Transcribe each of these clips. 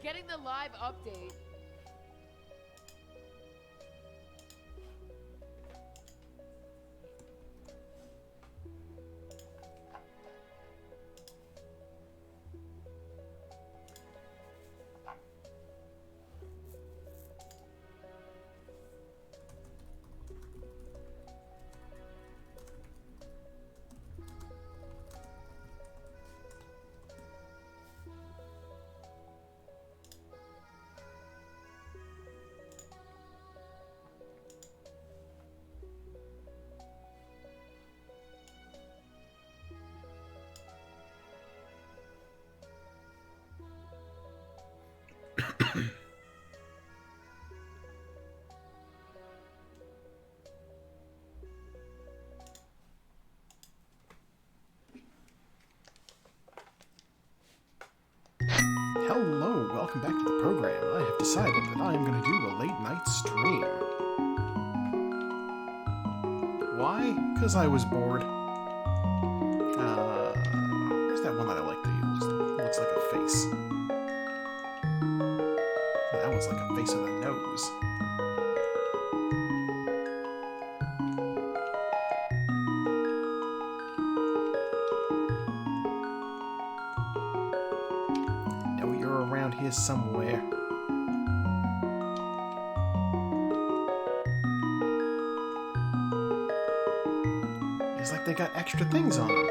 getting the live update. Hello, welcome back to the program. I have decided that I am going to do a late night stream. Why? Because I was bored. Where's that one that I like to use? It looks like a face. That one's like a face with a nose. Around here somewhere. It's like they got extra things on them.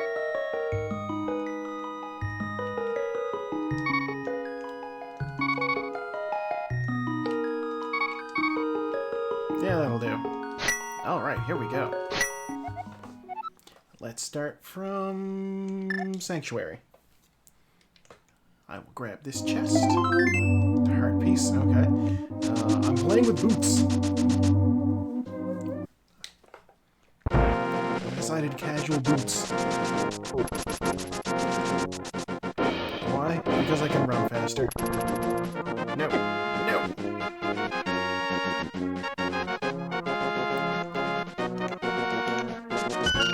Yeah, that'll do. Alright, here we go. Let's start from Sanctuary. I will grab this chest. Heart piece, okay. I'm playing with boots. I decided casual boots. Why? Because I can run faster. No. No.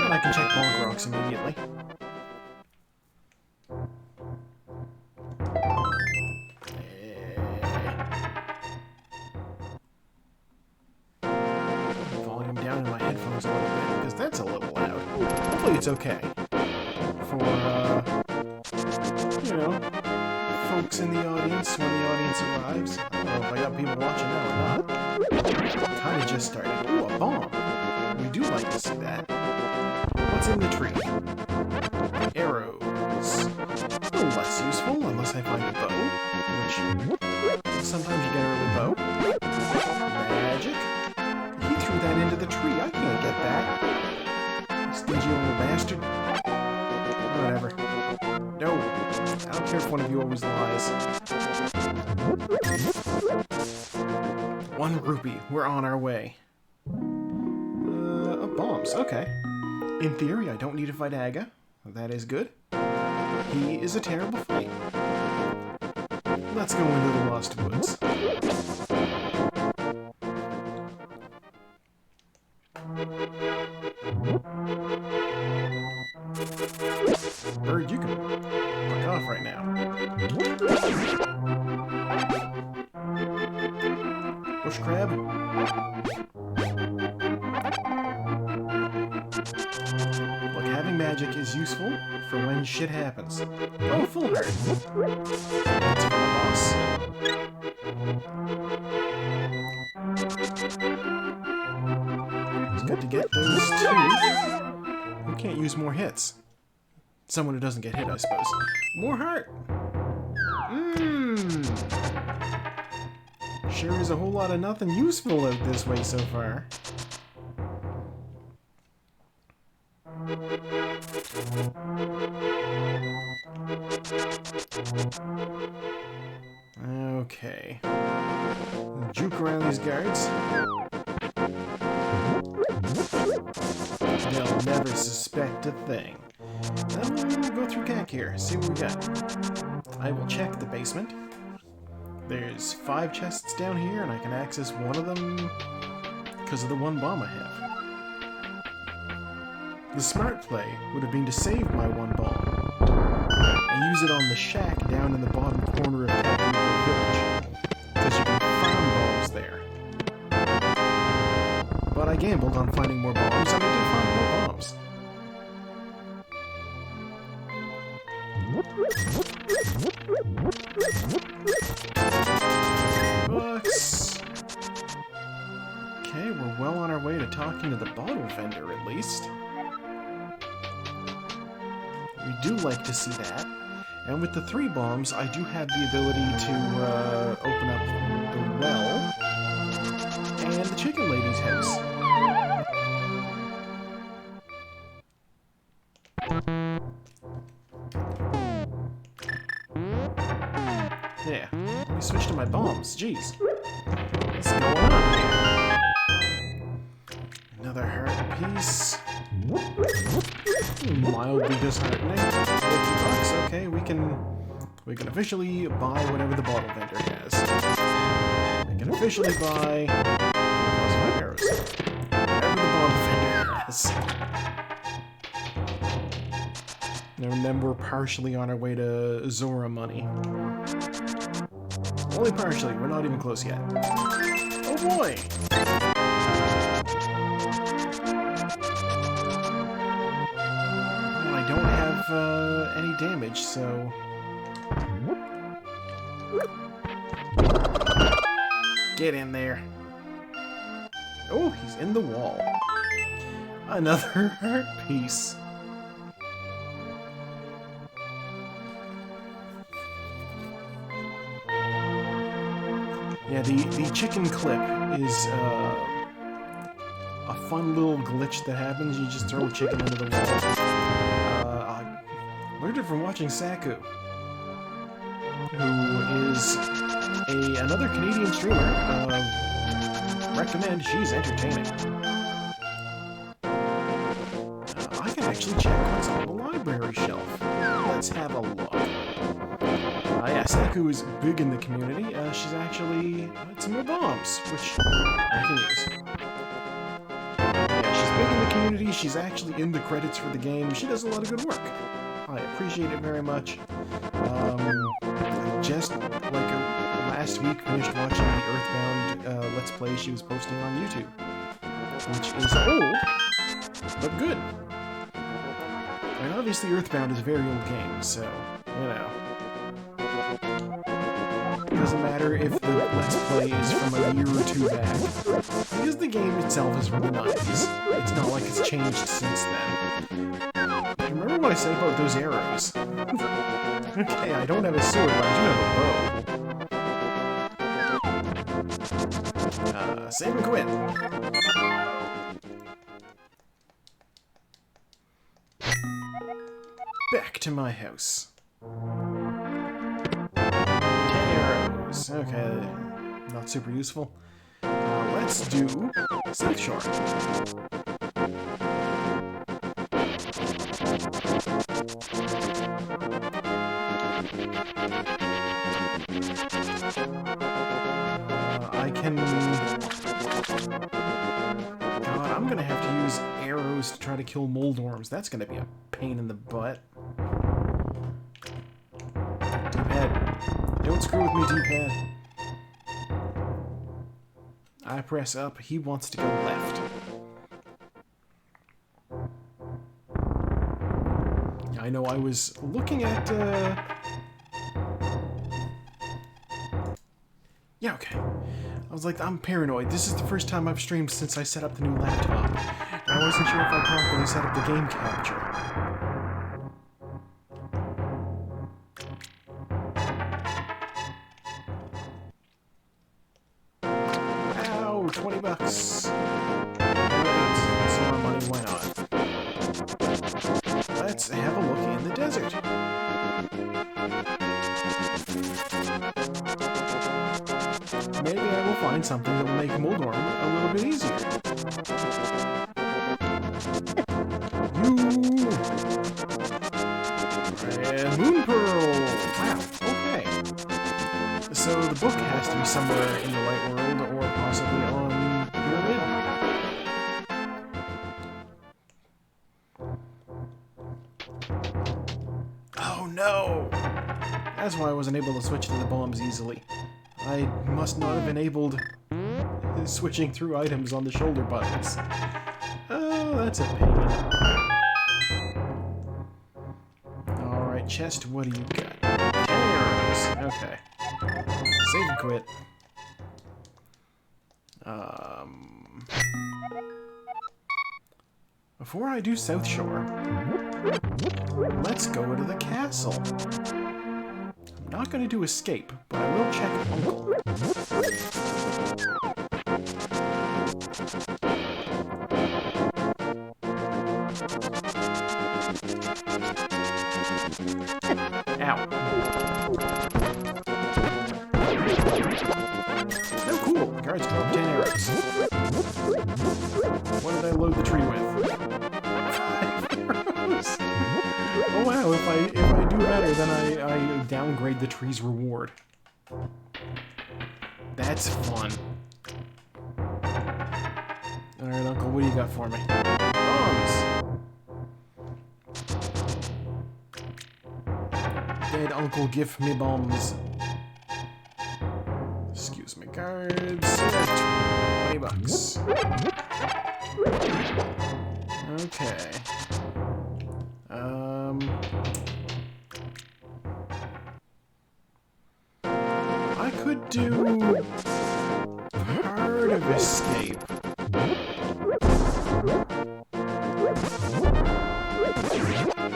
And I can check bonk rocks immediately. That's a little loud. Hopefully it's okay. For, you know, folks in the audience when the audience arrives. I don't know if I got people watching now or not. Kinda just started. Ooh, a bomb. We do like to see that. What's in the tree? Arrows. A little less useful unless I find a bow. Which, sometimes you get an early bow. Magic. He threw that into the tree. I can't get that. Stingy little bastard. Whatever. No. I don't care if one of you always lies. 1 rupee. We're on our way. Bombs. Okay. In theory, I don't need to fight Aga. That is good. He is a terrible fight. Let's go into the Lost Woods. Bird, you can fuck off right now. Bush crab. Look, having magic is useful for when shit happens. Oh, full heart. That's for the boss. It's good to get those two. Who can't use more hits? Someone who doesn't get hit, I suppose. More heart! Sure is a whole lot of nothing useful out this way so far. Okay. Juke around these guards. They'll never suspect a thing. We'll go through CAC here, see what we got. I will check the basement. There's 5 chests down here, and I can access one of them because of the 1 bomb I have. The smart play would have been to save my 1 bomb and use it on the shack down in the bottom corner of that village. almost there. But I gambled on finding more bombs, and I did find more bombs. Bucks. Okay, we're well on our way to talking to the bottle vendor, at least. We do like to see that. And with the 3 bombs, I do have the ability to open up the well and the chicken lady's house. Yeah, let me switch to my bombs. Jeez. What's going on here? Another heart piece. Mildly disheartening. 50 bucks. Okay, we can officially buy whatever the bottle vendor has. We can officially buy plus 5 arrows. Whatever the bottle vendor has. And then we're partially on our way to Zora money. Only partially. We're not even close yet. Oh boy! I don't have any damage, so... Get in there. Oh, he's in the wall. Another heart piece. Yeah, the chicken clip is a fun little glitch that happens. You just throw a chicken into the wall. I learned it from watching Saku, who is another Canadian streamer. Recommend, she's entertaining. I can actually check what's on the library shelf. Let's have a look. Yeah, Saku is big in the community. She's actually had some more bombs, which I can use. Yeah, she's big in the community. She's actually in the credits for the game. She does a lot of good work. I appreciate it very much. Just like last week, finished watching the Earthbound Let's Play she was posting on YouTube, which is old, but good. I mean, obviously Earthbound is a very old game, so, you know. It doesn't matter if the Let's Play is from a year or 2 back, because the game itself is from the 90s. It's not like it's changed since then. Remember what I said about those arrows? Okay, I don't have a sword, but I do have a bow. Save and quit. Back to my house. 10 arrows. Okay, not super useful. Let's do South Shore. I can... God, I'm gonna have to use arrows to try to kill moldworms. That's gonna be a pain in the butt. D-pad. Don't screw with me, D-pad. I press up. He wants to go left. I know I was looking at, Yeah, okay. I was like, I'm paranoid. This is the first time I've streamed since I set up the new laptop. And I wasn't sure if I properly set up the game capture. Ow, 20 bucks. Alright, some more money, why not? Let's have a look in the desert. Maybe I will find something that will make Moldorm a little bit easier. Moon Pearl! Wow, okay. So the book has to be somewhere in the Light World, or possibly on Pyramid. Oh no! That's why I wasn't able to switch to the bombs easily. I must not have enabled switching through items on the shoulder buttons. Oh, that's a pain. Alright, chest, what do you got? 10 arrows. Okay. Save and quit. Before I do South Shore, let's go to the castle. I'm not going to do escape, but I will check Uncle. Ow. Oh, cool. Guards drop 10 arrows. What did I load the tree with? 5 arrows. Oh wow, if I do better, then I downgrade the tree's reward. That's fun. Alright, Uncle, what do you got for me? Bombs! Dead Uncle, give me bombs. Excuse me, guards. 20 bucks. Okay. I could do part of escape.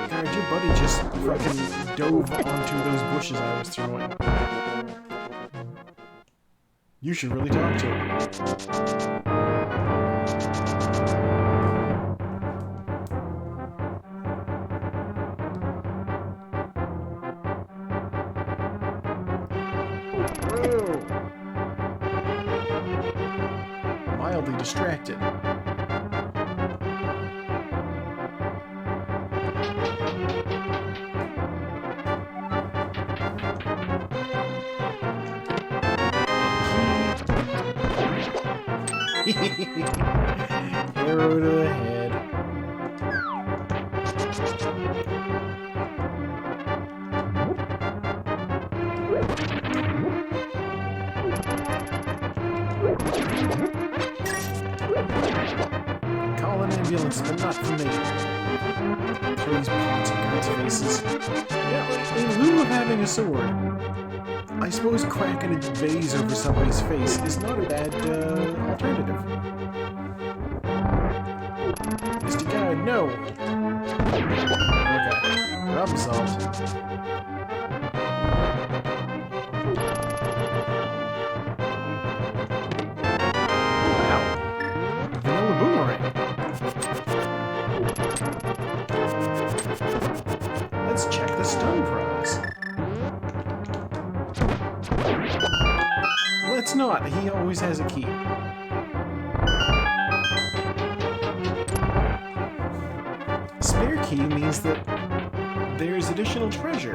God, your buddy just fucking dove onto those bushes I was throwing. You should really talk to him. Mildly distracted. Arrow to the head. Call an ambulance, but not for me. Please, pots and guards' faces. Yeah, in lieu of having a sword, I suppose cracking a vase over somebody's face is not a bad alternative. Mr. Guard, no! Okay, problem solved. Wow. Vanilla boomerang. Let's check the stun prize. Let's not. He always has a key. Spare key means that there's additional treasure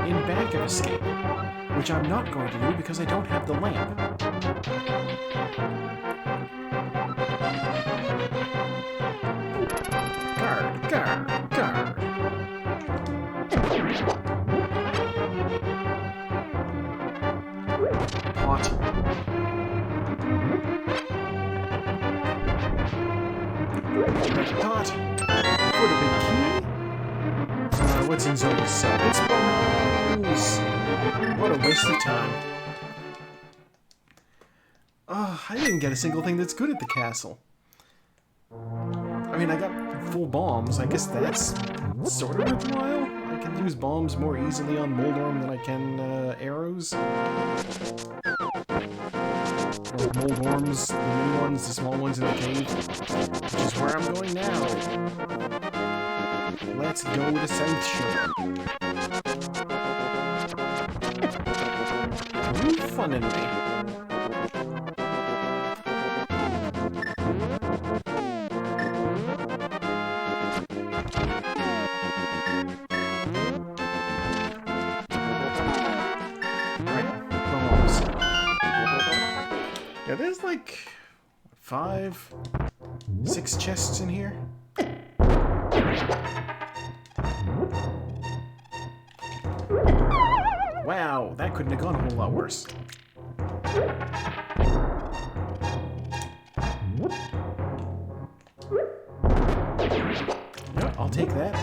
in back of escape, which I'm not going to do because I don't have the lamp. Guard, guard, guard. Pot. Pot. Put a big key. What's in zone 7? It's bombs! What a waste of time. I didn't get a single thing that's good at the castle. I mean, I got full bombs. I guess that's sort of worthwhile. I can use bombs more easily on Moldorm than I can arrows. Or Moldorms, the new ones, the small ones in the cave. Which is where I'm going now. Let's go to South Shore. Are you funning me? Yeah, there's like 5, 6 chests in here. Wow, that couldn't have gone a whole lot worse. Yeah, I'll take that.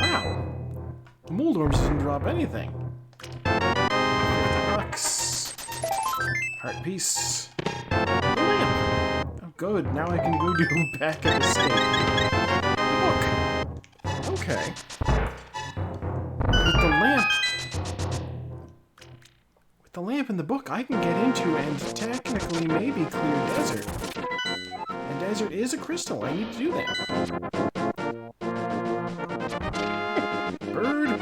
Wow. The mold orbs didn't drop anything. $50. Heart piece. Lamp. Oh, good. Now I can go do back at the state. Look. Okay. With the lamp. With the lamp in the book, I can get into and technically maybe clear desert. And desert is a crystal. I need to do that. Bird.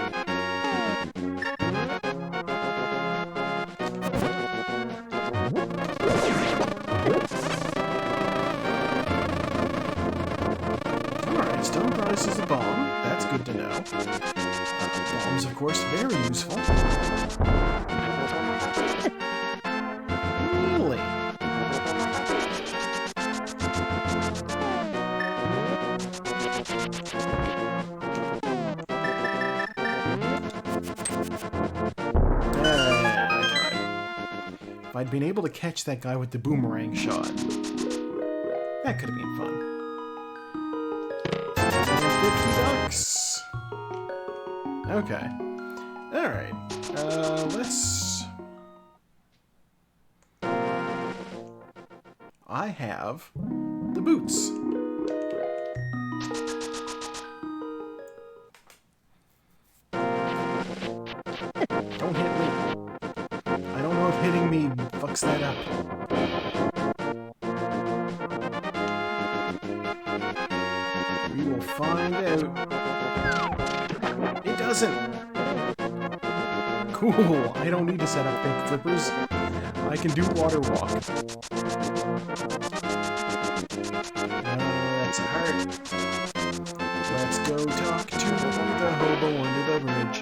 Alright, stone price is a bomb. That's good to know. Bombs, of course, very useful. Really? If I'd been able to catch that guy with the boomerang shot, that could have been fun. $50. Okay. Alright. Let's... I have the boots. Don't hit me. I don't know if hitting me fucks that up. We will find out. It doesn't. Cool. I don't need to set up fake flippers. I can do water walk. That's a heart. Let's go talk to the hobo under the bridge.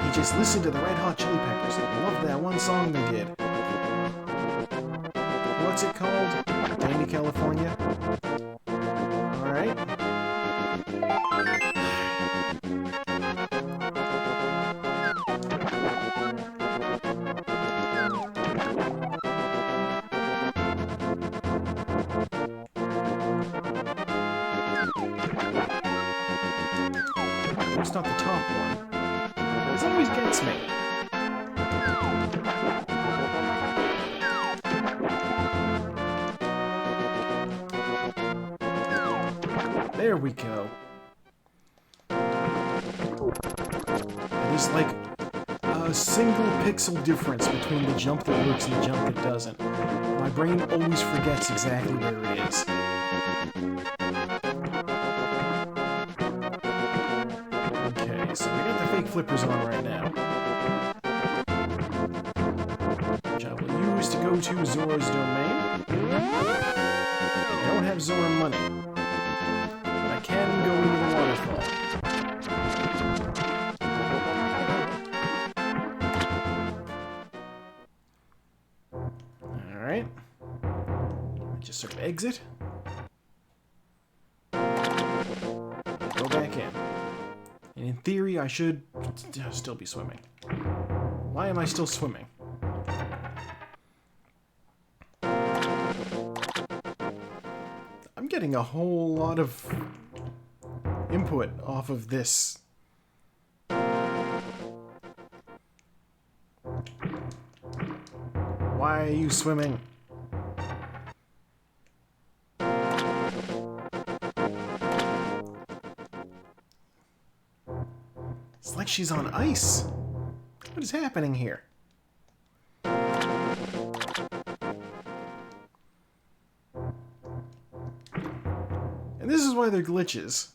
He just listened to the Red Hot Chili Peppers and loved that one song they did. What's it called? Danny, California? Alright. It's not the top one. This always gets me. There we go. There's like a single pixel difference between the jump that works and the jump that doesn't. My brain always forgets exactly where it is. Okay, so we got the fake flippers on right now. Which I will use to go to Zora's domain. I don't have Zora money. But I can go into the waterfall. Alright. Just sort of exit. Go back in. And in theory, I should still be swimming. Why am I still swimming? I'm getting a whole lot of input off of this. Why are you swimming? It's like she's on ice. What is happening here? And this is why they're glitches.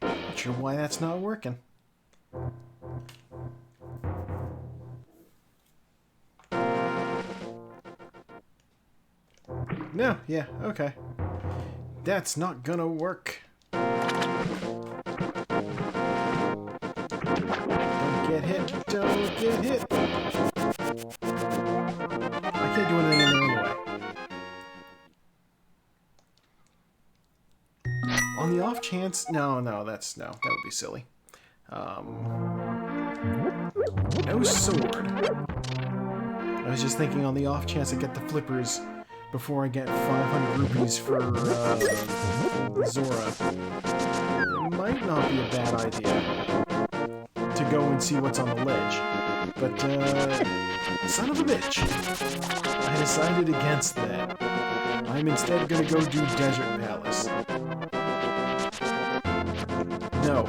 Not sure why that's not working. No, yeah, okay. That's not gonna work. Don't get hit, don't get hit. I can't do anything in there anyway. On the off chance... No, that would be silly. No sword. I was just thinking on the off chance I get the flippers before I get 500 rupees for Zora. It might not be a bad idea to go and see what's on the ledge. But, son of a bitch. I decided against that. I'm instead gonna go do Desert Palace. No.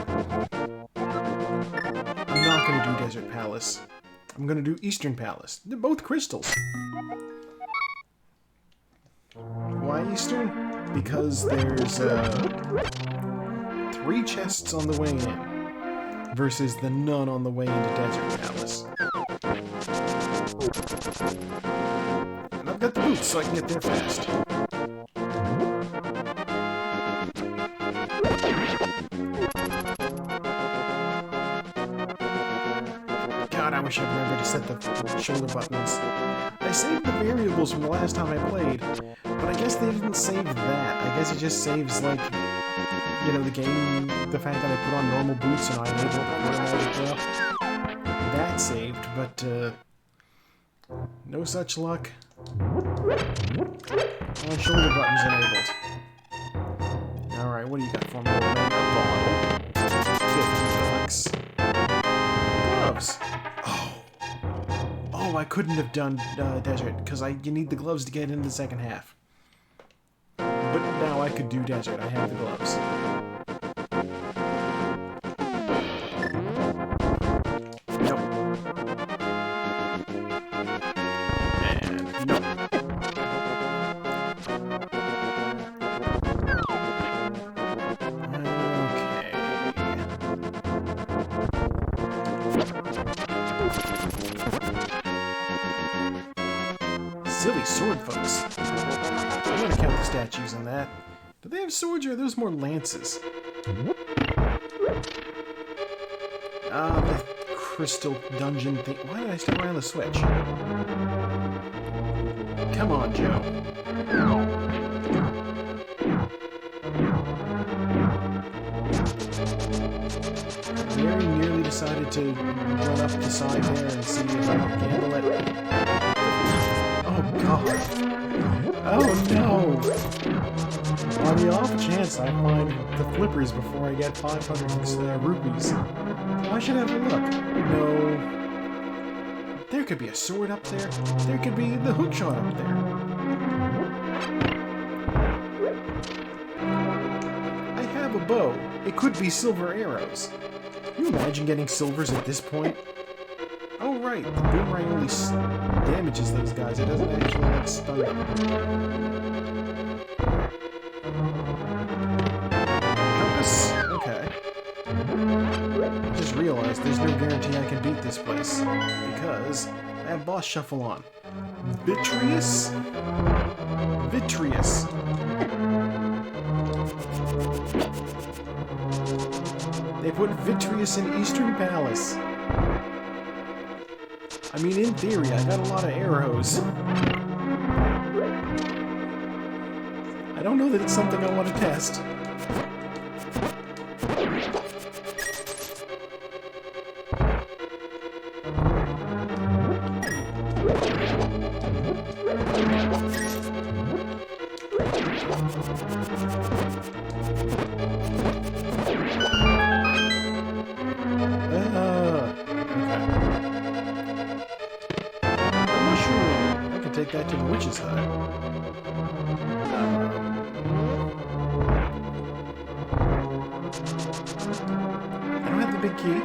I'm not gonna do Desert Palace. I'm gonna do Eastern Palace. They're both crystals. Why Eastern? Because there's, 3 chests on the way in versus the none on the way into Desert Palace. And I've got the boots so I can get there fast. God, I wish I'd remembered to set the shoulder buttons. I saved the variables from the last time I played, but I guess they didn't save that. I guess it just saves, like, you know, the game, the fact that I put on normal boots and I'm able to put on all. That saved, but, no such luck. My shoulder buttons enabled. Alright, what do you got for me? A bottle. $50. Gloves. Oh, I couldn't have done Desert, because you need the gloves to get into the second half. But now I could do Desert. I have the gloves. Nope. And nope. Silly sword folks. I'm gonna count the statues on that. Do they have swords or are those more lances? Ah, the crystal dungeon thing. Why did I step around the switch? Come on, Joe. Very nearly decided to run up the side there and see if I can handle it. Oh, God. Oh, no. On the off chance I find the flippers before I get 500 rupees. I should have a look. No. There could be a sword up there. There could be the hookshot up there. I have a bow. It could be silver arrows. Can you imagine getting silvers at this point? Oh, right. The boomerang only damages those guys. It doesn't actually, like, stun them. Compass. Okay. I just realized there's no guarantee I can beat this place. Because I have boss shuffle on. Vitreous? Vitreous. They put Vitreous in Eastern Palace. I mean, in theory, I got a lot of arrows. I don't know that it's something I want to test. Take that to the witch's hut. I don't have the big key.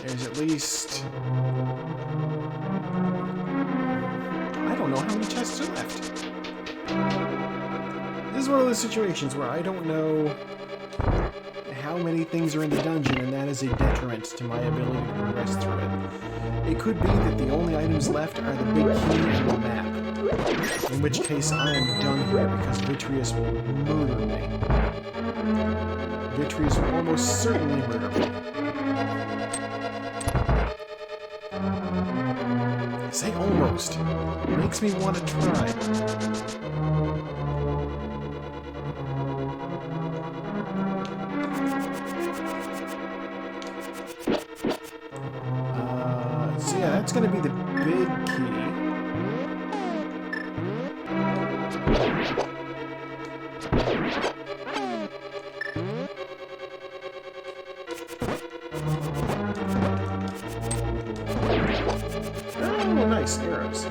There's at least... I don't know how many chests are left. This is one of those situations where I don't know how many things are in the dungeon, and that is a detriment to my ability to progress through it. It could be that the only items left are the big key and the map. In which case I am done here because Vitreous will murder me. Vitreous will almost certainly murder me. I say almost. It makes me want to try. What's going to be the big key? Oh, nice, arrows.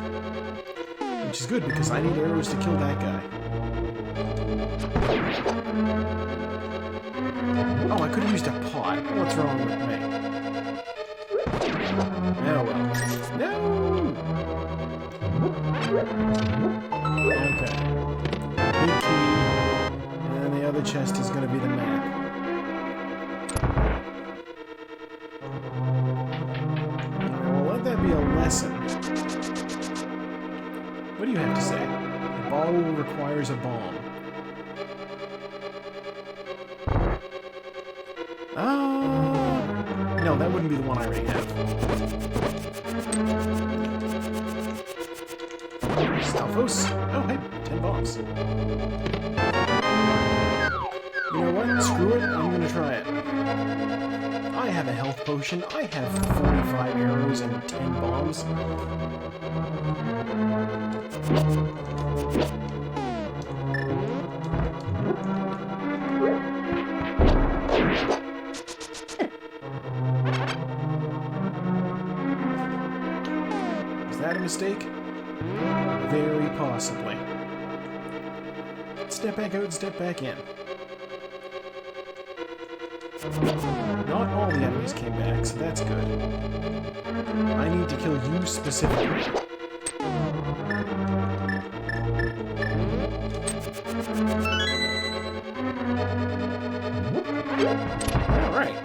Which is good because I need arrows to kill that guy. Oh, I could have used a pot. What's wrong with me? Oh well. No! Okay. Big key. And then the other chest is going to be the map. Well, let that be a lesson. What do you have to say? The bottle requires a bomb. No, that wouldn't be the one I already have. Stalfos. Oh, hey, 10 bombs. You know what? Screw it. I'm gonna try it. I have a health potion. I have 45 arrows and 10 bombs. Is that a mistake? Very possibly. Step back out, step back in. Not all the enemies came back, so that's good. I need to kill you specifically. Alright.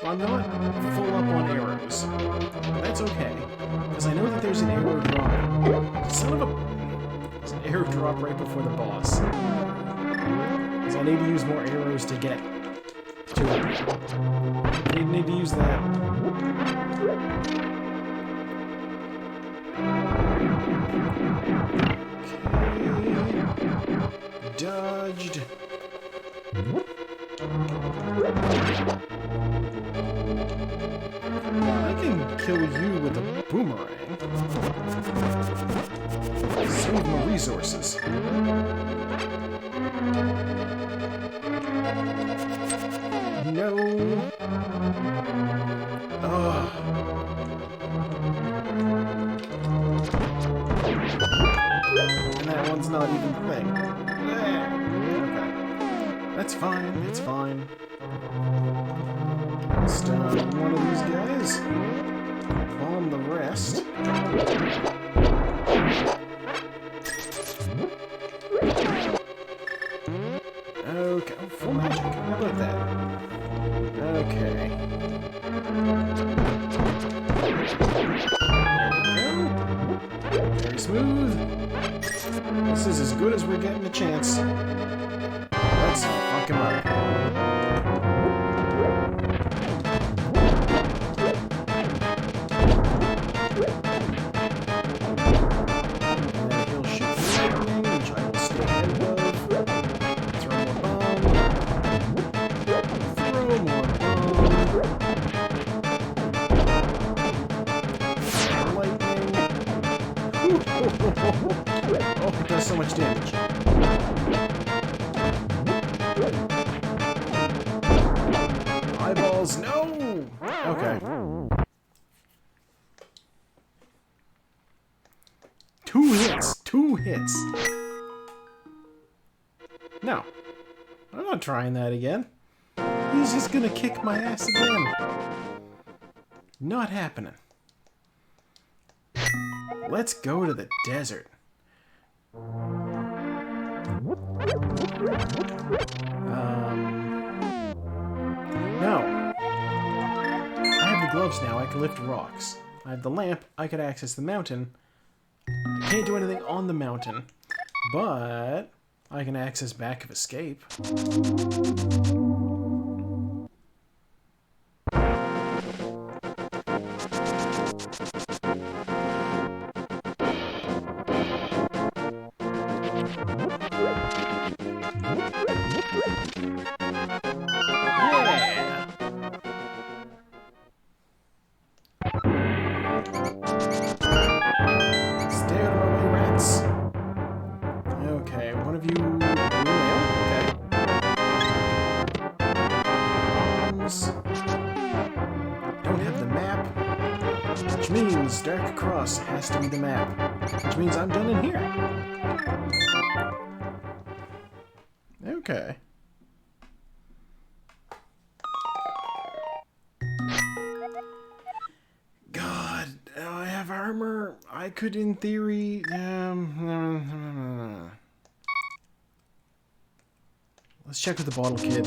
I'm not full up on arrows. That's okay, because I know that there's an arrow drop. Son of a... There's an arrow drop right before the boss. Because I need to use more arrows to get to it. I need to use that. Okay. Dodged. I can kill you with a boomerang. Save my resources. No. Ugh. And that one's not even a thing. Okay. That's fine, it's fine. Stun one of these guys. Bomb the rest. Okay, oh, full magic. How about that? Okay. There we go. Very smooth. This is as good as we're getting a chance. Let's fuck him up. Oh, it does so much damage. Eyeballs, no! Okay. Two hits. No. I'm not trying that again. He's just gonna kick my ass again. Not happening. Let's go to the desert. No. I have the gloves now. I can lift rocks. I have the lamp. I could access the mountain. I can't do anything on the mountain, but I can access back of escape. house. Don't have the map, which means Dark Cross has to be the map, which means I'm done in here. Okay. God, I have armor. I could, in theory, let's check with the bottle kid.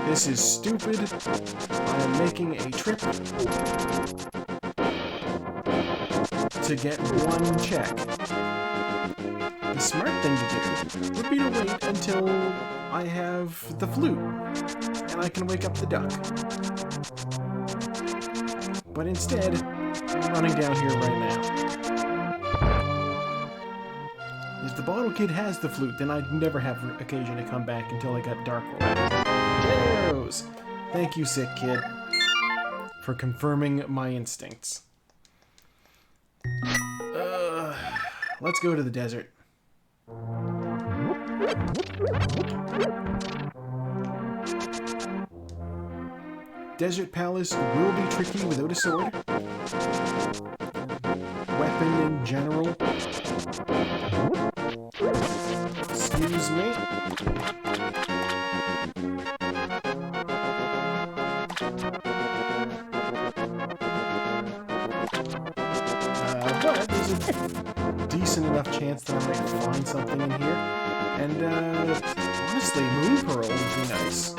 This is stupid. I am making a trip to get one check. The smart thing to do would be to wait until I have the flute and I can wake up the duck. But instead, I'm running down here right now. If the bottle kid has the flute, then I'd never have occasion to come back until I got Dark Lord. Arrows! Thank you, sick kid, for confirming my instincts. Let's go to the desert. Desert Palace will be tricky without a sword. Weapon in general. Excuse me. But there's a decent enough chance that I might find something in here. And, honestly, Moon Pearl would be nice.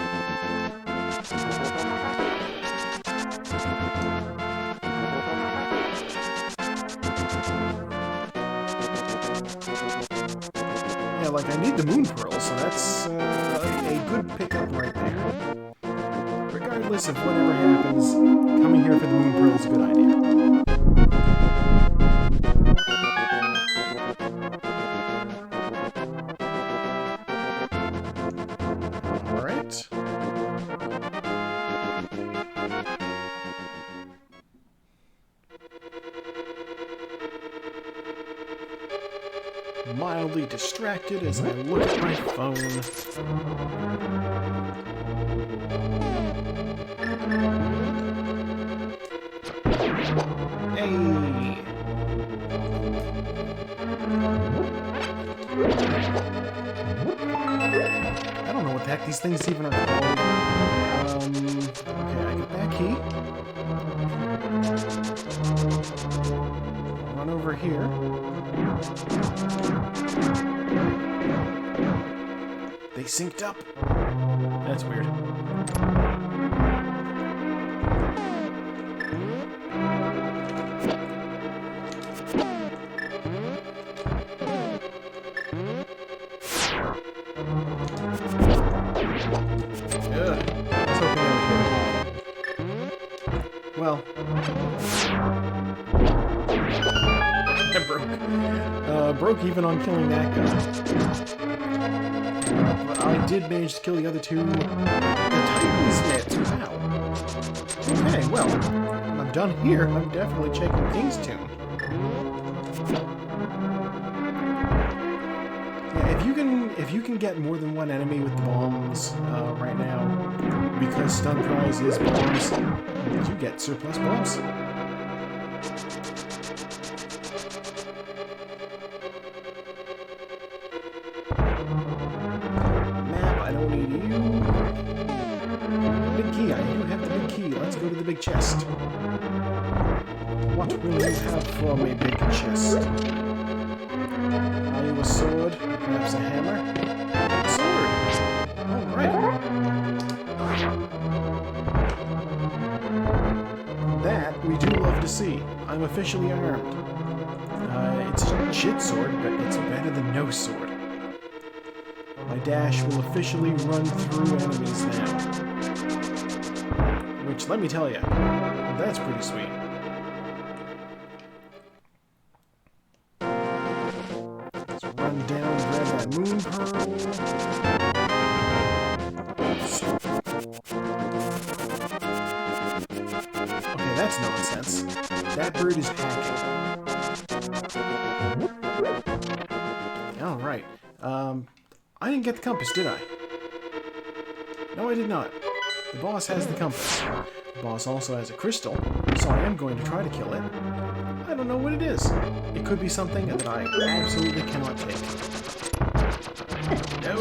Yeah, like, I need the Moon Pearl, so that's a good pickup right there. Regardless of whatever happens, coming here for the Moon Pearl is a good idea. Mildly distracted as I look at my phone. Hey! I don't know what the heck these things even are called. Okay, I get that key. Run over here. They synced up. That's weird. Well, I broke even on killing that guy. But I did manage to kill the other two. The Titansmith. Wow. Okay, well, when I'm done here, I'm definitely checking King's Tomb. Yeah, if you can get more than one enemy with the bombs right now, because stun prize is bombs, you get surplus bombs. Map, I don't need you. Big key, I do have the big key. Let's go to the big chest. What will you have for me, big chest? Are you a sword? Perhaps a hammer? Sword! Alright. That we do love to see. I'm officially armed. It's a shit sword, but it's better than no sword. My dash will officially run through enemies now. Which, let me tell you, that's pretty sweet. Let's run down, grab that moon pearl. Okay, that's nonsense. That bird is hacking. Alright. I didn't get the compass, did I? No, I did not. The boss has the compass. The boss also has a crystal, so I am going to try to kill it. I don't know what it is. It could be something that I absolutely cannot take. No.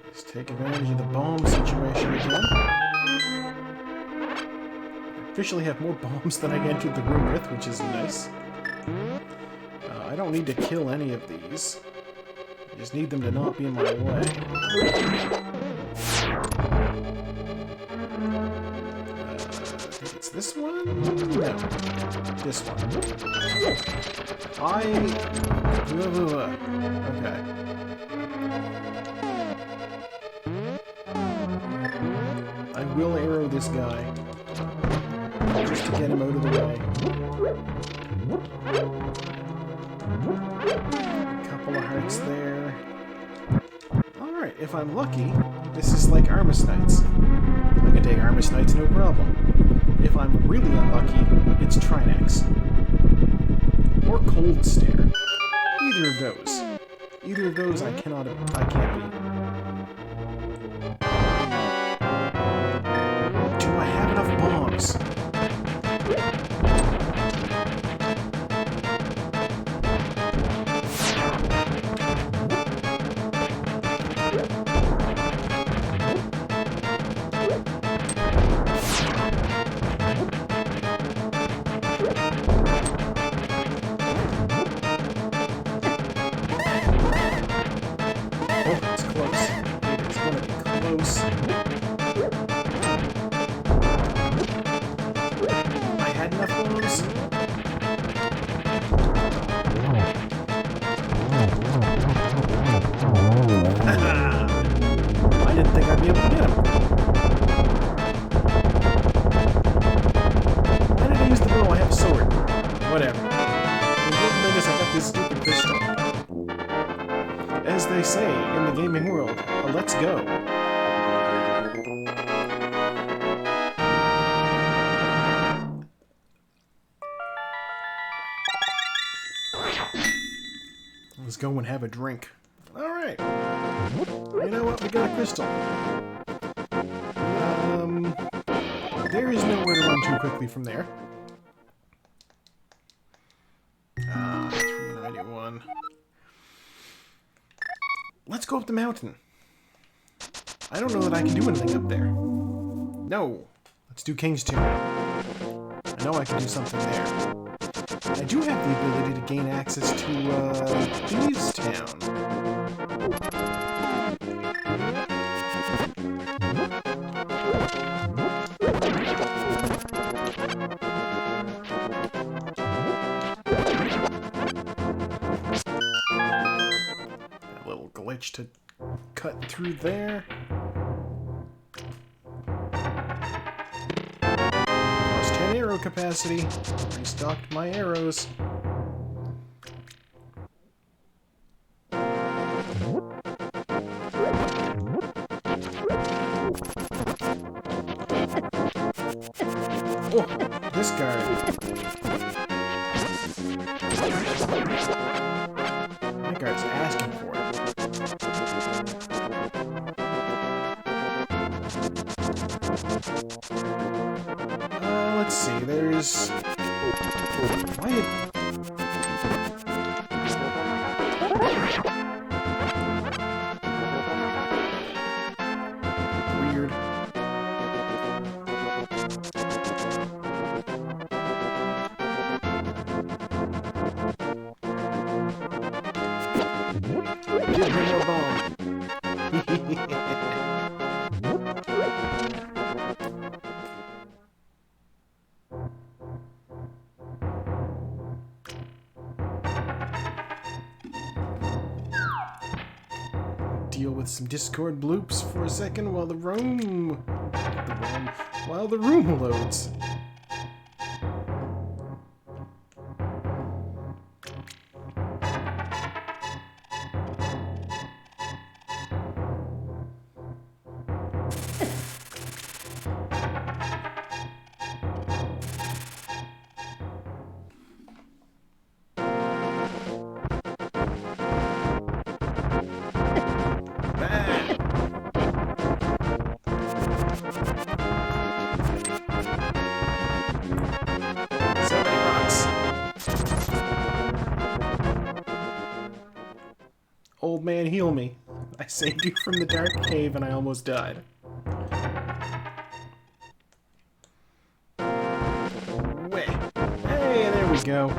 Let's take advantage of the bomb situation again. I officially have more bombs than I entered the room with, which is nice. I don't need to kill any of these. I just need them to not be in my way. I think it's this one? No. This one. Okay. I will arrow this guy. Just to get him out of the way. A couple of hearts there. Alright, if I'm lucky, this is like Armis Knights. I can take Armis Knights no problem. If I'm really unlucky, it's Trinax. Or Cold Stare. Either of those. Either of those I can't beat. Do I have enough bombs? As they say in the gaming world, let's go. Let's go and have a drink. Alright. You know what? We got a crystal. There is nowhere to run too quickly from there. 391. Let's go up the mountain. I don't know that I can do anything up there. No. Let's do King's Tomb. I know I can do something there. I do have the ability to gain access to, Thieves' Town. Glitch to cut through there. Plus 10 arrow capacity. Restocked my arrows. Oh, this guy. That guy's asking for it. Let's see, there's... Why weird. Did bring a bomb. Deal with some Discord bloops for a second while the room loads. old man, heal me. I saved you from the dark cave and I almost died. Way. Hey, there we go.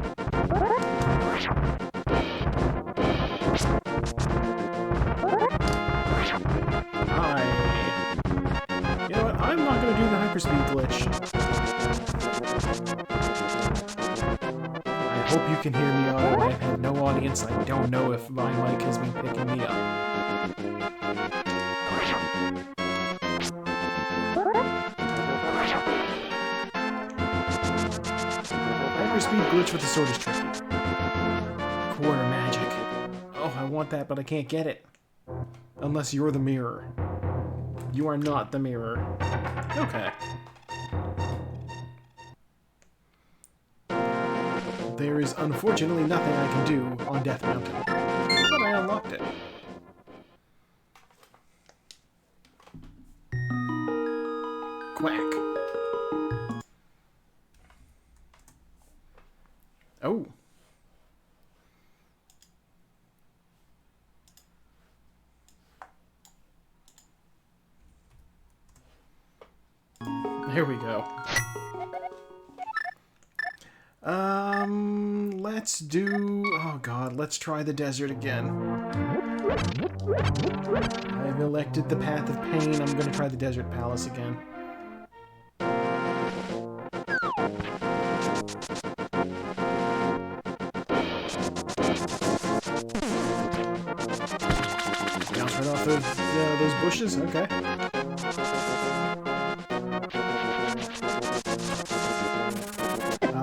You know what? I'm not going to do the hyperspeed glitch. I hope you can hear me, Otto. I've had no audience. I don't know if my mic has been picking me up. Hyperspeed glitch with the sword is tricky. Quarter magic. Oh, I want that, but I can't get it. Unless you're the mirror. You are not the mirror. Okay. There is unfortunately nothing I can do on Death Mountain. But I unlocked it. Quack. Oh. There we go. Let's do... Oh god, let's try the desert again. I've elected the path of pain. I'm gonna try the desert palace again. Bounce right off those bushes? Okay.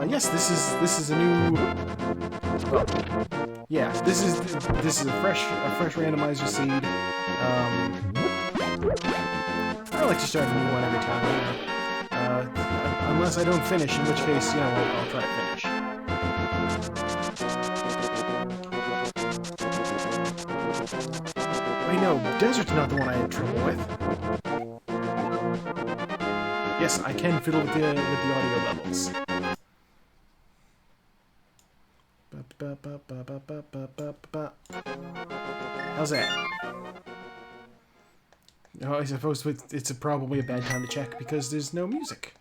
Yes, this is a new. Well, yeah, this is a fresh randomizer seed. I like to start a new one every time. Unless I don't finish, in which case, you know, I'll try to finish. Wait, no, desert's not the one I had trouble with. Yes, I can fiddle with the audio levels. How's that? Oh, I suppose it's probably a bad time to check because there's no music.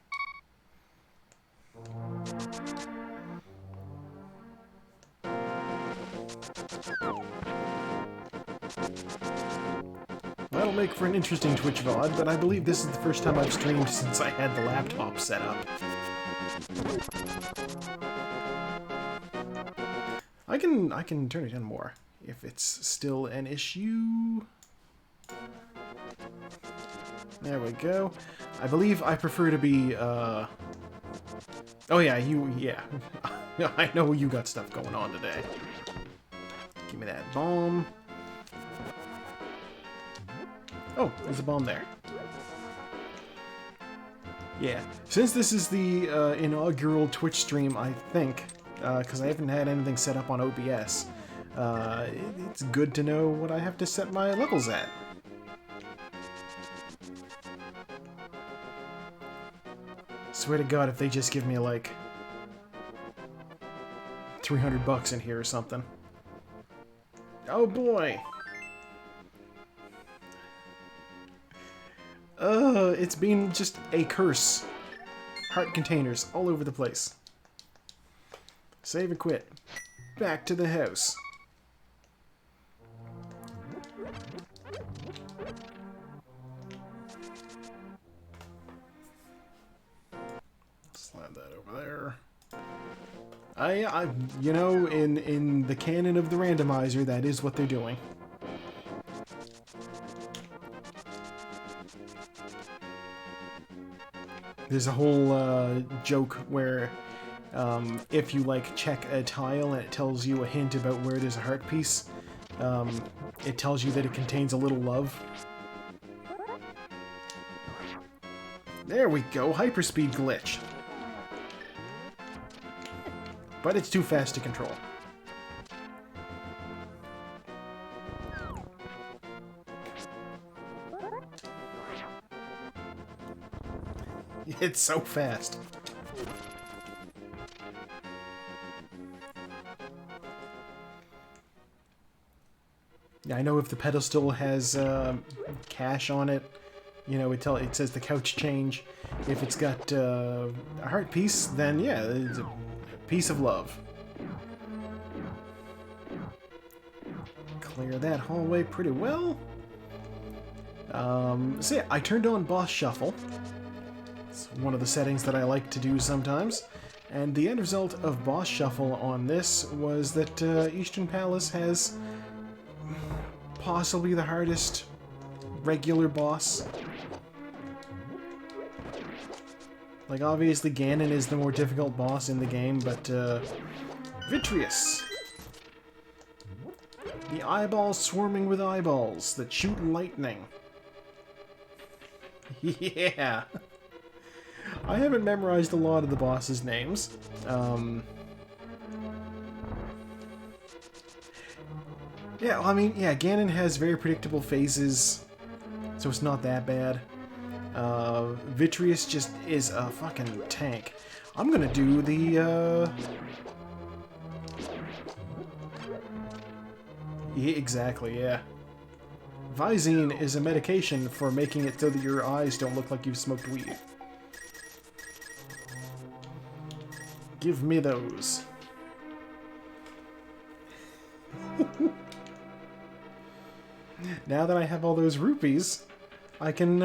That'll make for an interesting Twitch VOD, but I believe this is the first time I've streamed since I had the laptop set up. I can turn it down more if it's still an issue. There we go. I believe I prefer to be oh yeah, yeah. I know you got stuff going on today. Give me that bomb. Oh, there's a bomb there. Yeah, since this is the inaugural Twitch stream, I think, because I haven't had anything set up on OBS, it's good to know what I have to set my levels at. Swear to God, if they just give me, like, $300 in here or something. Oh boy! It's been just a curse. Heart containers all over the place. Save and quit. Back to the house. Slide that over there. I you know, in the canon of the randomizer, that is what they're doing. There's a whole joke where if you like check a tile and it tells you a hint about where there's a heart piece, it tells you that it contains a little love. There we go, hyperspeed glitch. But it's too fast to control. It's so fast. I know if the pedestal has cash on it, you know, it says the couch change. If it's got a heart piece, then yeah, it's a piece of love. Clear that hallway pretty well. So yeah, I turned on Boss Shuffle. It's one of the settings that I like to do sometimes. And the end result of Boss Shuffle on this was that Eastern Palace has possibly the hardest regular boss. Like, obviously Ganon is the more difficult boss in the game, but Vitreous. The eyeballs swarming with eyeballs that shoot lightning. Yeah. I haven't memorized a lot of the bosses' names. Yeah, well, I mean, yeah, Ganon has very predictable phases, so it's not that bad. Vitreous just is a fucking tank. I'm gonna do the, Yeah, exactly, yeah. Visine is a medication for making it so that your eyes don't look like you've smoked weed. Give me those. Now that I have all those rupees, I can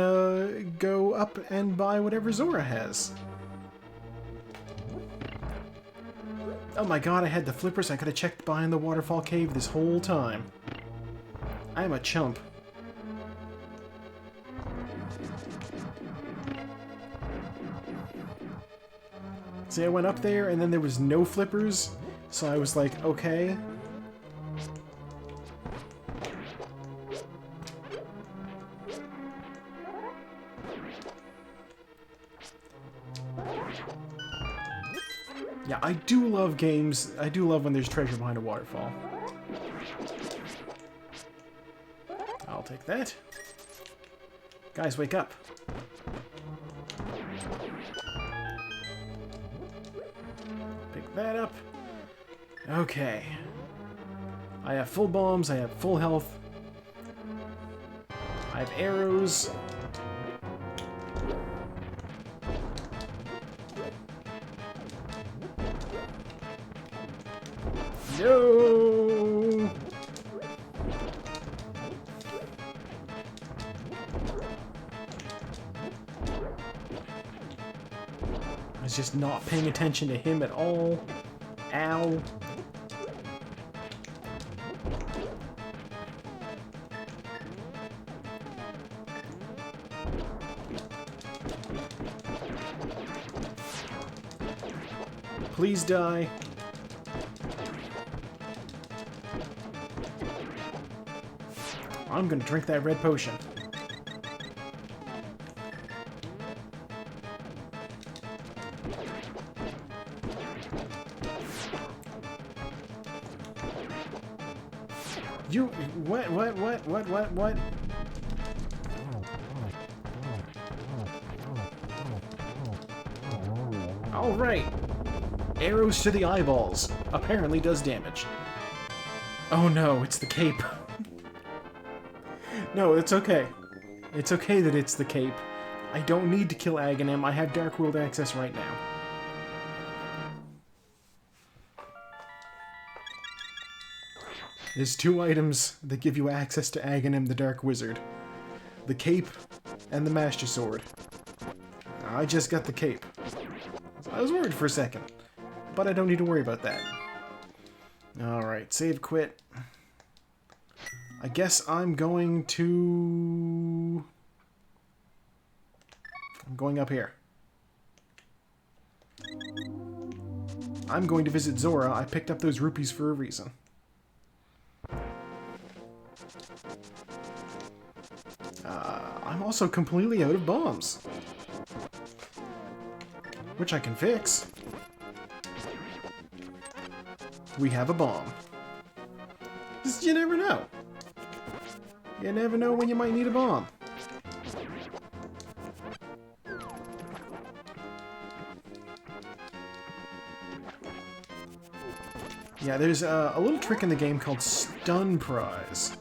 go up and buy whatever Zora has. Oh my god, I had the flippers. I could have checked behind the waterfall cave this whole time. I am a chump. See, I went up there and then there was no flippers, so I was like, okay. Yeah, I do love games. I do love when there's treasure behind a waterfall. I'll take that. Guys, wake up. Pick that up. Okay. I have full bombs, I have full health. I have arrows. No! I was just not paying attention to him at all. Ow. Please die. I'm gonna drink that red potion. You... What? Alright. Arrows to the eyeballs. Apparently does damage. Oh no, it's the cape. No, it's okay. It's okay that it's the cape. I don't need to kill Aghanim. I have Dark World access right now. There's two items that give you access to Aghanim the Dark Wizard. The cape and the Master Sword. I just got the cape. I was worried for a second, but I don't need to worry about that. Alright, save quit. I guess I'm going to... I'm going up here. I'm going to visit Zora. I picked up those rupees for a reason. I'm also completely out of bombs. Which I can fix. We have a bomb. Just, you never know. You never know when you might need a bomb. Yeah, there's a little trick in the game called Stun Prize.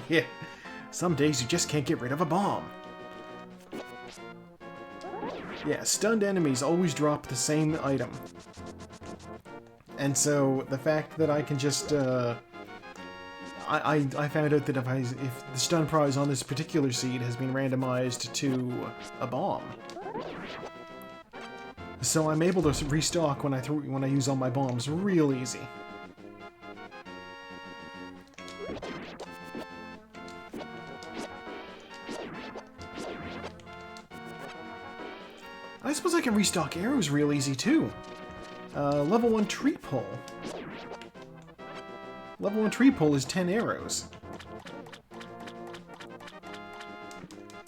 Yeah. Some days you just can't get rid of a bomb. Yeah, stunned enemies always drop the same item. And so the fact that I can just I found out that if the stun prize on this particular seed has been randomized to a bomb. So I'm able to restock when I use all my bombs real easy. I suppose I can restock arrows real easy too. Level 1 tree pull. Level 1 tree pull is 10 arrows.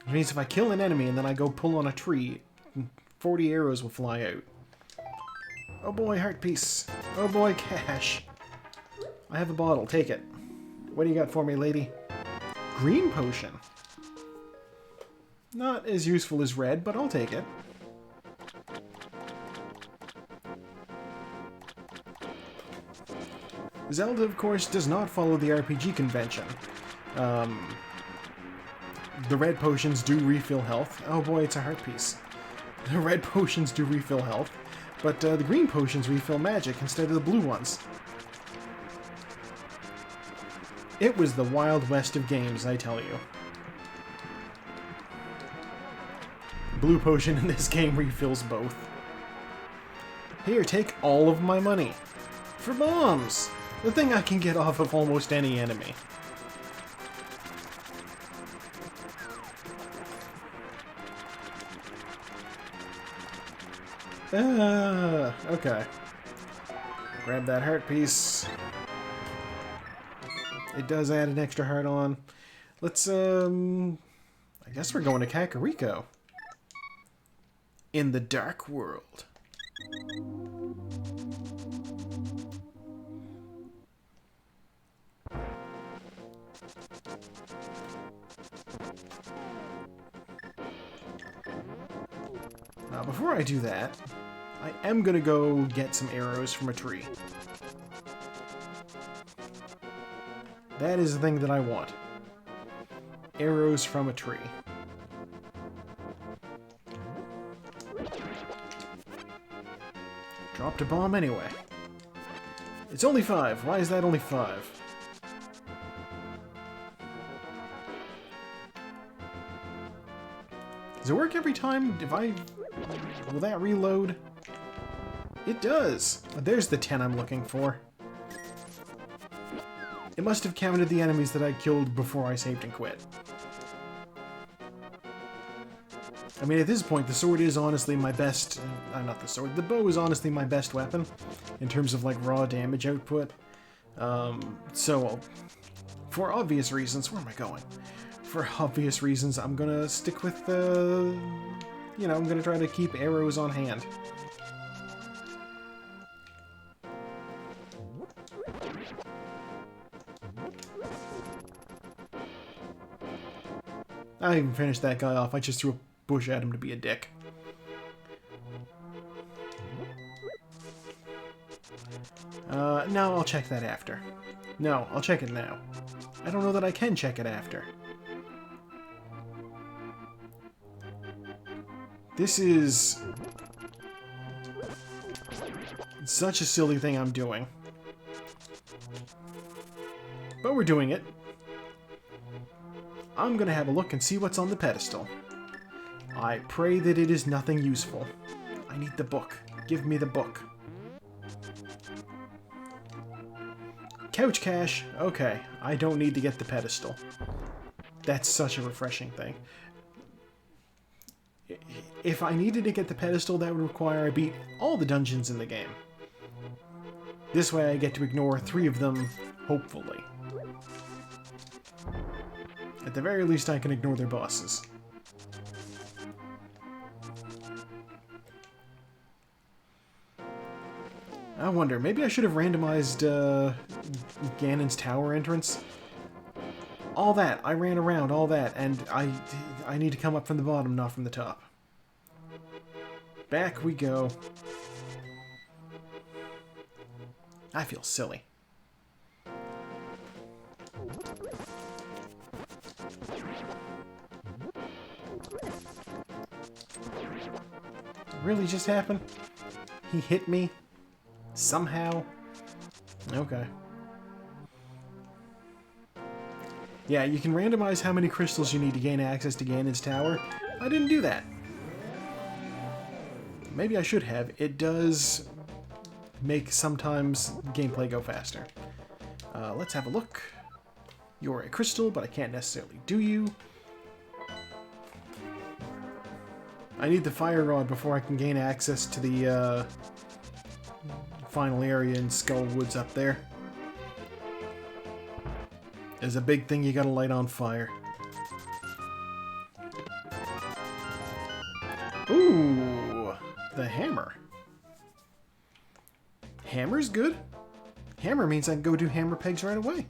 Which means if I kill an enemy and then I go pull on a tree, 40 arrows will fly out. Oh boy, heart piece. Oh boy, cash. I have a bottle, take it. What do you got for me, lady? Green potion. Not as useful as red, but I'll take it. Zelda, of course, does not follow the RPG convention. The red potions do refill health. Oh boy, it's a heart piece. The red potions do refill health, but the green potions refill magic instead of the blue ones. It was the Wild West of games, I tell you. Blue potion in this game refills both. Here, take all of my money. For bombs! The thing I can get off of almost any enemy. Okay. Grab that heart piece. It does add an extra heart on. Let's, I guess we're going to Kakariko. In the Dark World. Now, before I do that, I am gonna go get some arrows from a tree. That is the thing that I want. Arrows from a tree. Dropped a bomb anyway. It's only 5. Why is that only 5? Does it work every time? Will that reload? It does! There's the 10 I'm looking for. It must have counted the enemies that I killed before I saved and quit. I mean, at this point, the sword is honestly my best... not the sword. The bow is honestly my best weapon in terms of, like, raw damage output. So, for obvious reasons... Where am I going? For obvious reasons, I'm gonna stick with the... You know, I'm gonna try to keep arrows on hand. I didn't even finish that guy off. I just threw a bush at him to be a dick. No, I'll check that after. No, I'll check it now. I don't know that I can check it after. This is such a silly thing I'm doing. But we're doing it. I'm gonna have a look and see what's on the pedestal. I pray that it is nothing useful. I need the book. Give me the book. Couch cash. Okay, I don't need to get the pedestal. That's such a refreshing thing. If I needed to get the pedestal, that would require I beat all the dungeons in the game. This way I get to ignore 3 of them, hopefully. At the very least, I can ignore their bosses. I wonder, maybe I should have randomized Ganon's tower entrance. All that, I ran around, all that, and I need to come up from the bottom, not from the top. Back we go. I feel silly. really just happen? He hit me? Somehow? Okay. Yeah, you can randomize how many crystals you need to gain access to Ganon's tower. I didn't do that. Maybe I should have. It does make sometimes gameplay go faster. Let's have a look. You're a crystal, but I can't necessarily do you. I need the fire rod before I can gain access to the final area in Skull Woods up there. There's a big thing you gotta light on fire. Ooh, the hammer. Hammer's good. Hammer means I can go do hammer pegs right away.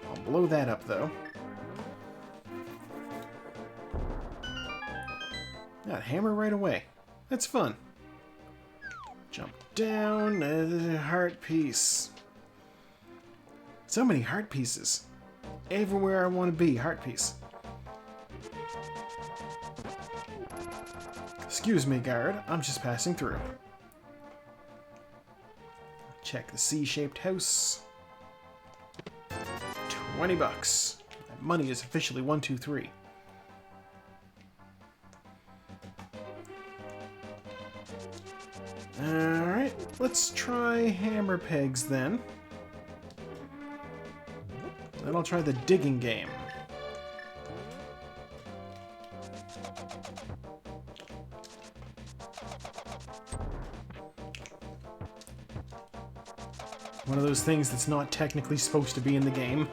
I'll blow that up, though. Got hammer right away. That's fun. Jump down. Heart piece. So many heart pieces. Everywhere I want to be, heart piece. Excuse me, guard. I'm just passing through. Check the C-shaped house. 20 bucks. That money is officially 1, 2, 3. Alright, let's try hammer pegs then. Then I'll try the digging game. One of those things that's not technically supposed to be in the game.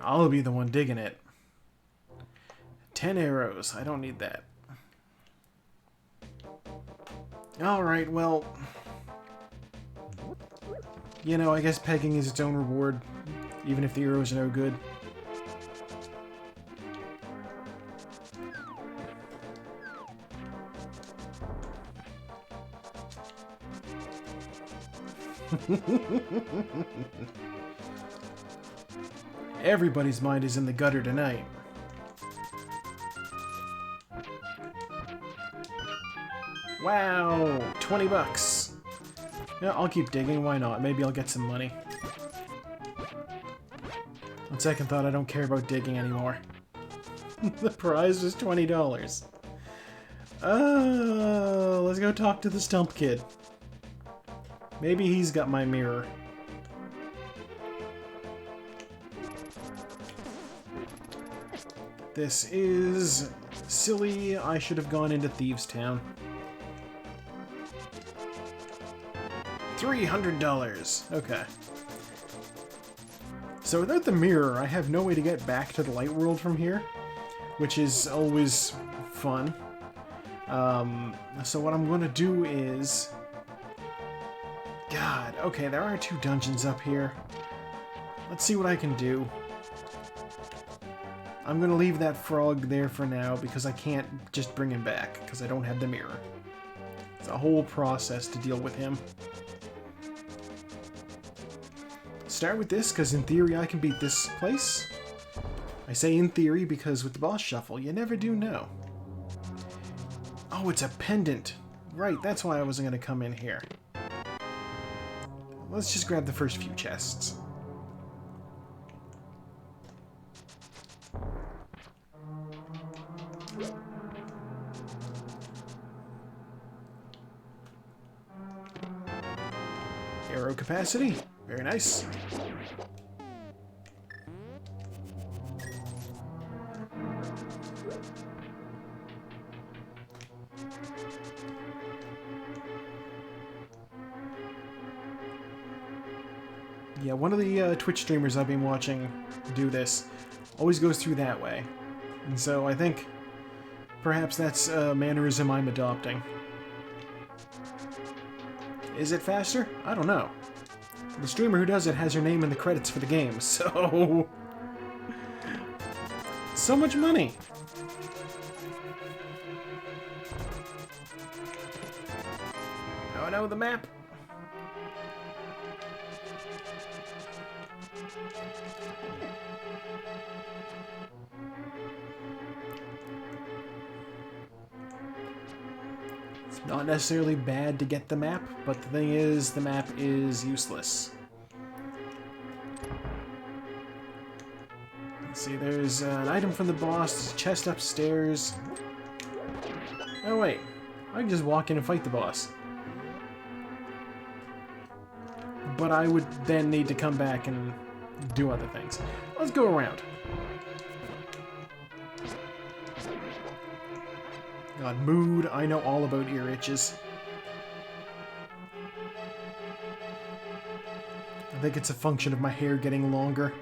I'll be the one digging it. 10 arrows. I don't need that. Alright, well... You know, I guess pegging is its own reward, even if the arrows are no good. Everybody's mind is in the gutter tonight. Wow, 20 bucks. Yeah, I'll keep digging, why not? Maybe I'll get some money. On second thought, I don't care about digging anymore. The prize was $20. Let's go talk to the stump kid. Maybe he's got my mirror. This is silly. I should have gone into Thieves Town. $300. Okay. So without the mirror, I have no way to get back to the light world from here, which is always fun. So what I'm going to do is... God, okay, there are 2 dungeons up here. Let's see what I can do. I'm going to leave that frog there for now because I can't just bring him back because I don't have the mirror. It's a whole process to deal with him. Start with this, because in theory I can beat this place. I say in theory because with the boss shuffle, you never do know. Oh, it's a pendant. Right, that's why I wasn't going to come in here. Let's just grab the first few chests. Arrow capacity. Very nice. Yeah, one of the Twitch streamers I've been watching do this always goes through that way. And so I think perhaps that's a mannerism I'm adopting. Is it faster? I don't know. The streamer who does it has her name in the credits for the game, so... So much money! Oh no, the map! Not necessarily bad to get the map, but the thing is, the map is useless. Let's see, there's an item from the boss, chest upstairs. Oh wait, I can just walk in and fight the boss. But I would then need to come back and do other things. Let's go around. God, mood, I know all about ear itches. I think it's a function of my hair getting longer.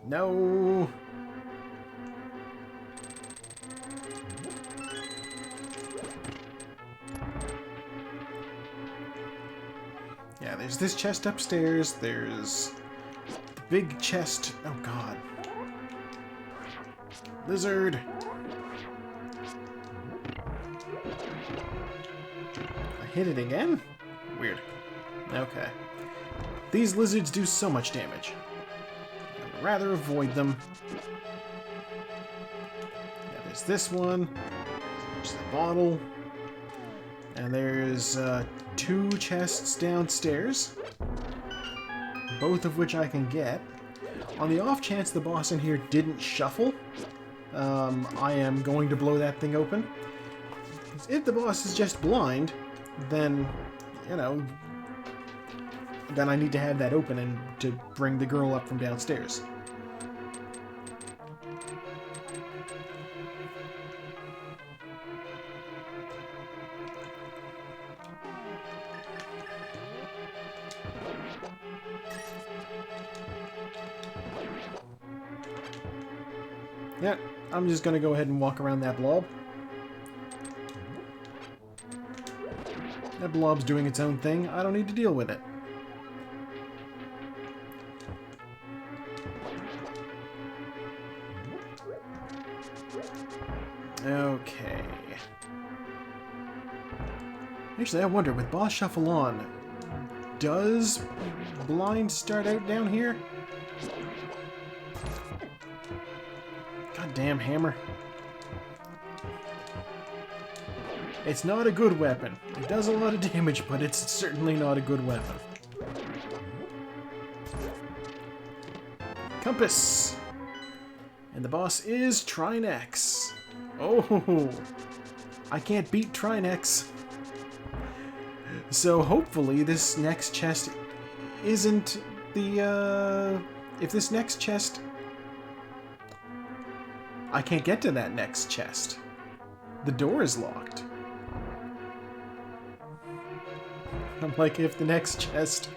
No. Yeah, there's this chest upstairs. There's the big chest. Oh, God. Lizard. I hit it again? Weird. Okay. These lizards do so much damage. I'd rather avoid them. Yeah, there's this one. There's the bottle. And there's 2 chests downstairs. Both of which I can get. On the off chance the boss in here didn't shuffle, I am going to blow that thing open. If the boss is just blind, then, you know, then I need to have that open and to bring the girl up from downstairs. Yeah, I'm just gonna go ahead and walk around that blob. That blob's doing its own thing. I don't need to deal with it. Okay. Actually, I wonder, with boss shuffle on, does blind start out down here? Goddamn hammer. It's not a good weapon. It does a lot of damage, but it's certainly not a good weapon. Compass! And the boss is Trinex. Oh! I can't beat Trinex. So hopefully this next chest isn't the, if this next chest... I can't get to that next chest. The door is locked. I'm like, if the next chest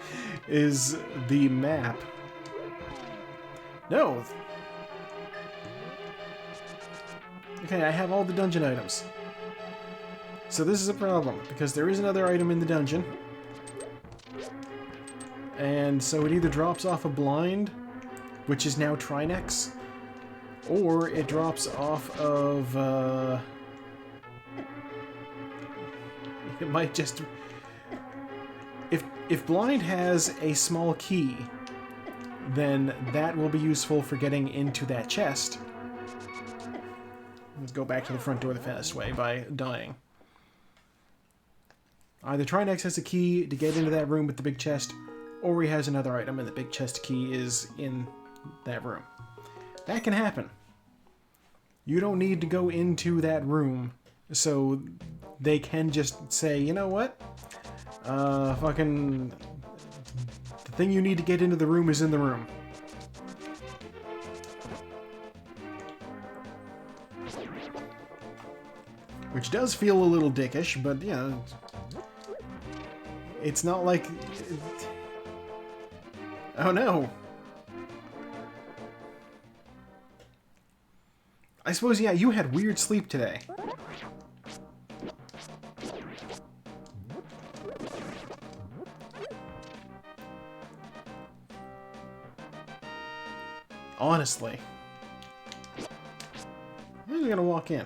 is the map. No! Okay, I have all the dungeon items. So this is a problem, because there is another item in the dungeon. And so it either drops off a blind, which is now Trinex, or it drops off of, it might just... If blind has a small key, then that will be useful for getting into that chest. Let's go back to the front door the fast way by dying. Either Trinex has a key to get into that room with the big chest, or he has another item and the big chest key is in that room. That can happen. You don't need to go into that room, so they can just say, you know what? Fucking... The thing you need to get into the room is in the room. Which does feel a little dickish, but, you know... It's not like... Oh no! I suppose, yeah, you had weird sleep today. Honestly. I'm just gonna walk in.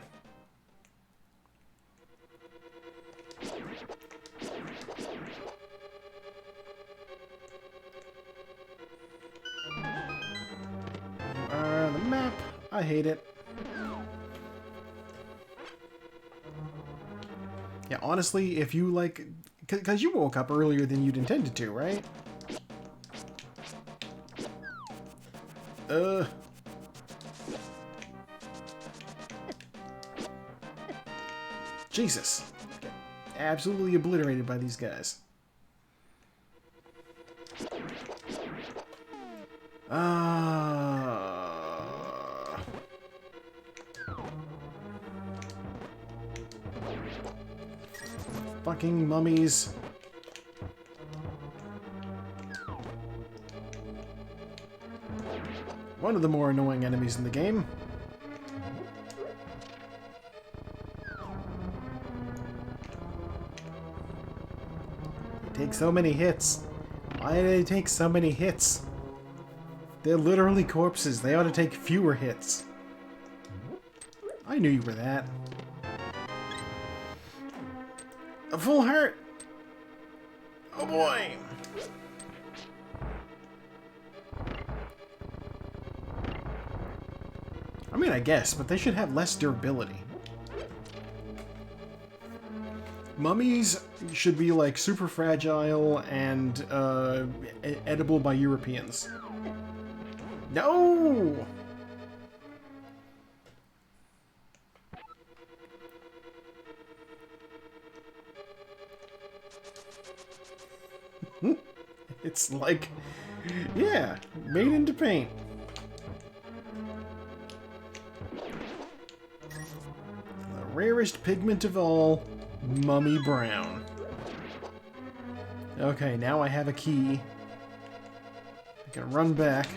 The map. I hate it. Yeah, honestly, if you like... Because you woke up earlier than you'd intended to, right? Jesus. Absolutely obliterated by these guys. Fucking mummies. One of the more annoying enemies in the game. They take so many hits. Why do they take so many hits? They're literally corpses. They ought to take fewer hits. I knew you were that. A full heart! Oh boy! I mean, I guess, but they should have less durability. Mummies should be, like, super fragile and, edible by Europeans. No! It's like, yeah, made into paint. The rarest pigment of all, mummy brown. Okay, now I have a key. I can run back.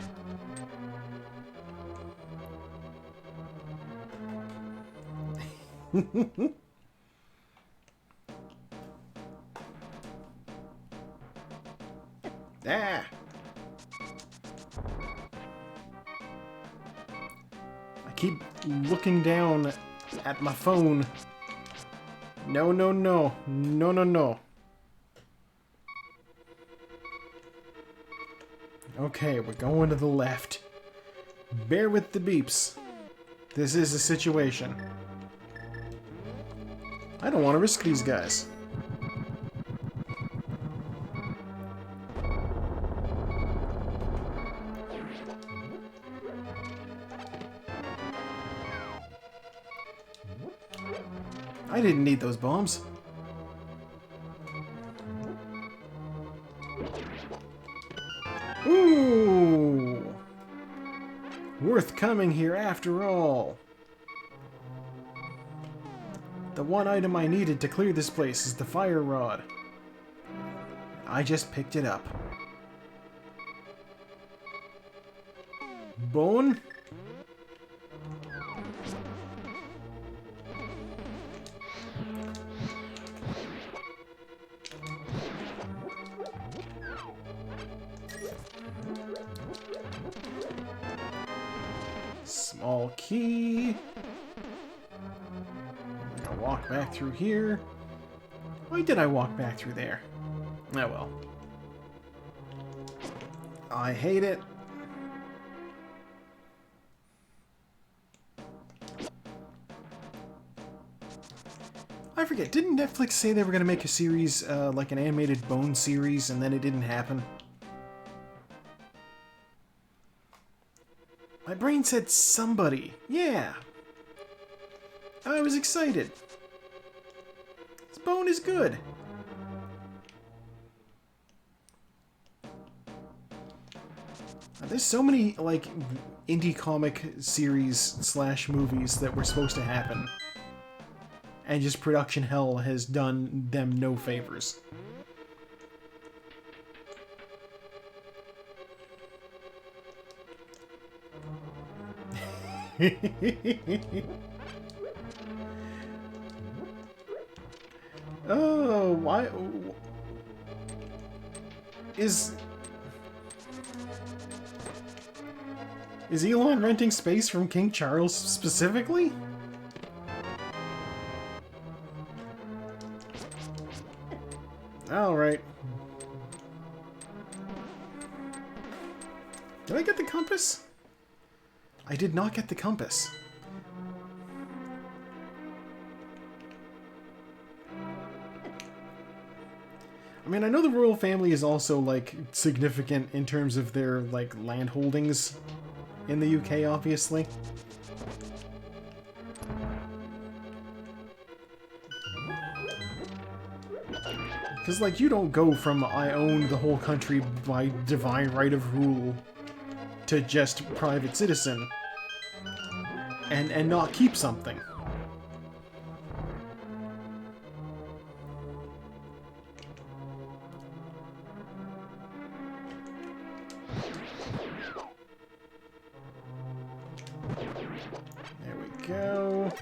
Ah! I keep looking down at my phone. No, no, no. No, no, no. Okay, we're going to the left. Bear with the beeps. This is a situation. I don't want to risk these guys. I didn't need those bombs. Ooh! Worth coming here after all. The one item I needed to clear this place is the fire rod. I just picked it up. Bone? Small key. I'll walk back through here. Why did I walk back through there? Oh well. I hate it. I forget, didn't Netflix say they were going to make a series, like an animated Bone series, and then it didn't happen? My brain said somebody. Yeah. I was excited. This Bone is good. There's so many, like, indie comic series slash movies that were supposed to happen. And just production hell has done them no favors. Oh, why? Is Elon renting space from King Charles specifically? Alright. Did I get the compass? I did not get the compass. I mean, I know the royal family is also, like, significant in terms of their, like, land holdings in the UK, obviously. Because, like, you don't go from I own the whole country by divine right of rule to just private citizen and not keep something. There we go.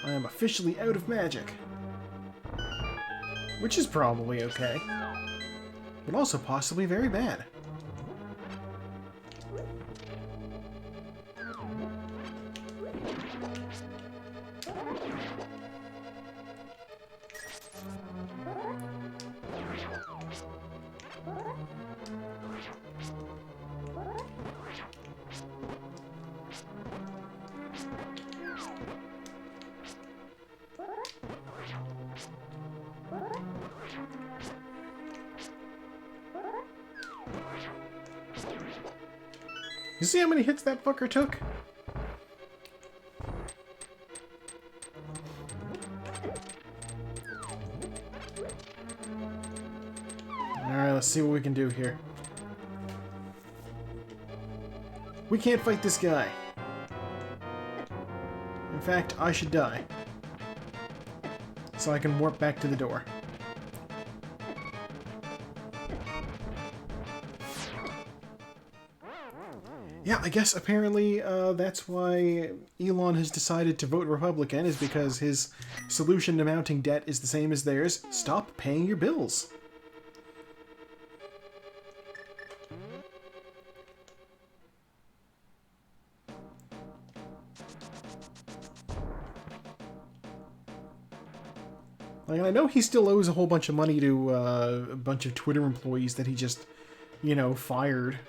I am officially out of magic. Which is probably okay. But also possibly very bad. You see how many hits that fucker took? Alright, let's see what we can do here. We can't fight this guy. In fact, I should die. So I can warp back to the door. Yeah, I guess apparently that's why Elon has decided to vote Republican, is because his solution to mounting debt is the same as theirs. Stop paying your bills. Like, I know he still owes a whole bunch of money to a bunch of Twitter employees that he just, you know, fired.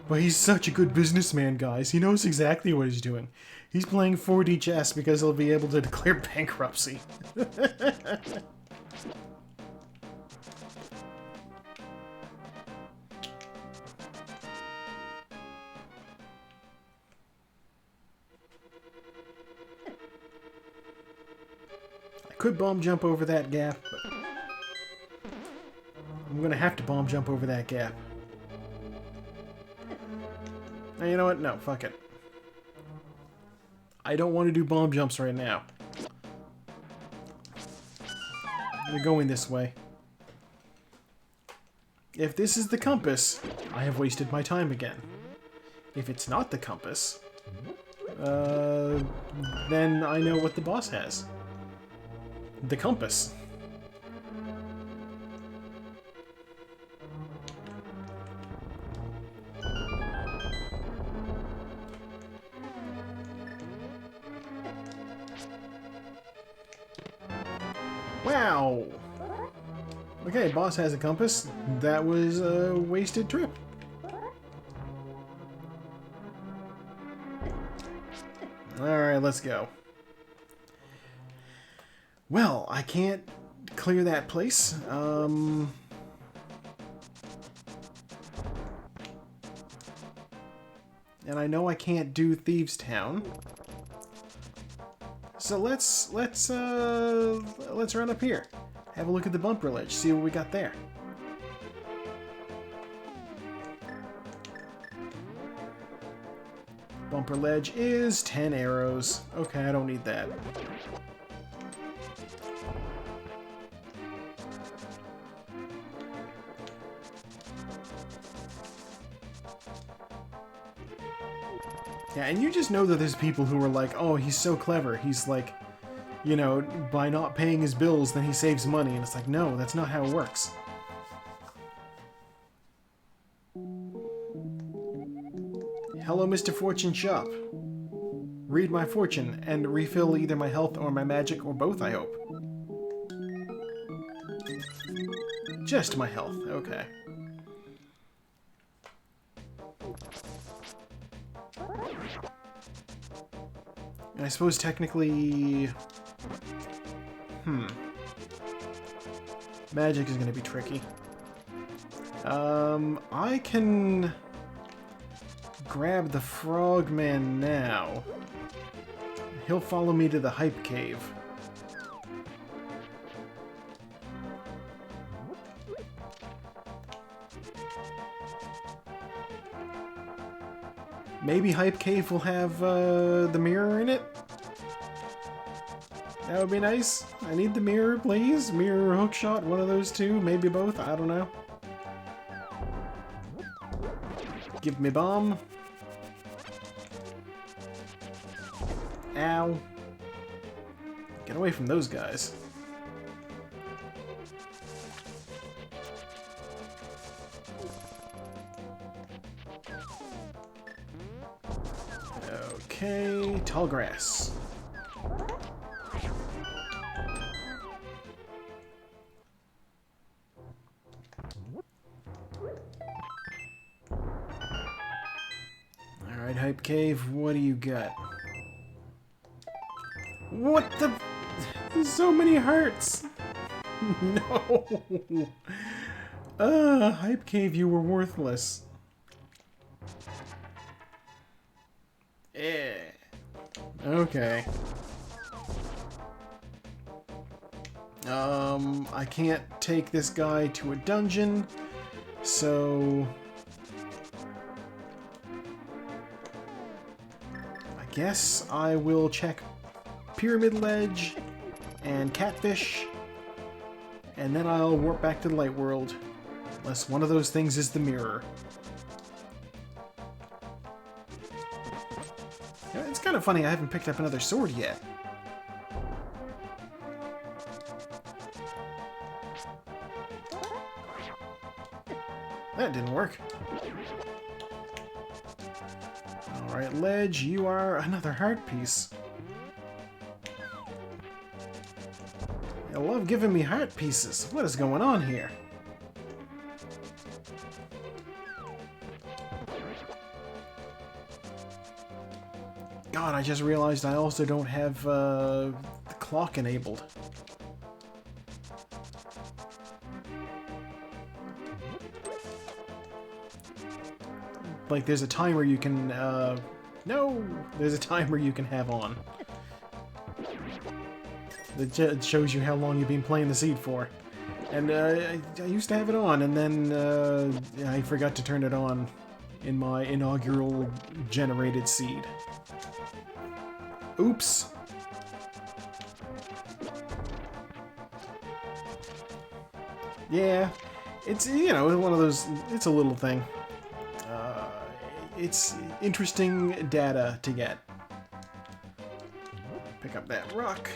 But he's such a good businessman, guys. He knows exactly what he's doing. He's playing 4D chess because he'll be able to declare bankruptcy. I could bomb jump over that gap, but I'm gonna have to bomb jump over that gap. Now, you know what? No, fuck it. I don't want to do bomb jumps right now. We're going this way. If this is the compass, I have wasted my time again. If it's not the compass, then I know what the boss has. The compass. Wow! Okay, boss has a compass. That was a wasted trip. Alright, let's go. Well, I can't clear that place. And I know I can't do Thieves Town. So let's run up here. Have a look at the bumper ledge, see what we got there. Bumper ledge is 10 arrows. Okay, I don't need that. Yeah, and you just know that there's people who are like, oh, he's so clever. He's like, you know, by not paying his bills, then he saves money. And it's like, no, that's not how it works. Hello, Mr. Fortune Shop. Read my fortune and refill either my health or my magic, or both, I hope. Just my health, okay. And I suppose technically... Magic is going to be tricky. I can grab the frogman now. He'll follow me to the hype cave. Maybe hype cave will have the mirror in it? That would be nice. I need the mirror, please. Mirror or hookshot, one of those two. Maybe both, I don't know. Give me bomb. Ow. Get away from those guys. Okay, tall grass. Alright, Hype Cave, what do you got? What the... There's so many hearts! No! Hype Cave, you were worthless. Yeah. Okay. I can't take this guy to a dungeon, so... I guess I will check Pyramid Ledge and Catfish, and then I'll warp back to the Light World. Unless one of those things is the mirror. Yeah, it's kind of funny, I haven't picked up another sword yet. That didn't work. Alright, Ledge, you are another heart piece. I love giving me heart pieces. What is going on here? God, I just realized I also don't have the clock enabled. Like, there's a timer you can, no! There's a timer you can have on. That shows you how long you've been playing the seed for. And, I used to have it on, and then, I forgot to turn it on in my inaugural generated seed. Oops! Yeah, it's, you know, one of those, it's a little thing. It's interesting data to get. Pick up that rock.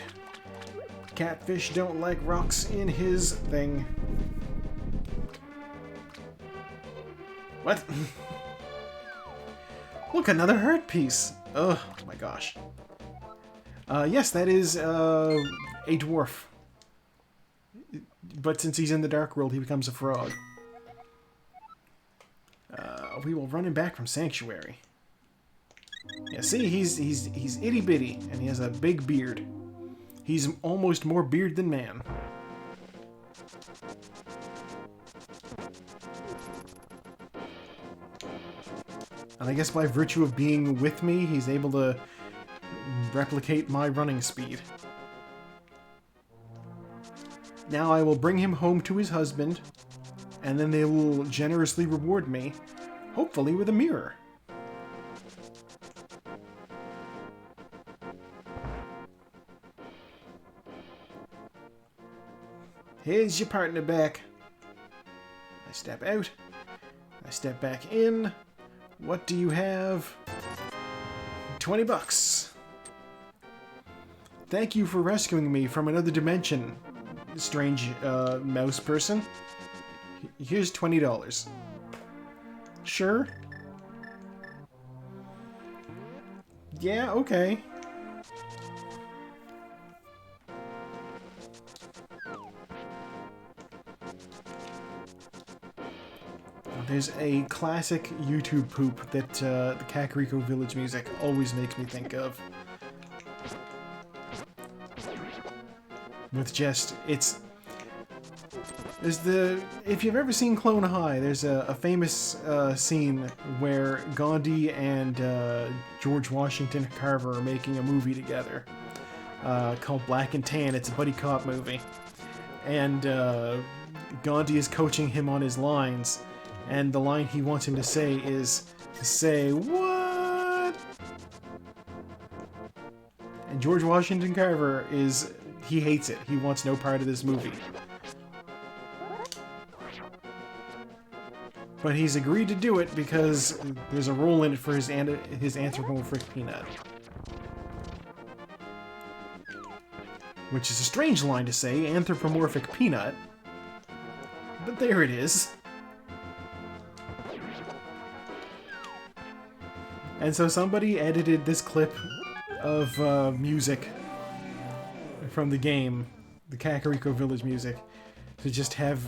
Catfish don't like rocks in his thing. What? Look, another heart piece. Oh my gosh. Yes, that is a dwarf. But since he's in the Dark World, he becomes a frog. We will run him back from Sanctuary. Yeah, see, he's itty bitty, and he has a big beard. He's almost more beard than man. And I guess by virtue of being with me, he's able to replicate my running speed. Now I will bring him home to his husband, and then they will generously reward me, hopefully with a mirror. Here's your partner back. I step out. I step back in. What do you have? 20 bucks. Thank you for rescuing me from another dimension, strange mouse person. Here's $20. Sure. Yeah, okay. There's a classic YouTube poop that the Kakariko Village music always makes me think of. With just, if you've ever seen Clone High, there's a famous scene where Gandhi and George Washington Carver are making a movie together called Black and Tan. It's a buddy cop movie. And Gandhi is coaching him on his lines, and the line he wants him to say is, say what? And George Washington Carver he hates it. He wants no part of this movie. But he's agreed to do it because there's a role in it for his anthropomorphic peanut. Which is a strange line to say, anthropomorphic peanut. But there it is. And so somebody edited this clip of music from the game, the Kakariko Village music, to just have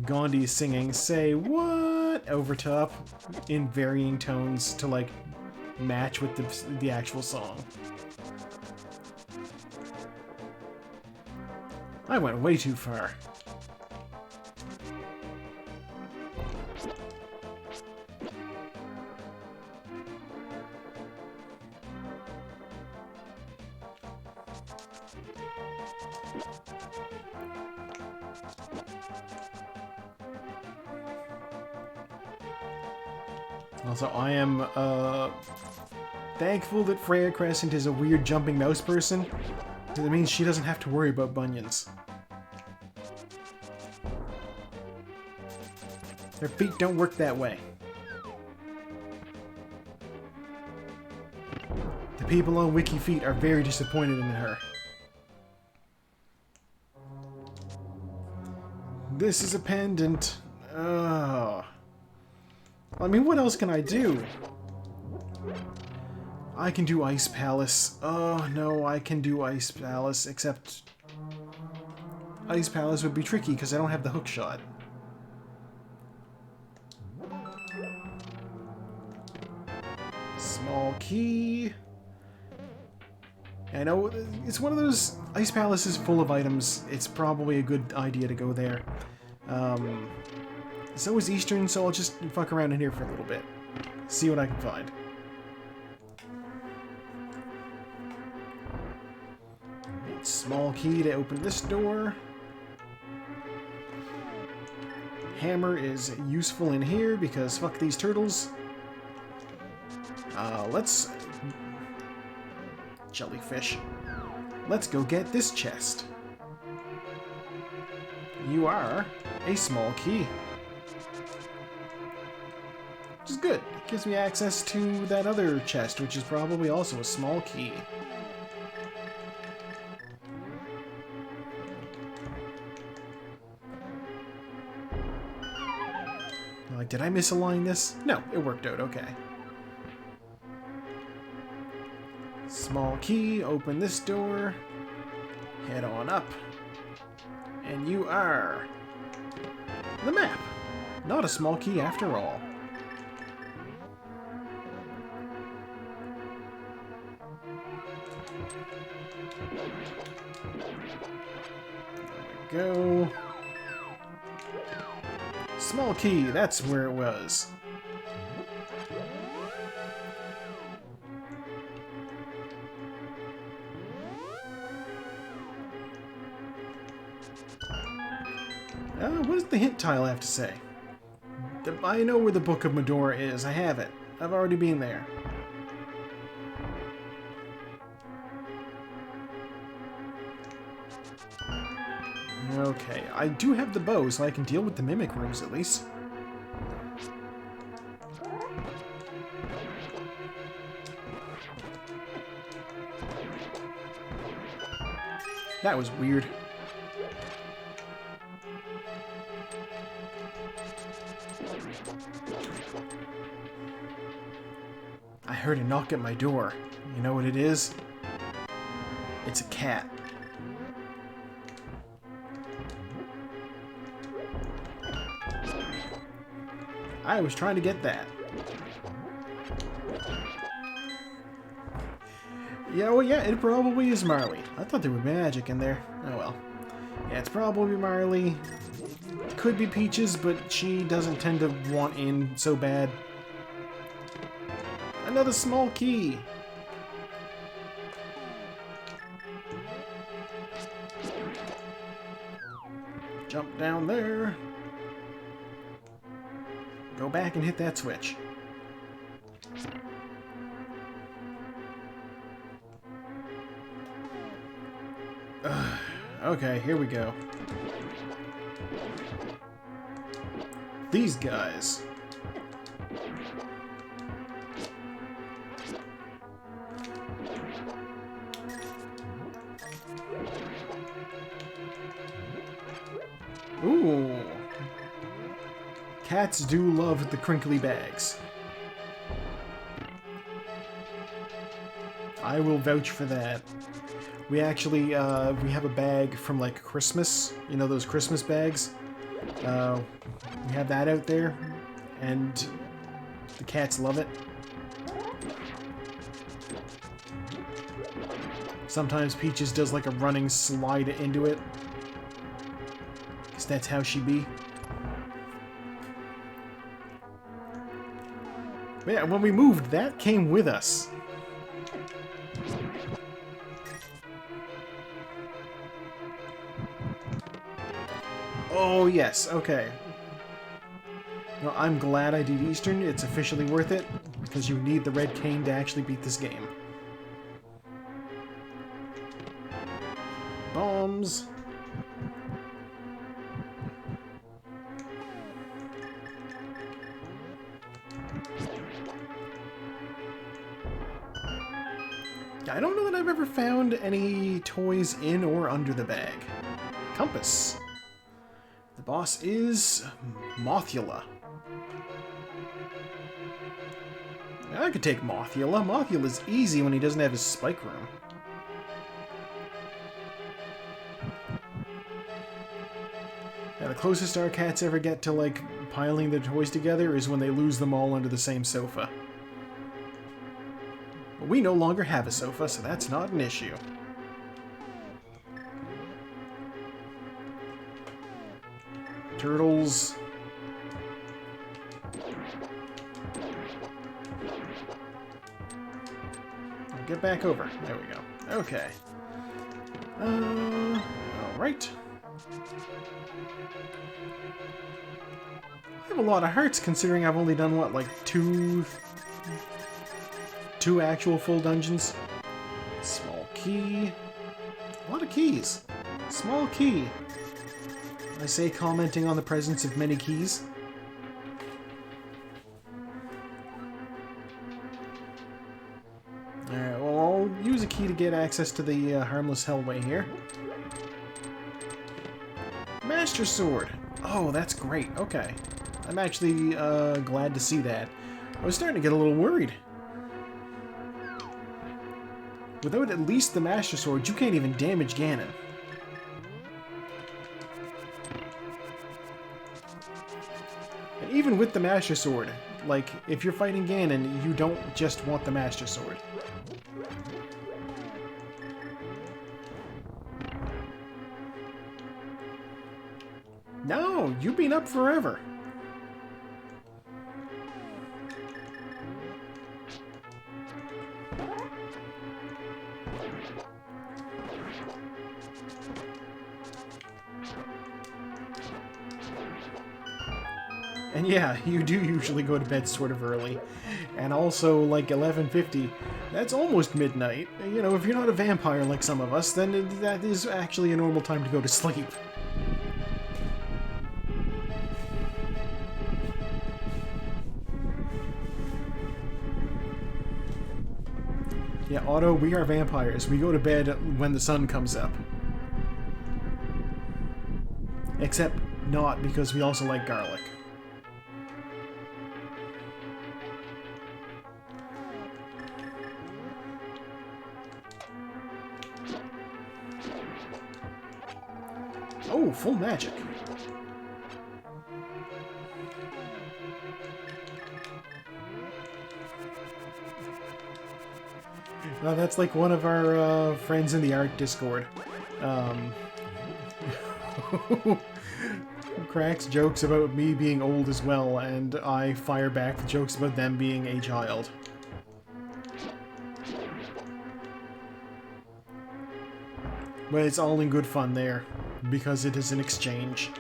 Gandhi singing "Say What" over top in varying tones to like match with the actual song. I went way too far. Also, I am thankful that Freya Crescent is a weird jumping mouse person, because it means she doesn't have to worry about bunions. Their feet don't work that way. The people on WikiFeet are very disappointed in her. This is a pendant. I mean, what else can I do? I can do Ice Palace. Oh, no, I can do Ice Palace, except Ice Palace would be tricky because I don't have the hook shot. Small key. I know, it's one of those... Ice Palace is full of items. It's probably a good idea to go there. So is Eastern, so I'll just fuck around in here for a little bit. See what I can find. Small key to open this door. Hammer is useful in here because fuck these turtles. Let's... Jellyfish. Let's go get this chest. You are a small key. Which is good. It gives me access to that other chest, which is probably also a small key. Like, did I misalign this? No, it worked out okay. Small key, open this door, head on up, and you are the map. Not a small key after all. There we go. Small key, that's where it was. What does the hint tile have to say? I know where the Book of Medora is. I have it. I've already been there. Okay, I do have the bow, so I can deal with the mimic rooms at least. That was weird. I heard a knock at my door. You know what it is? It's a cat. I was trying to get that. Yeah, well, yeah, it probably is Marley. I thought there would be magic in there. Oh well. Yeah, it's probably Marley. It could be Peaches, but she doesn't tend to want in so bad. Another small key. Jump down there. Go back and hit that switch. Okay, here we go. These guys. Ooh. Cats do love the crinkly bags. I will vouch for that. We actually, we have a bag from, like, Christmas. You know, those Christmas bags? We have that out there, and the cats love it. Sometimes Peaches does, like, a running slide into it. Because that's how she be. But yeah, when we moved, that came with us. Oh, yes, okay. Well, I'm glad I did Eastern. It's officially worth it, because you need the red cane to actually beat this game. Bombs. I don't know that I've ever found any toys in or under the bag. Compass. The boss is Mothula. I could take Mothula. Mothula's easy when he doesn't have his spike room. Yeah, the closest our cats ever get to, like, piling their toys together is when they lose them all under the same sofa. But we no longer have a sofa, so that's not an issue. Turtles. Get back over. There we go. Okay. Alright. I have a lot of hearts considering I've only done, what, like two actual full dungeons? Small key. A lot of keys. Small key. I say commenting on the presence of many keys. Alright, well, I'll use a key to get access to the Harmless Hellway here. Master Sword! Oh, that's great. Okay. I'm actually glad to see that. I was starting to get a little worried. Without at least the Master Sword, you can't even damage Ganon. And even with the Master Sword, like, if you're fighting Ganon, you don't just want the Master Sword. No, you've been up forever. And yeah, you do usually go to bed sort of early. And also, like, 11:50, that's almost midnight. You know, if you're not a vampire like some of us, then that is actually a normal time to go to sleep. Yeah, Otto, we are vampires. We go to bed when the sun comes up. Except not, because we also like garlic. Oh, full magic. That's like one of our friends in the art Discord. Who cracks jokes about me being old as well, and I fire back the jokes about them being a child. But it's all in good fun there, because it is an exchange.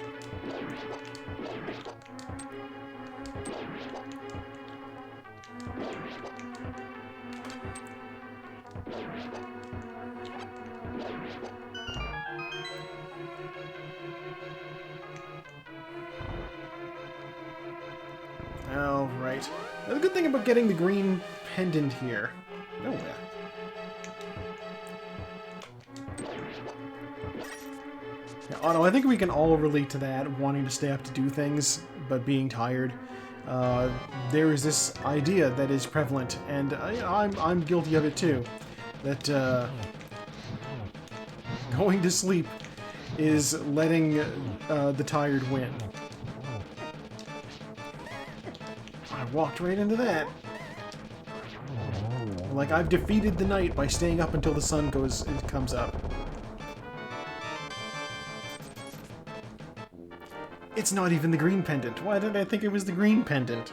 Alright. The good thing about getting the green pendant here... Oh, yeah. Yeah, Otto, I think we can all relate to that, wanting to stay up to do things, but being tired. There is this idea that is prevalent, and I'm guilty of it too, that going to sleep is letting the tired win. I walked right into that. Like, I've defeated the night by staying up until the sun comes up. It's not even the green pendant. Why did I think it was the green pendant?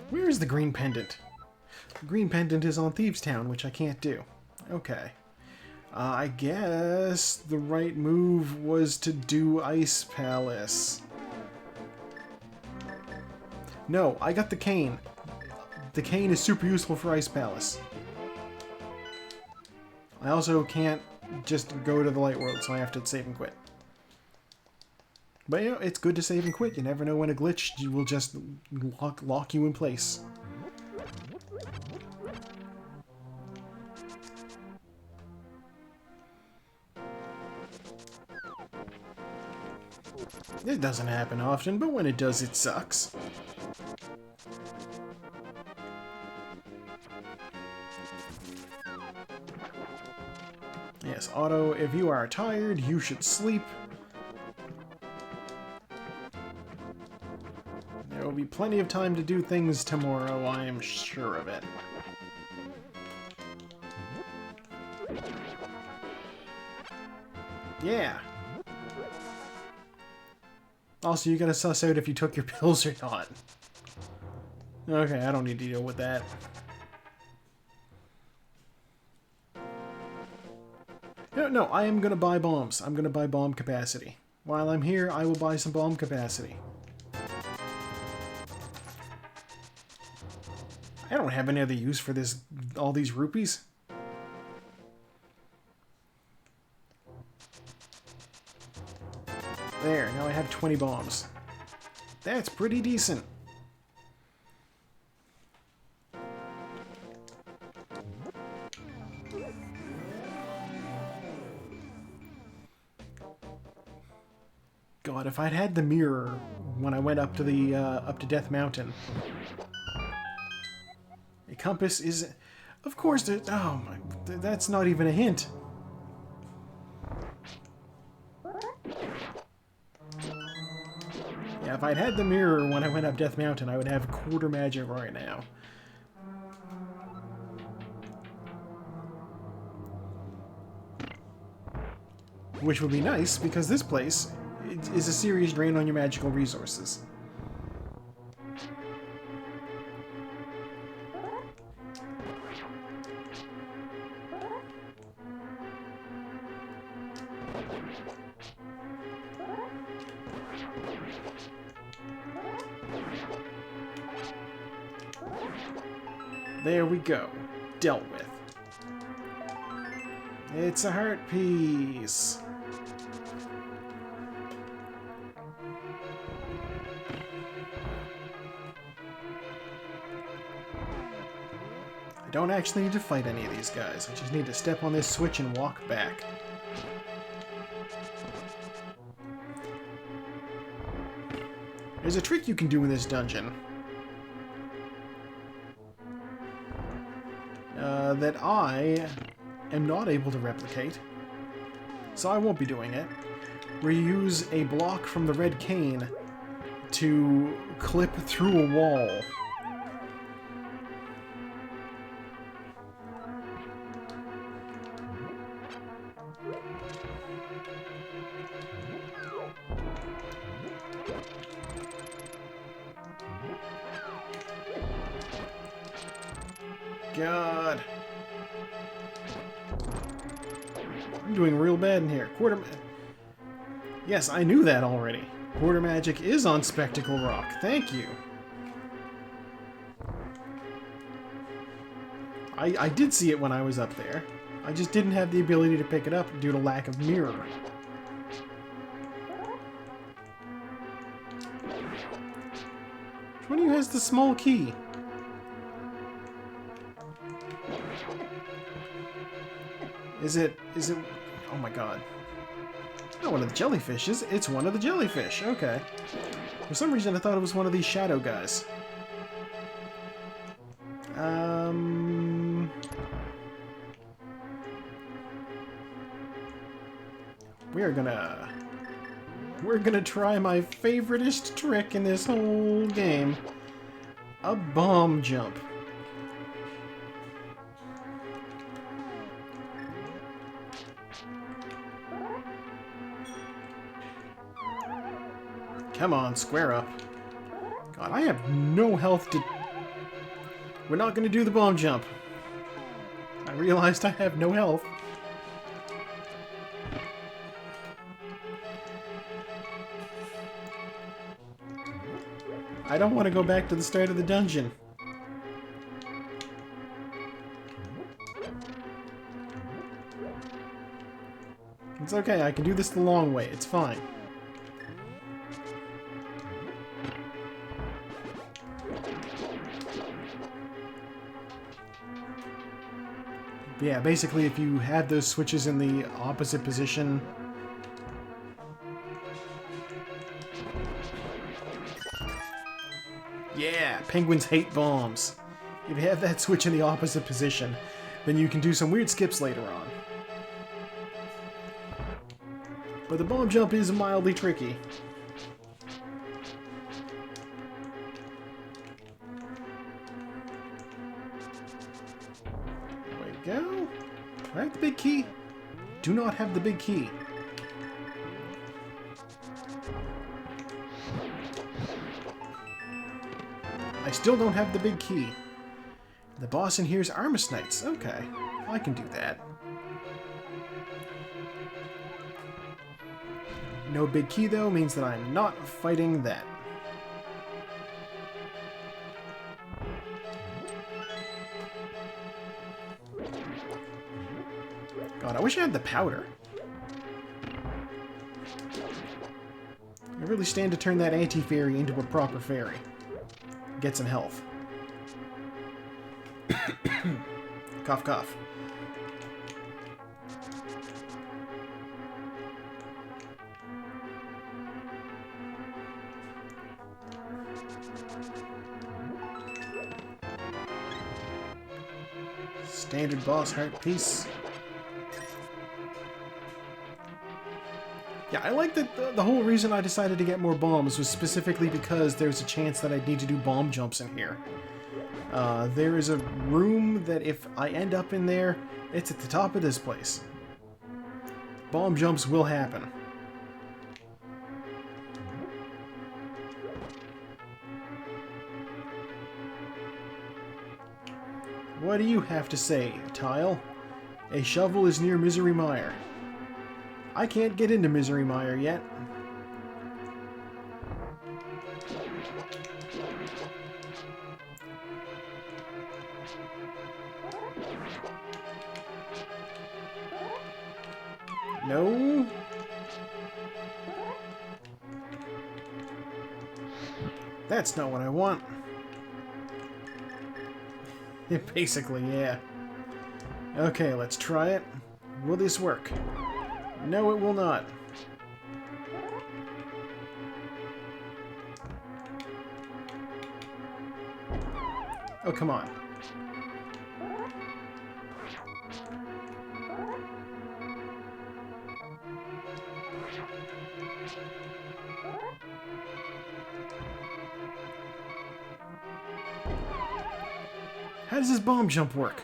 Where is the green pendant? The green pendant is on Thieves Town, which I can't do. Okay. I guess the right move was to do Ice Palace. No, I got the cane. The cane is super useful for Ice Palace. I also can't just go to the Light World, so I have to save and quit. But you know, it's good to save and quit. You never know when a glitch will just lock you in place. It doesn't happen often, but when it does, it sucks. Yes, Otto, if you are tired, you should sleep. There will be plenty of time to do things tomorrow, I am sure of it. Yeah. Also, you gotta suss out if you took your pills or not. Okay, I don't need to deal with that. No, I am gonna buy bombs. I'm gonna buy bomb capacity. While I'm here, I will buy some bomb capacity. I don't have any other use for this, all these rupees. There, now I have 20 bombs. That's pretty decent. God, if I'd had the mirror when I went up to the up to Death Mountain. A compass is, of course. Oh my, that's not even a hint. Yeah, if I'd had the mirror when I went up Death Mountain, I would have quarter magic right now. Which would be nice, because this place is a serious drain on your magical resources. There we go. Dealt with. It's a heart piece. I don't actually need to fight any of these guys. I just need to step on this switch and walk back. There's a trick you can do in this dungeon. That I am not able to replicate, so I won't be doing it, where you use a block from the red cane to clip through a wall. God. I'm doing real bad in here. Yes, I knew that already. Quarter magic is on Spectacle Rock. Thank you. I did see it when I was up there. I just didn't have the ability to pick it up due to lack of mirror. Which one of you has the small key? Is it... Oh my god. Not one of the jellyfishes, it's one of the jellyfish. Okay. For some reason I thought it was one of these shadow guys. We're gonna try my favoriteest trick in this whole game. A bomb jump. Come on, square up. God, I have no health to... We're not gonna do the bomb jump. I realized I have no health. I don't want to go back to the start of the dungeon. It's okay, I can do this the long way, it's fine. Yeah, basically if you had those switches in the opposite position... Yeah, penguins hate bombs. If you have that switch in the opposite position, then you can do some weird skips later on. But the bomb jump is mildly tricky. There we go. Do I have the big key? Do not have the big key. I still don't have the big key. The boss in here is Armis Knights. Okay, I can do that. No big key, though, means that I'm not fighting that. God, I wish I had the powder. I really stand to turn that anti-fairy into a proper fairy. Get some health. Cough, cough. Standard boss heart piece. Yeah, I like that the whole reason I decided to get more bombs was specifically because there's a chance that I'd need to do bomb jumps in here. There is a room that if I end up in there, it's at the top of this place. Bomb jumps will happen. What do you have to say, Tile? A shovel is near Misery Mire. I can't get into Misery Mire yet. No. That's not what I want. Basically, yeah. Okay, let's try it. Will this work? No, it will not. Oh, come on. How does this bomb jump work?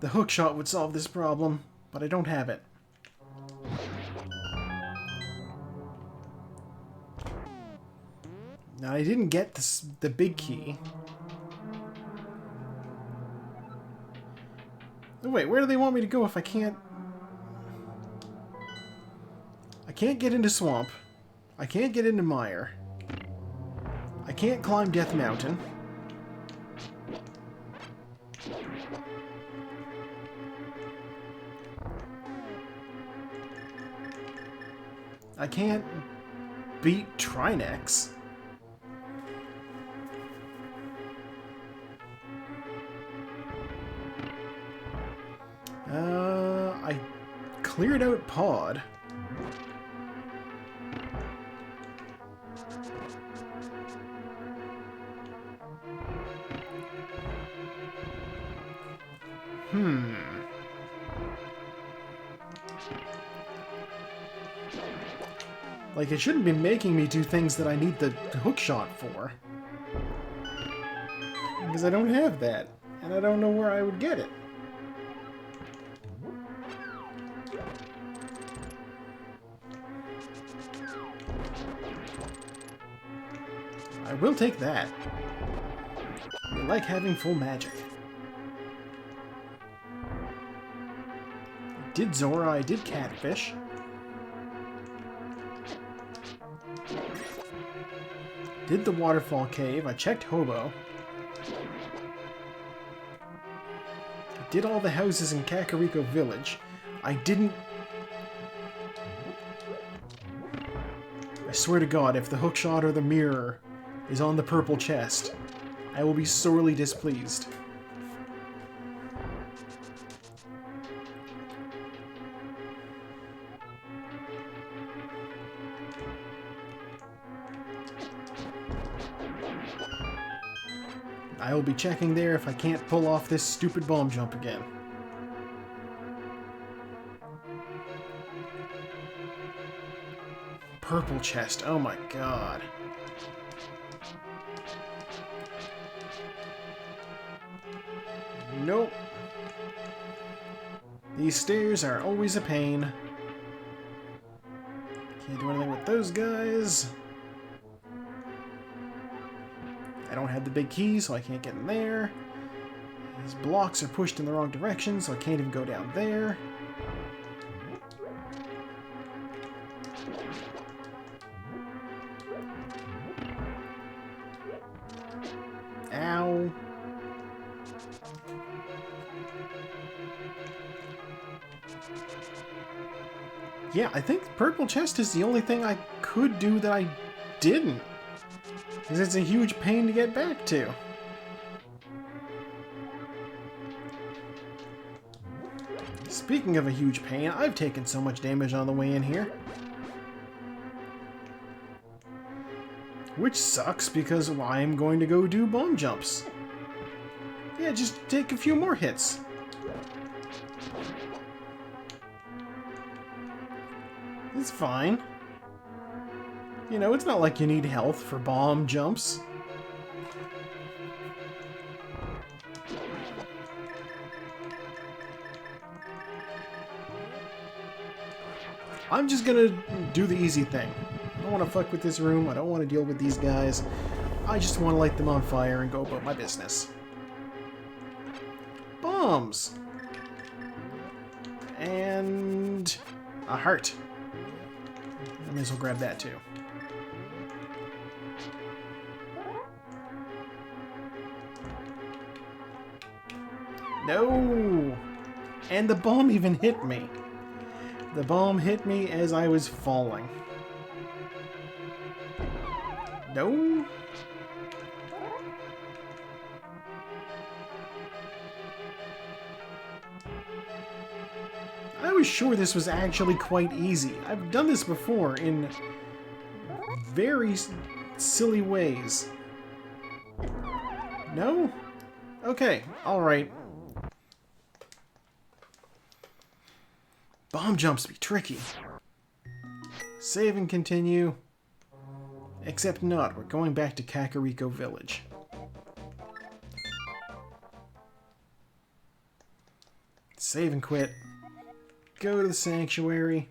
The hook shot would solve this problem, but I don't have it. Now, I didn't get the big key. Oh, wait, where do they want me to go if I can't... I can't get into Swamp. I can't get into Mire. I can't climb Death Mountain. I can't beat Trinex. I cleared out Pod. Like, it shouldn't be making me do things that I need the hook shot for. Because I don't have that. And I don't know where I would get it. I will take that. I like having full magic. I did Zora, I did Catfish. Did the Waterfall Cave, I checked Hobo. I did all the houses in Kakariko Village. I didn't... I swear to God, if the hookshot or the mirror is on the purple chest, I will be sorely displeased. I will be checking there if I can't pull off this stupid bomb jump again. Purple chest, oh my god. Nope. These stairs are always a pain. Can't do anything with those guys. I don't have the big key, so I can't get in there. These blocks are pushed in the wrong direction, so I can't even go down there. Ow. Yeah, I think purple chest is the only thing I could do that I didn't. Because it's a huge pain to get back to. Speaking of a huge pain, I've taken so much damage on the way in here. Which sucks because I'm going to go do bomb jumps. Yeah, just take a few more hits. It's fine. You know, it's not like you need health for bomb jumps. I'm just gonna do the easy thing. I don't want to fuck with this room. I don't want to deal with these guys. I just want to light them on fire and go about my business. Bombs! And a heart. I may as well grab that too. No! And the bomb even hit me. The bomb hit me as I was falling. No? I was sure this was actually quite easy. I've done this before in very silly ways. No? Okay, alright. Bomb jumps be tricky. Save and continue. Except not, we're going back to Kakariko Village. Save and quit. Go to the sanctuary.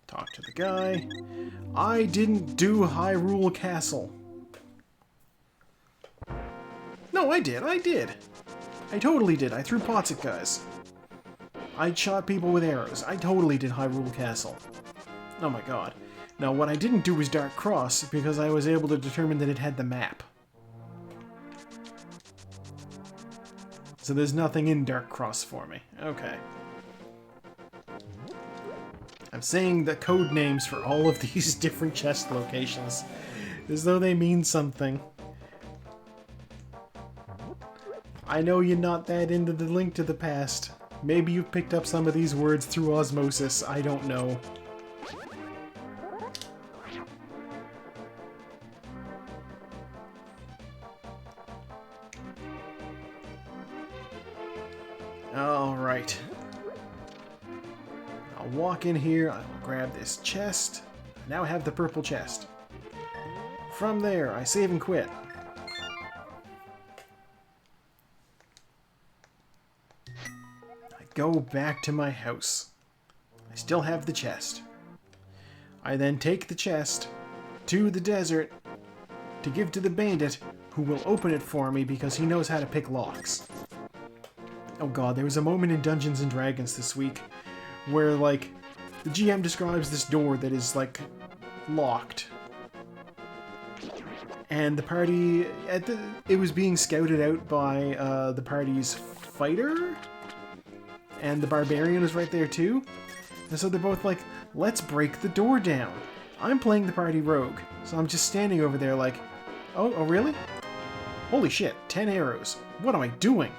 Talk to the guy. I didn't do Hyrule Castle. No, I did. I totally did. I threw pots at guys. I shot people with arrows. I totally did Hyrule Castle. Oh my god. Now, what I didn't do was Dark Cross, because I was able to determine that it had the map. So there's nothing in Dark Cross for me. Okay. I'm saying the code names for all of these different chest locations, as though they mean something. I know you're not that into the Link to the Past. Maybe you've picked up some of these words through osmosis, I don't know. Alright. I'll walk in here, I will grab this chest. I now have the purple chest. From there, I save and quit. I go back to my house. I still have the chest. I then take the chest to the desert to give to the bandit, who will open it for me because he knows how to pick locks. Oh god, there was a moment in Dungeons & Dragons this week where, like, the GM describes this door that is, like, locked. And the party, it was being scouted out by the party's fighter, and the barbarian was right there too. And so they're both like, let's break the door down. I'm playing the party rogue, so I'm just standing over there like, oh really? Holy shit, 10 arrows. What am I doing?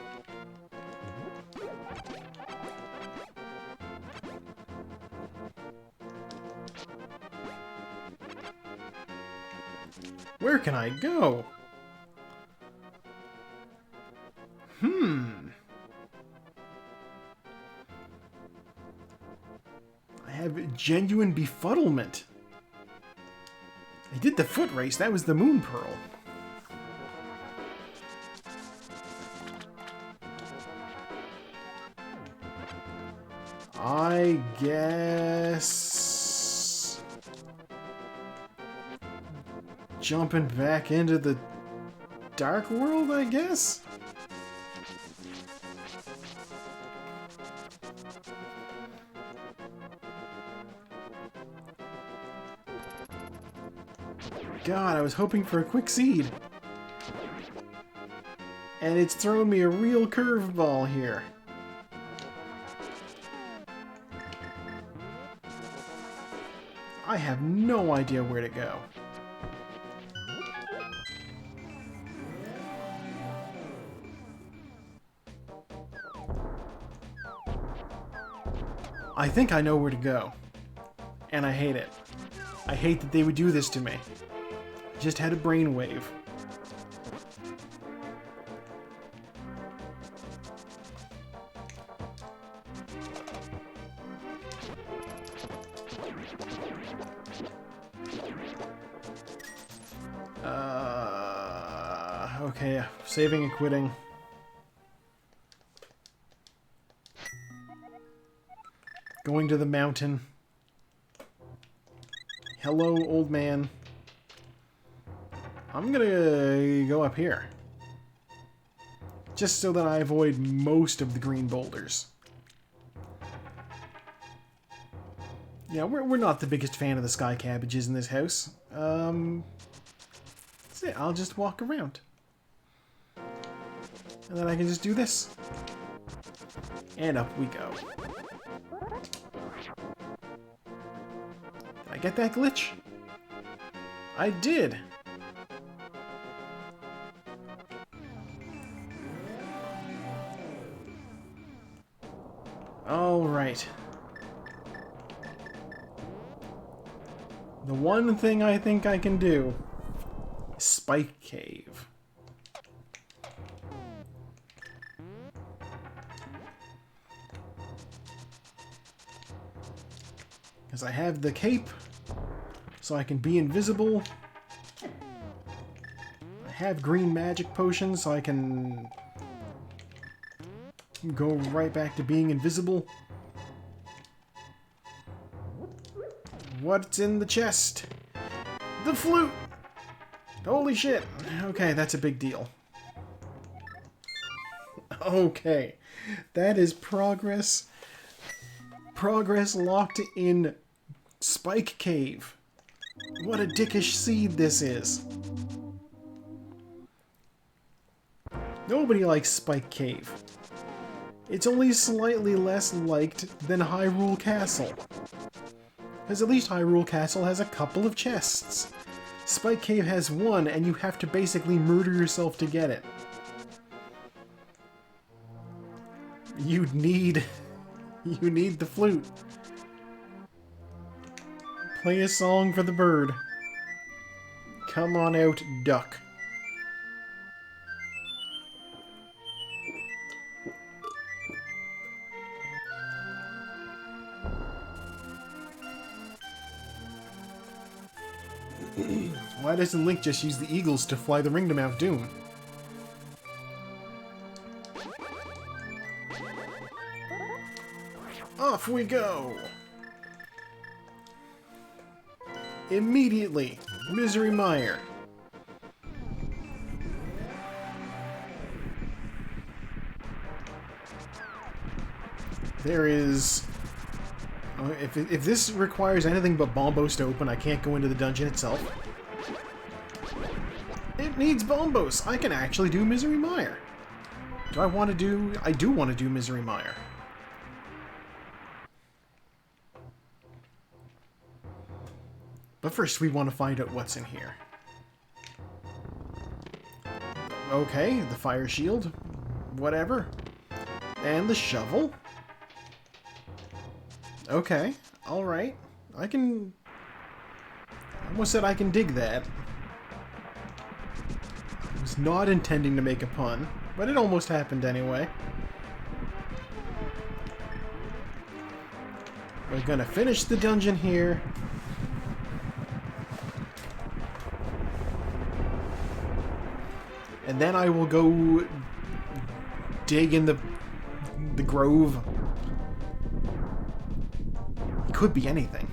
Where can I go? I have genuine befuddlement. I did the foot race, that was the Moon Pearl. I guess... jumping back into the Dark World, I guess? God, I was hoping for a quick seed. And it's thrown me a real curveball here. I have no idea where to go. I think I know where to go. And I hate it. I hate that they would do this to me. Just had a brainwave. Okay, saving and quitting. Going to the mountain. Hello, old man. I'm gonna go up here. Just so that I avoid most of the green boulders. Yeah, we're not the biggest fan of the sky cabbages in this house. That's it, I'll just walk around. And then I can just do this. And up we go. Did I get that glitch? I did! Alright. The one thing I think I can do Spike Cave. Because I have the cape, so I can be invisible. I have green magic potions, so I can go right back to being invisible. What's in the chest? The flute! Holy shit! Okay, that's a big deal. Okay, that is progress. Progress locked in Spike Cave. What a dickish seed this is. Nobody likes Spike Cave. It's only slightly less liked than Hyrule Castle. Because at least Hyrule Castle has a couple of chests. Spike Cave has one, and you have to basically murder yourself to get it. You need the flute. Play a song for the bird. Come on out, duck. Why doesn't Link just use the eagles to fly the ring to Mount Doom? Off we go! Immediately! Misery Mire! There is... if this requires anything but bombos to open, I can't go into the dungeon itself. It needs bombos! I can actually do Misery Mire! Do I want to do... I do want to do Misery Mire. But first we want to find out what's in here. Okay, the fire shield. Whatever. And the shovel. Okay, alright. I can... I almost said I can dig that. I was not intending to make a pun, but it almost happened anyway. We're gonna finish the dungeon here. And then I will go dig in the grove. It could be anything.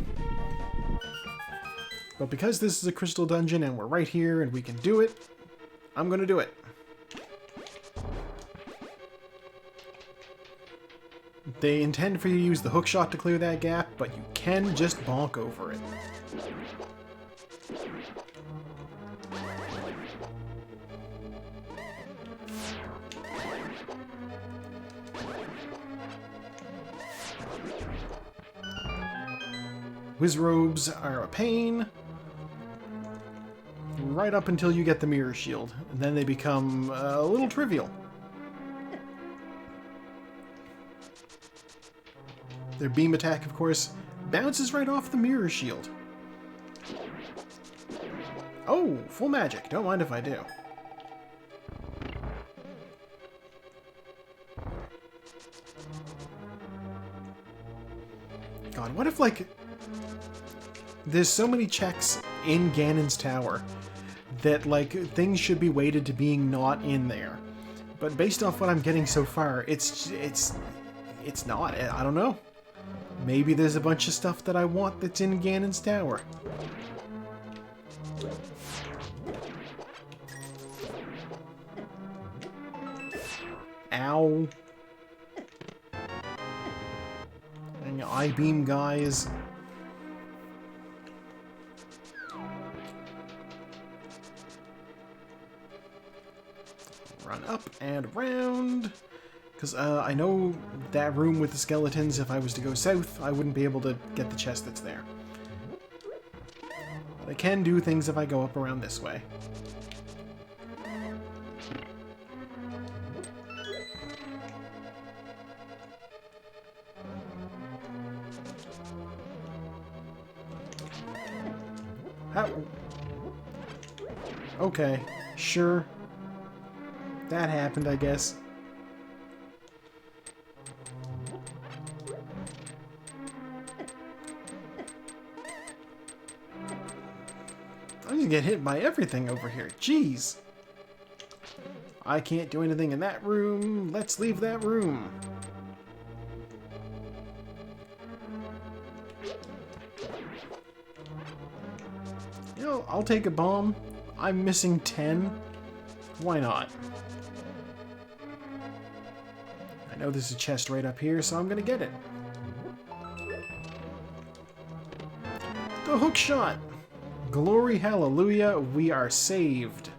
But because this is a crystal dungeon and we're right here and we can do it, I'm gonna do it. They intend for you to use the hookshot to clear that gap, but you can just bonk over it. Wizrobes are a pain. Right up until you get the mirror shield, and then they become a little trivial. Their beam attack, of course, bounces right off the mirror shield. Oh, full magic. Don't mind if I do. God, what if, like... There's so many checks in Ganon's tower that, like, things should be weighted to being not in there. But based off what I'm getting so far, it's not. I don't know. Maybe there's a bunch of stuff that I want that's in Ganon's tower. Ow. And your I-beam guys. Run up and around. Because I know that room with the skeletons, if I was to go south, I wouldn't be able to get the chest that's there. But I can do things if I go up around this way. How? Okay, sure. That happened, I guess. I just get hit by everything over here. Jeez. I can't do anything in that room. Let's leave that room. You know, I'll take a bomb. I'm missing 10. Why not? I know there's a chest right up here, so I'm gonna get it. The hook shot! Glory hallelujah, we are saved.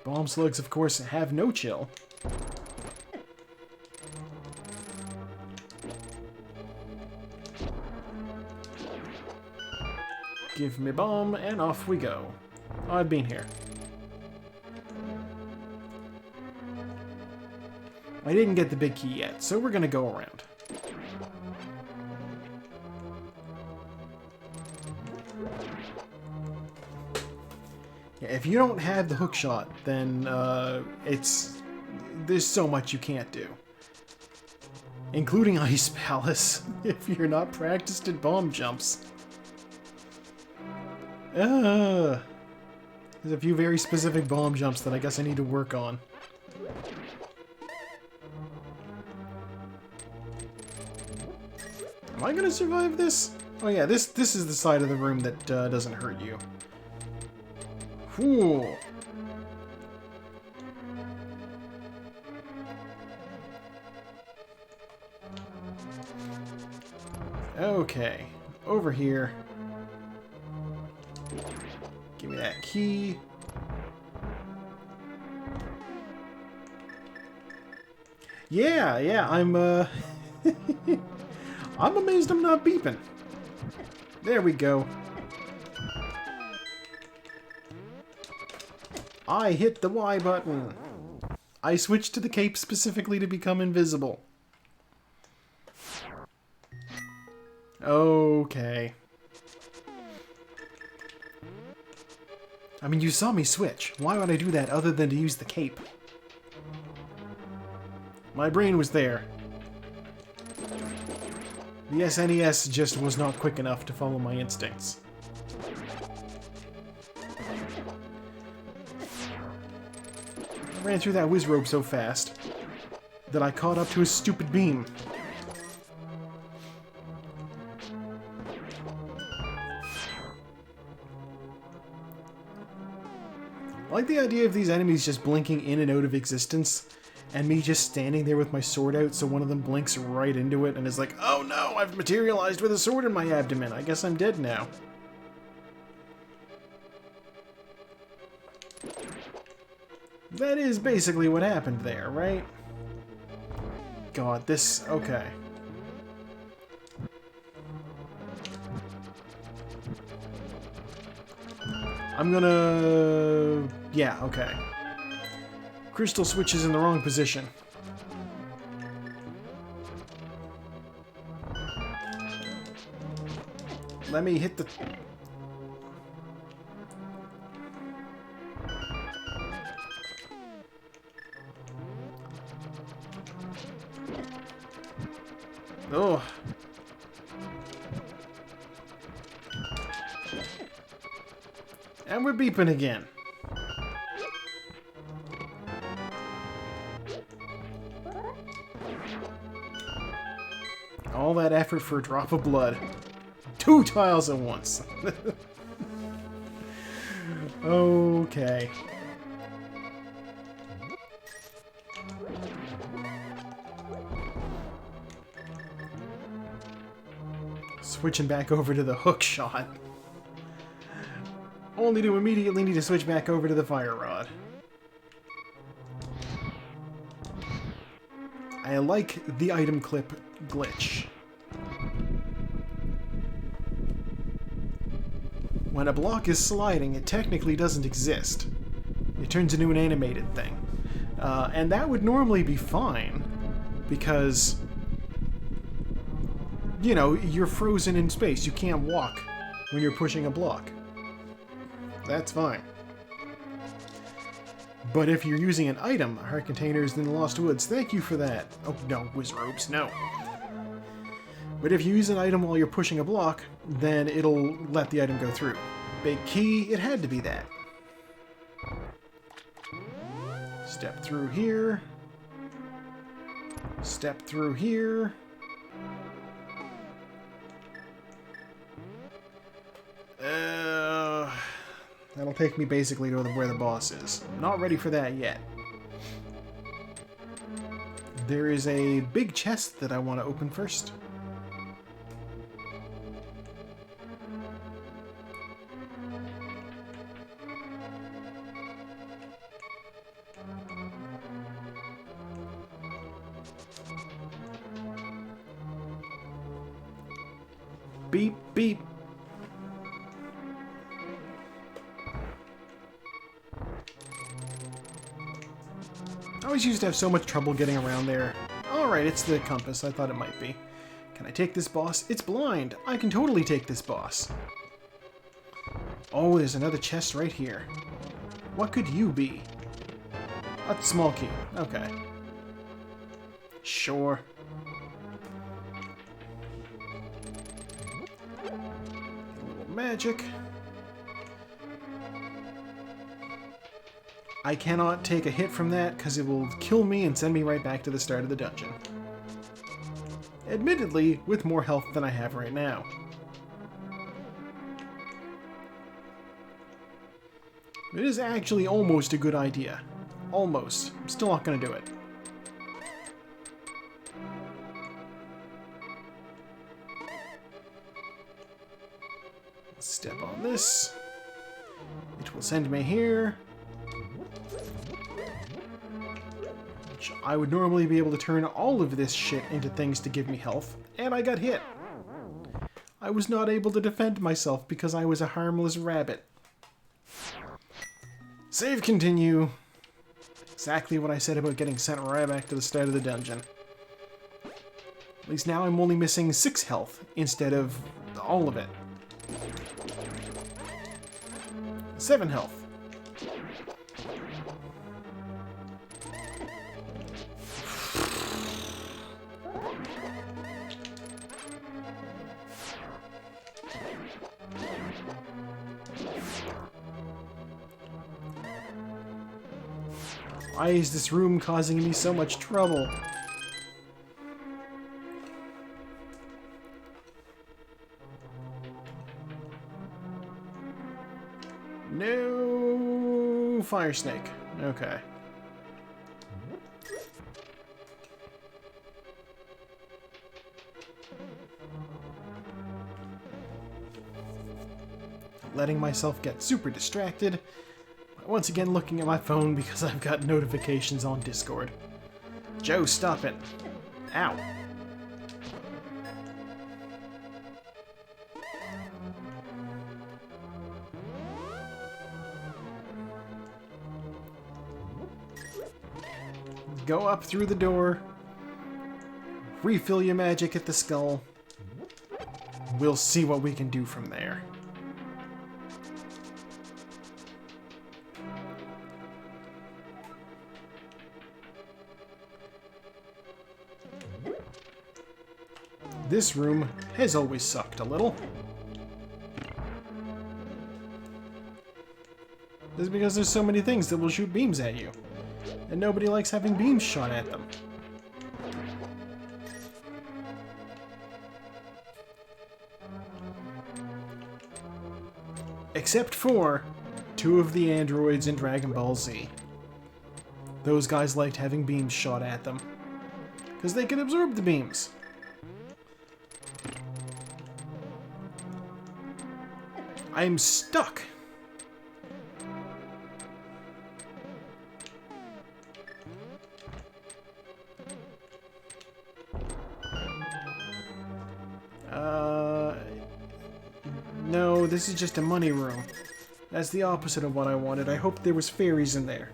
Bomb slugs, of course, have no chill. Give me bomb, and off we go. Oh, I've been here. I didn't get the big key yet, so we're gonna go around. Yeah, if you don't have the hook shot, then there's so much you can't do. Including Ice Palace, if you're not practiced at bomb jumps. There's a few very specific bomb jumps that I guess I need to work on. Am I gonna survive this? Oh yeah, this is the side of the room that doesn't hurt you. Whew. Okay, over here. Give me that key. Yeah, I'm I'm amazed I'm not beeping. There we go. I hit the Y button. I switched to the cape specifically to become invisible. Okay. I mean, you saw me switch. Why would I do that other than to use the cape? My brain was there. The SNES just was not quick enough to follow my instincts. I ran through that whiz rope so fast that I caught up to his stupid beam. I like the idea of these enemies just blinking in and out of existence, and me just standing there with my sword out so one of them blinks right into it and is like, oh no, I've materialized with a sword in my abdomen. I guess I'm dead now. That is basically what happened there, right? God, this... okay. I'm gonna... yeah, okay. Crystal switch is in the wrong position. Let me hit the... oh. And we're beeping again. All that effort for a drop of blood. 2 tiles at once. Okay. Switching back over to the hook shot. Only to immediately need to switch back over to the fire rod. I like the item clip glitch. When a block is sliding, it technically doesn't exist. It turns into an animated thing. And that would normally be fine, because, you know, you're frozen in space. You can't walk when you're pushing a block. That's fine. But if you're using an item, heart containers in the Lost Woods, thank you for that. Oh, no, Wizrobes, no. But if you use an item while you're pushing a block, then it'll let the item go through. Big key, it had to be that. Step through here. Step through here. That'll take me basically to where the boss is. Not ready for that yet. There is a big chest that I want to open first. Beep, beep. I always used to have so much trouble getting around there. Alright, it's the compass. I thought it might be. Can I take this boss? It's blind. I can totally take this boss. Oh, there's another chest right here. What could you be? A small key. Okay. Sure. A little magic. I cannot take a hit from that because it will kill me and send me right back to the start of the dungeon. Admittedly, with more health than I have right now. It is actually almost a good idea. Almost. I'm still not going to do it. Step on this. It will send me here. I would normally be able to turn all of this shit into things to give me health, and I got hit. I was not able to defend myself because I was a harmless rabbit. Save continue. Exactly what I said about getting sent right back to the start of the dungeon. At least now I'm only missing 6 health instead of all of it. 7 health. Why is this room causing me so much trouble? No fire snake. Okay. Letting myself get super distracted. Once again looking at my phone because I've got notifications on Discord. Joe, stop it. Ow. Go up through the door. Refill your magic at the skull. We'll see what we can do from there. This room has always sucked a little. This is because there's so many things that will shoot beams at you. And nobody likes having beams shot at them. Except for 2 of the androids in Dragon Ball Z. Those guys liked having beams shot at them. Because they could absorb the beams. I'm stuck. No, this is just a money room. That's the opposite of what I wanted. I hoped there was fairies in there.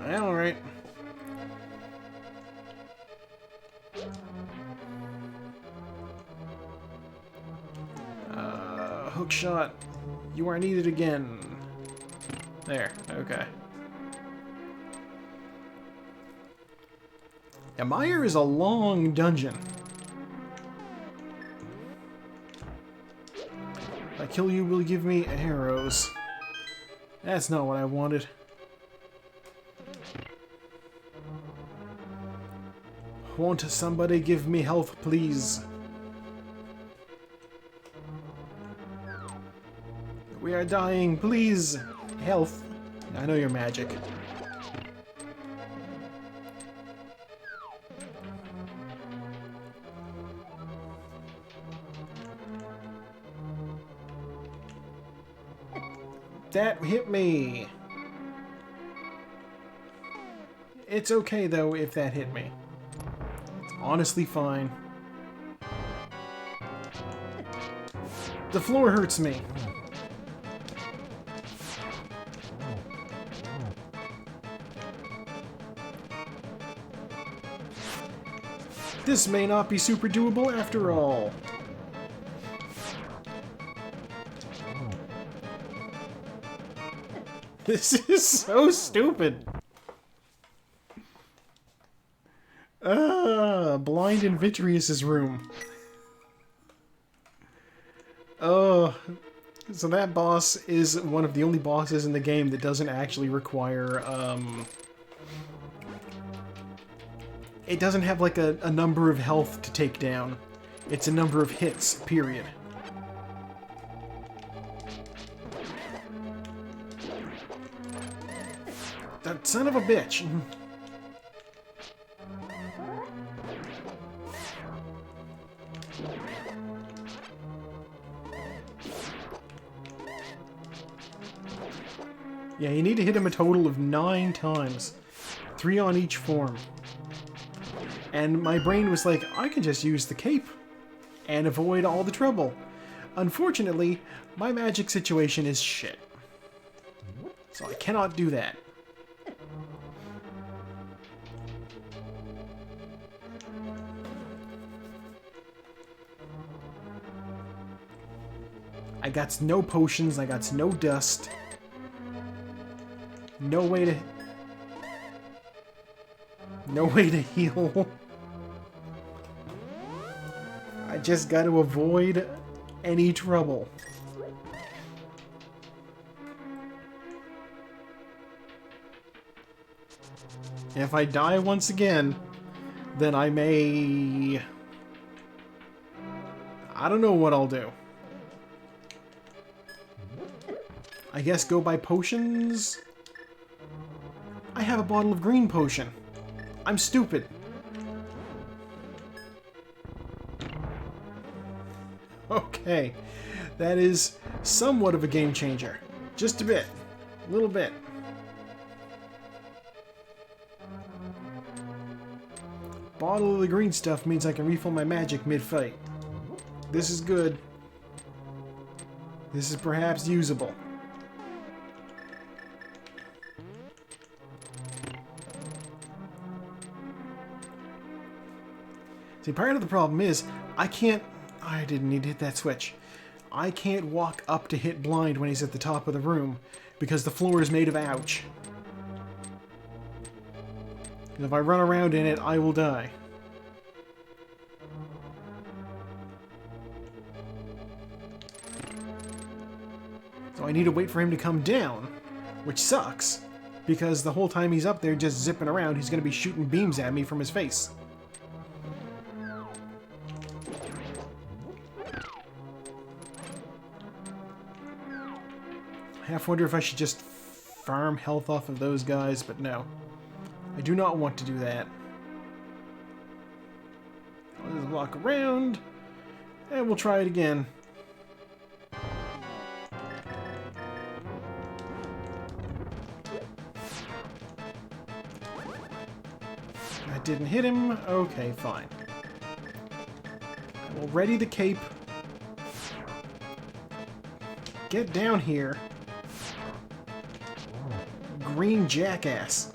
Alright. Hook shot. You are needed again. There. Okay. Yeah, Meyer is a long dungeon. If I kill you, will you give me arrows? That's not what I wanted. Won't somebody give me health, please? We are dying, please! Health. I know you're magic. That hit me! It's okay, though, if that hit me. It's honestly fine. The floor hurts me. This may not be super doable after all. This is so stupid. Blind and Vitreous's room. Oh, so that boss is one of the only bosses in the game that doesn't actually require, it doesn't have like a number of health to take down. It's a number of hits, period. That son of a bitch. Yeah, you need to hit him a total of 9 times. 3 on each form. And my brain was like, I can just use the cape and avoid all the trouble. Unfortunately, my magic situation is shit. So I cannot do that. I got no potions, I got no dust. No way to heal. I just got to avoid any trouble. If I die once again, then I may... I don't know what I'll do. I guess go buy potions? I have a bottle of green potion. I'm stupid. Okay, that is somewhat of a game changer. Just a bit. A little bit. Bottle of the green stuff means I can refill my magic mid-fight. This is good. This is perhaps usable. See, part of the problem is, I didn't need to hit that switch. I can't walk up to hit blind when he's at the top of the room, because the floor is made of ouch. And if I run around in it, I will die. So I need to wait for him to come down, which sucks, because the whole time he's up there just zipping around, he's going to be shooting beams at me from his face. I half wonder if I should just farm health off of those guys, but no. I do not want to do that. I'll just walk around, and we'll try it again. That didn't hit him. Okay, fine. I will ready the cape. Get down here. Green jackass.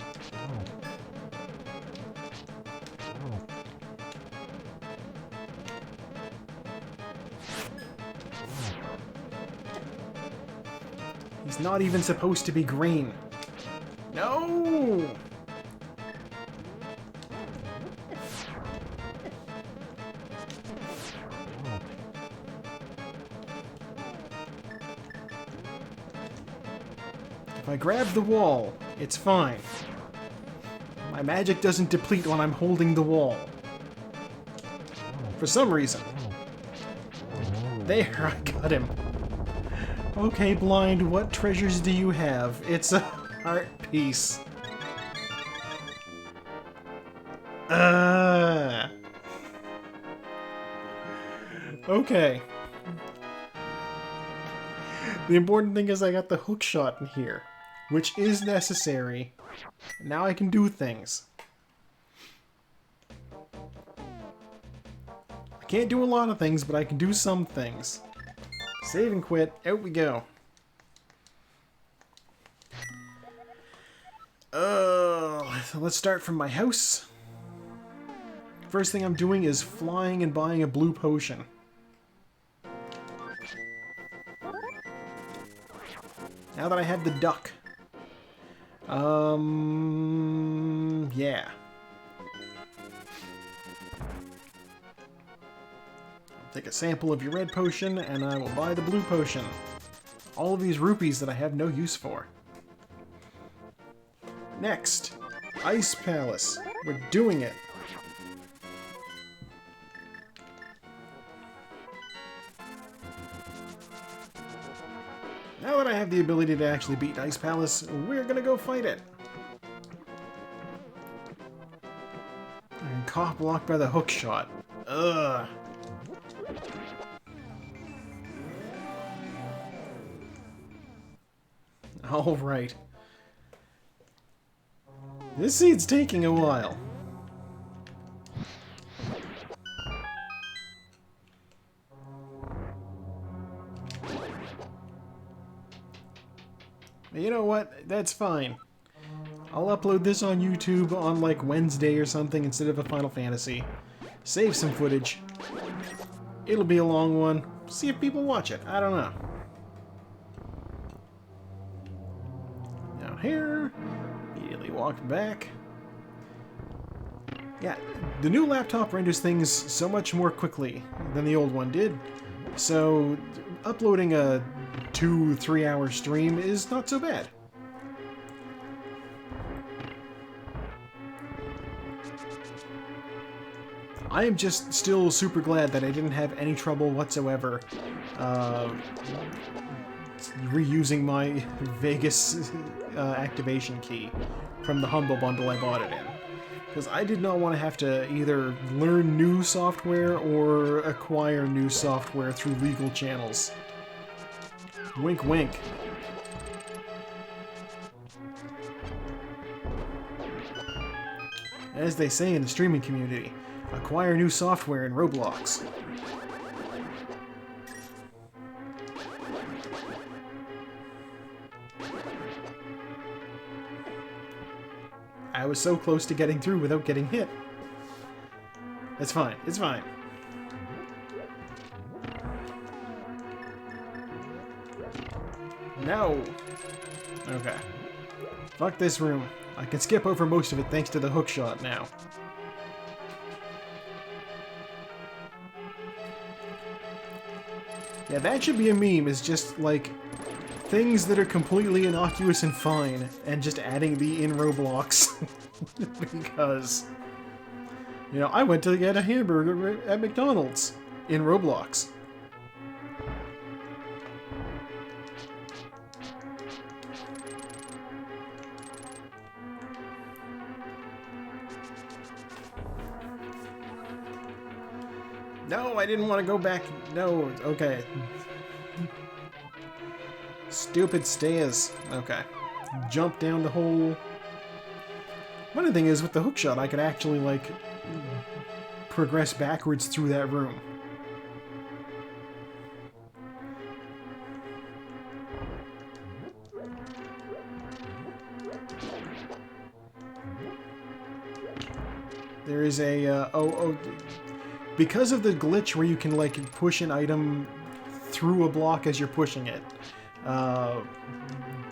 He's not even supposed to be green. No! If I grab the wall, it's fine. My magic doesn't deplete when I'm holding the wall. For some reason. There, I got him. Okay, Blind, what treasures do you have? It's a heart piece. Okay. The important thing is I got the hook shot in here, which is necessary. Now I can do things. I can't do a lot of things, but I can do some things. Save and quit. Out we go. So let's start from my house. First thing I'm doing is flying and buying a blue potion. Now that I have the duck. Yeah. I'll take a sample of your red potion, and I will buy the blue potion. All of these rupees that I have no use for. Next, Ice Palace. We're doing it. Now that I have the ability to actually beat Ice Palace, we're gonna go fight it. And caught blocked by the hook shot. Ugh. Alright. This seed's taking a while. You know what? That's fine. I'll upload this on YouTube on like Wednesday or something instead of a Final Fantasy. Save some footage. It'll be a long one. See if people watch it. I don't know. Down here. Immediately walk back. Yeah, the new laptop renders things so much more quickly than the old one did. So uploading a 2-3 hour stream is not so bad. I am just still super glad that I didn't have any trouble whatsoever reusing my Vegas activation key from the Humble Bundle I bought it in. Because I did not want to have to either learn new software or acquire new software through legal channels. Wink wink. As they say in the streaming community, acquire new software in Roblox. I was so close to getting through without getting hit. It's fine, it's fine. No! Okay. Fuck this room. I can skip over most of it thanks to the hook shot now. Yeah, that should be a meme, is just, like, things that are completely innocuous and fine, and just adding the in Roblox. Because, you know, I went to get a hamburger at McDonald's in Roblox. No, I didn't want to go back. No, okay. Stupid stairs. Okay. Jump down the hole. One thing is, with the hookshot, I could actually, like, progress backwards through that room. There is a... because of the glitch where you can, like, push an item through a block as you're pushing it,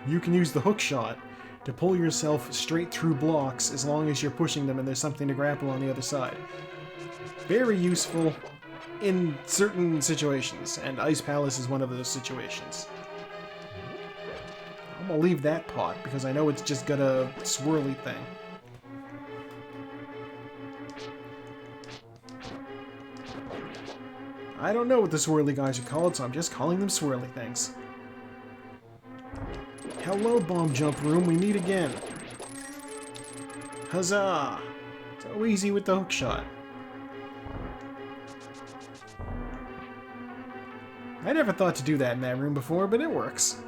you can use the hook shot to pull yourself straight through blocks as long as you're pushing them and there's something to grapple on the other side. Very useful in certain situations, and Ice Palace is one of those situations. I'm gonna leave that pot because I know it's just got a swirly thing. I don't know what the swirly guys are called, so I'm just calling them swirly things. Hello, bomb jump room, we meet again. Huzzah! So easy with the hook shot. I never thought to do that in that room before, but it works.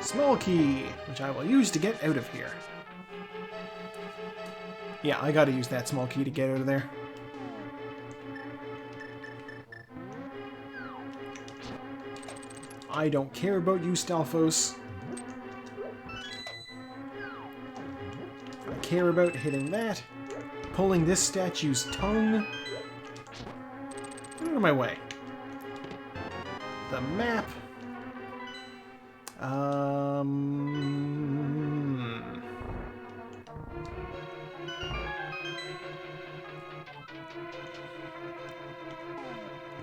Small key, which I will use to get out of here. Yeah, I gotta use that small key to get out of there. I don't care about you, Stalfos. I care about hitting that, pulling this statue's tongue. Get out of my way. The map.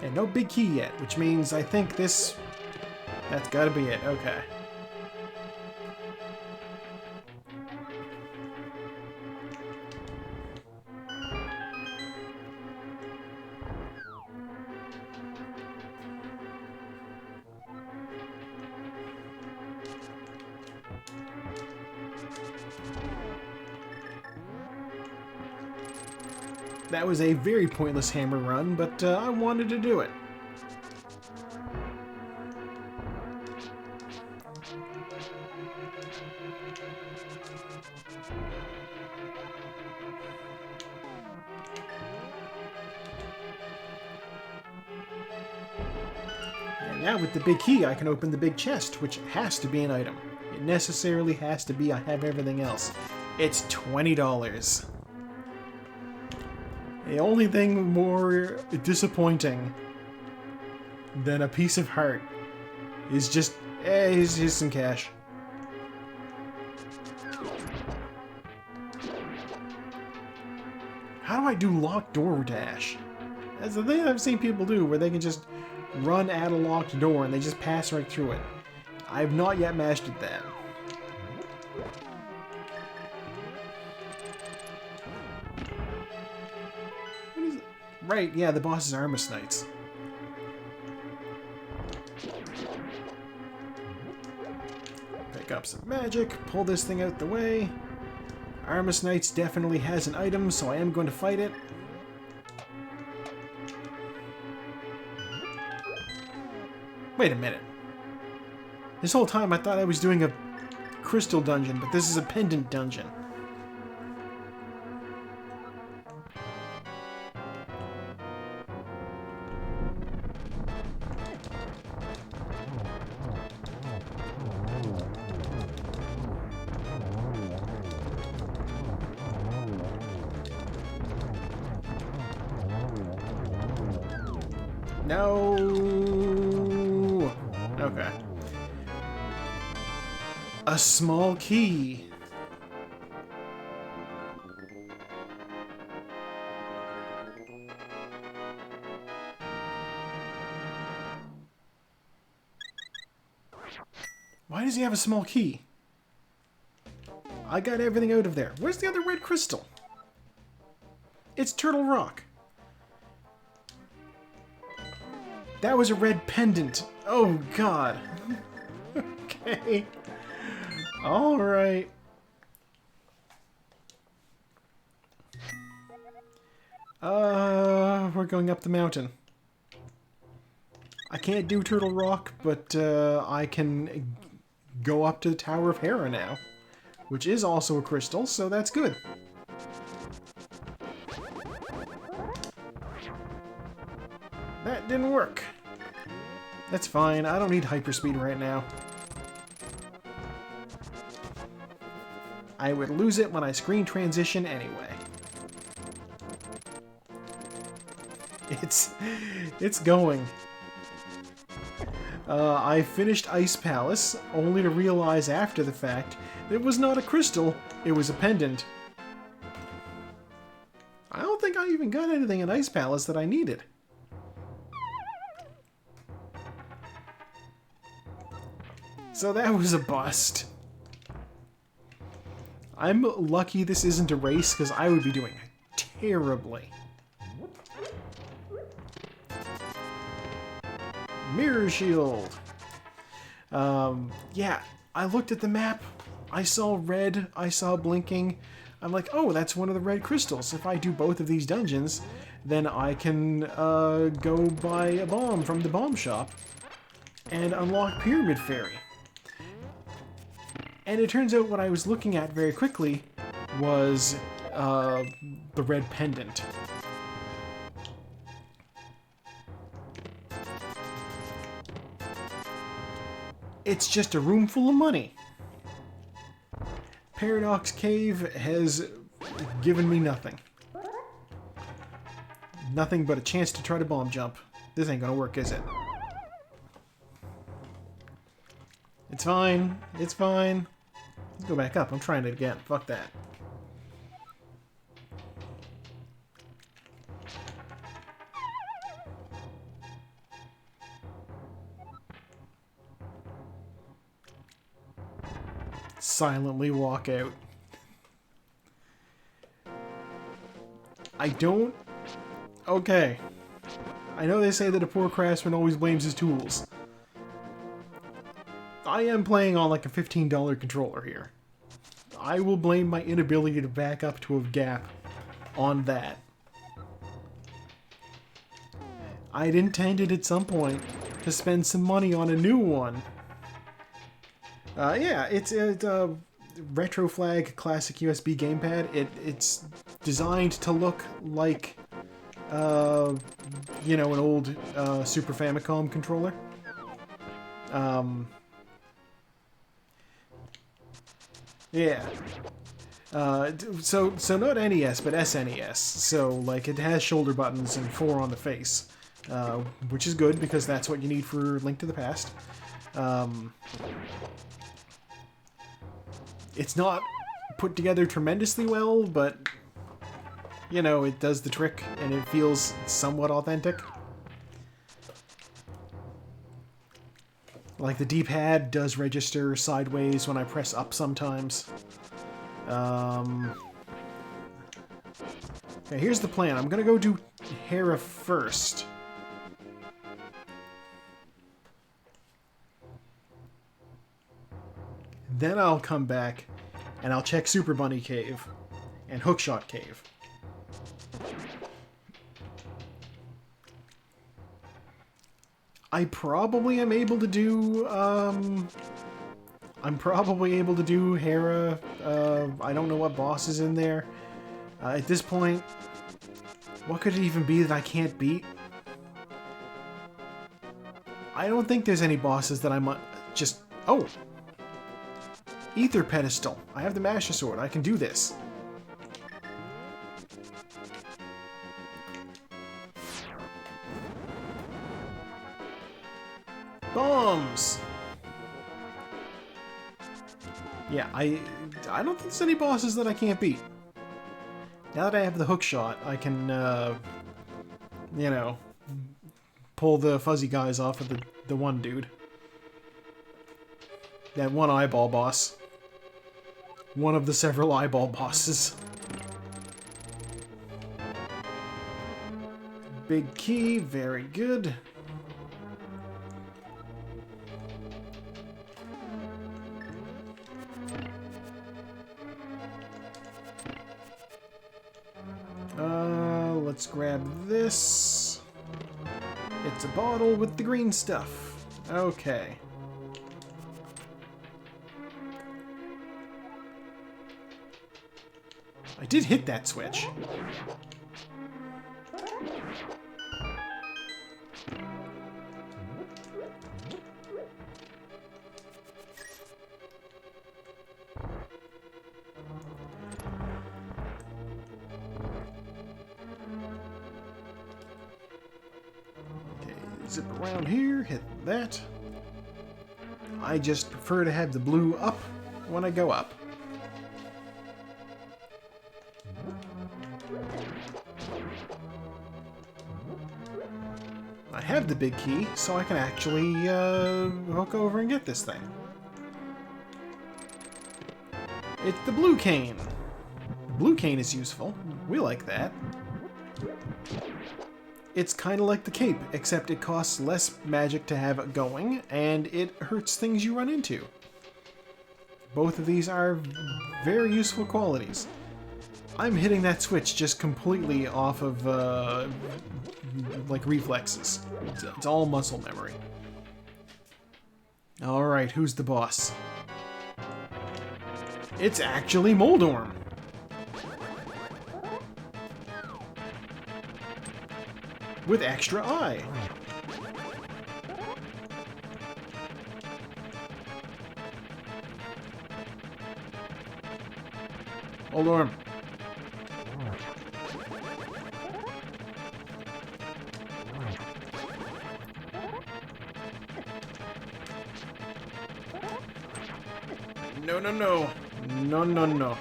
And no big key yet, which means I think this... That's gotta be it, okay. That was a very pointless hammer run, but I wanted to do it. And now with the big key, I can open the big chest, which has to be an item. It necessarily has to be. I have everything else. It's $20. The only thing more disappointing than a piece of heart is just, here's some cash. How do I do locked door dash? That's the thing I've seen people do, where they can just run at a locked door and they just pass right through it. I've not yet mastered that. Right, yeah, the boss is Armus Knights. Pick up some magic, pull this thing out the way. Armus Knights definitely has an item, so I am going to fight it. Wait a minute. This whole time I thought I was doing a crystal dungeon, but this is a pendant dungeon. No. Okay. A small key. Why does he have a small key? I got everything out of there. Where's the other red crystal? It's Turtle Rock. That was a red pendant. Oh, God. Okay. Alright. We're going up the mountain. I can't do Turtle Rock, but I can go up to the Tower of Hera now, which is also a crystal, so that's good. That didn't work. That's fine. I don't need hyperspeed right now. I would lose it when I screen transition anyway. It's going. I finished Ice Palace, only to realize after the fact it was not a crystal, it was a pendant. I don't think I even got anything in Ice Palace that I needed. So that was a bust. I'm lucky this isn't a race, because I would be doing terribly. Mirror shield. Yeah, I looked at the map. I saw red. I saw blinking. I'm like, oh, that's one of the red crystals. If I do both of these dungeons, then I can go buy a bomb from the bomb shop and unlock Pyramid Fairy. And it turns out what I was looking at very quickly was the red pendant. It's just a room full of money. Paradox Cave has given me nothing. Nothing but a chance to try to bomb jump. This ain't gonna work, is it? It's fine. It's fine. Let's go back up. I'm trying it again. Fuck that. Silently walk out. I don't... Okay. I know they say that a poor craftsman always blames his tools. I am playing on like a $15 controller here. I will blame my inability to back up to a gap on that. I'd intended at some point to spend some money on a new one. Yeah, it's a Retro Flag Classic USB gamepad. It's designed to look like, you know, an old Super Famicom controller. Yeah. So not NES, but SNES. So, like, it has shoulder buttons and 4 on the face. Which is good, because that's what you need for Link to the Past. It's not put together tremendously well, but, you know, it does the trick, and it feels somewhat authentic. Like, the D-pad does register sideways when I press up sometimes. Okay, here's the plan. I'm gonna go do Hera first. Then I'll come back, and I'll check Super Bunny Cave and Hookshot Cave. I probably am able to do, I'm probably able to do Hera. I don't know what boss is in there. At this point, what could it even be that I can't beat? I don't think there's any bosses that I'm just... Oh! Ether Pedestal. I have the Master Sword. I can do this. Bombs! Yeah, I don't think there's any bosses that I can't beat. Now that I have the hook shot, I can, you know, pull the fuzzy guys off of the one dude. That one eyeball boss. One of the several eyeball bosses. Big key, very good. Let's grab this. It's a bottle with the green stuff. Okay. I did hit that switch. Zip around here, hit that. I just prefer to have the blue up when I go up. I have the big key, so I can actually hook over and get this thing. It's the blue cane. Blue cane is useful. We like that. It's kind of like the cape, except it costs less magic to have it going, and it hurts things you run into. Both of these are very useful qualities. I'm hitting that switch just completely off of, like, reflexes. It's all muscle memory. Alright, who's the boss? It's actually Moldorm! With extra eye! Moldorm! No, no, no. No, no, no.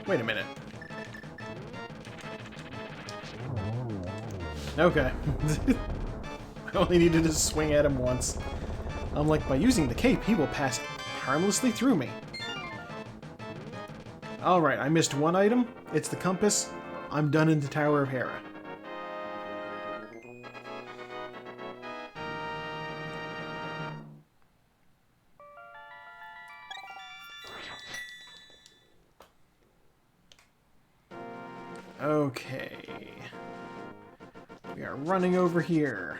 Wait a minute. Okay. I only needed to swing at him once. I'm like, by using the cape, he will pass harmlessly through me. Alright, I missed one item. It's the compass. I'm done in the Tower of Hera. Okay. We are running over here.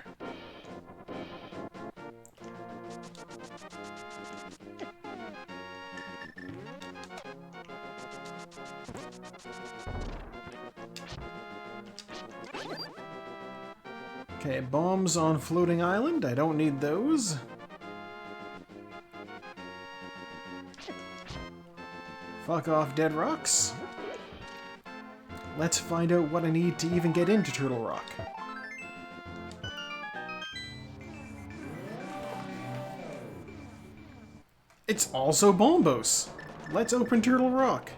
Okay, bombs on floating island. I don't need those. Fuck off, dead rocks. Let's find out what I need to even get into Turtle Rock. It's also Bombos. Let's open Turtle Rock.